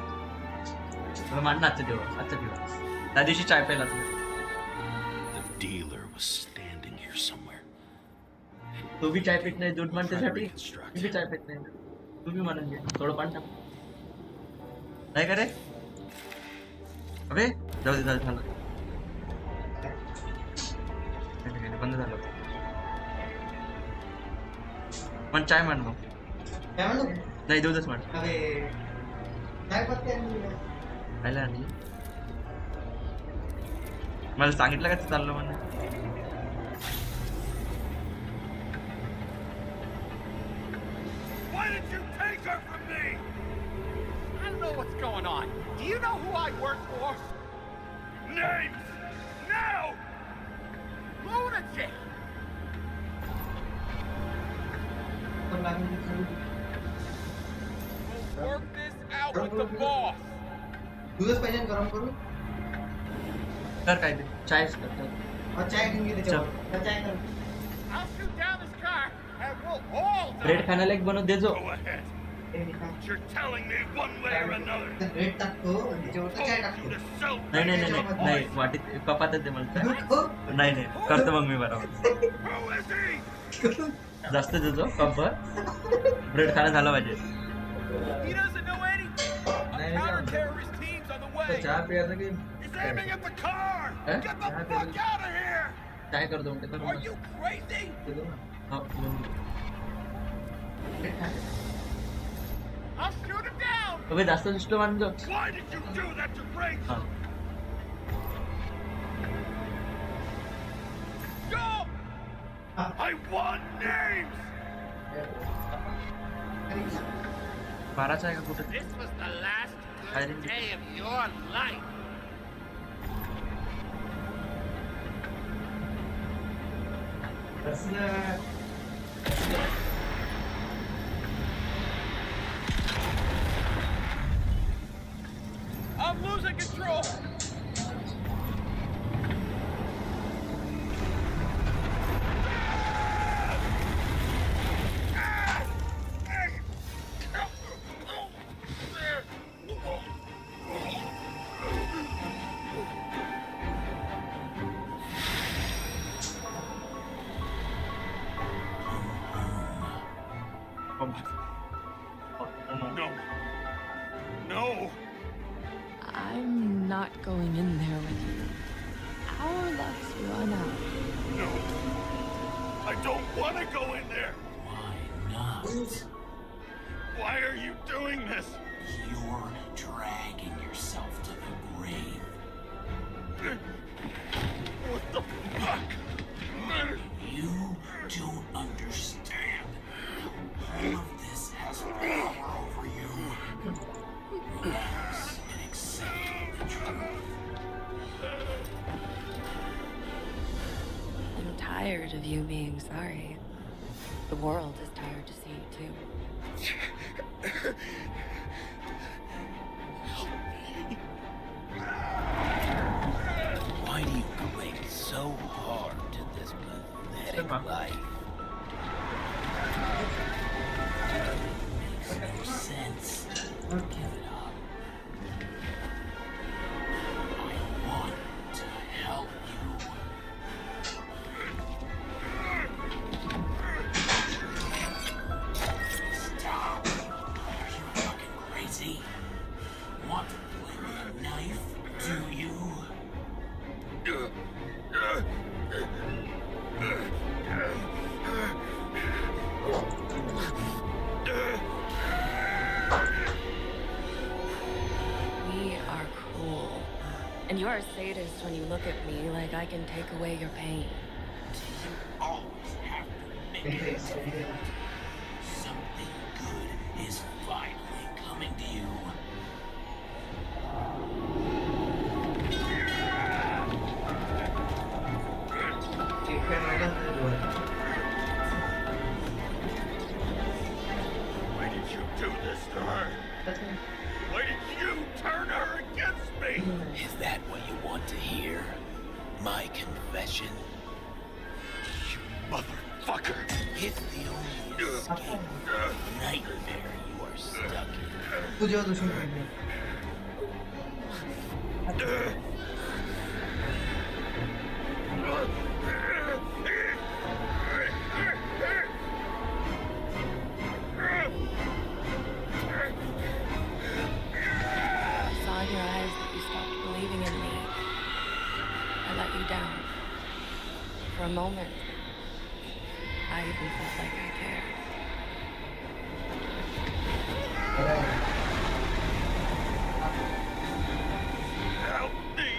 मला मांडणं आजच्या दिवस त्या दिवशी चाय प्यायला The dealer was standing here somewhere. तू भी चाय पीत नाही दूध मान त्यासाठी तू भी चाय पीत नाही तू भी म्हणून घे थोडं पाणी टाक नाही का रे अबे जाऊ दे झालं बंद झालं पण चाय मान मग काय म्हणतो नाही दूधच मान अरे काय पत्ते खायला आणली मला सांगितलं का ते चाललं म्हणून Why did you take her from me? I don't know what's going on. Do you know who I work for? Names! Now! Lunatic! We'll work this out with the boss. दूधच पाहिजे गरम करू कर काय ते चायच कर और चाय घेऊन घे त्याच्यावर चाय कर I'll shoot down this car and we'll all die. Bread खाण्याला एक बनव दे जो Go ahead. But you're telling me one way or another. Bread टाकतो त्याच्यावर चाय टाकतो You to sell नाही नाही नाही नाही वाटीत कपातच दे मला नाही नाही करतो मग मी बरोबर Who is he? जास्त देतो कपभर ब्रेड खायला झाला पाहिजे He doesn't know anything. A counter-terrorist team's on the way. चहा प्यायचं की He's aiming at the car! Eh? Get the fuck out of here! काय करतो मग Are you crazy? I'll shoot him down. अबे जास्त दिसतो मानतो Why did you do that to Rachel? Go! I want names! बाराचा आहे का कुठे This was the last I didn't- good day of your life. I'm losing control. there with you. Our luck's run out. No. I don't want to go in there. Why not? Why are you doing this? You're dragging yourself to the grave. What the fuck? You don't understand. All of this has power over you. Relax and accept the truth. I'm tired of you being sorry. The world is tired to see you too. Why do you cling so hard to this pathetic life? It makes no sense. Give it up. I want to help you. Stop. Are you fucking crazy? Want to play with a knife, do you? We are cruel. And you're a sadist when you look at me like I can take away your pain. Always have to make it. Something good is finally coming to you. Why did you do this to her? Why did you turn her against me? Is that what you want to hear? My confession? You motherfucker! It's the only escape nightmare you are stuck in. तुझे और दुश्मन करने I saw in your eyes that you stopped believing in me. I let you down. For a moment, I even felt like I cared. Help me!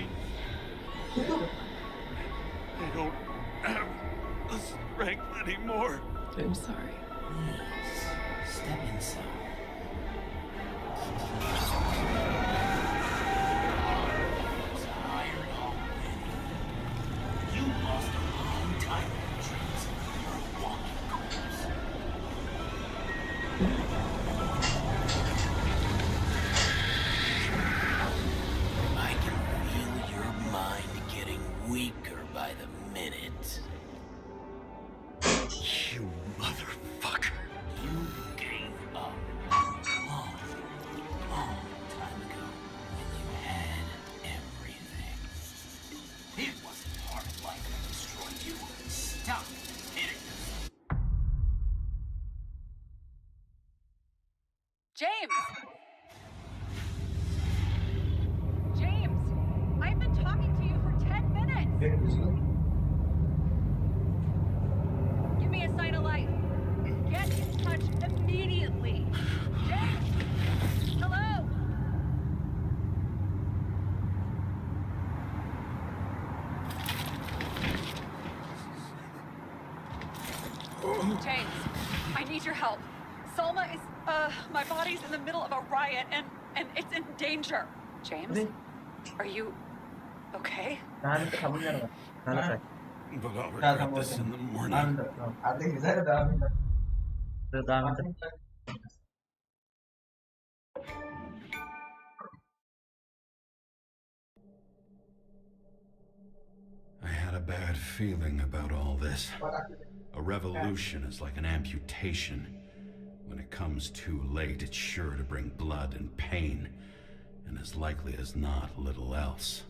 I don't have the strength anymore. I'm sorry. Please, step inside. Tired already? You lost a long time in dreams. You're a walking corpse. I can feel your mind getting weaker by the minute. You motherfucker! You gave up long, long time ago when you had everything. It wasn't part of life that destroyed you. Stop hitting yourself. James! James! I've been talking to you for 10 minutes! Give me a sign of life. Get in touch immediately. James! Hello? James, I need your help. Salma is, my body's in the middle of a riot and it's in danger. James? Are you okay? Nah, itu kamu benar. Nah, But I'll regret this in the morning. I think is that a I had a bad feeling about all this. A revolution is like an amputation. When it comes too late, it's sure to bring blood and pain, and as likely as not, little else.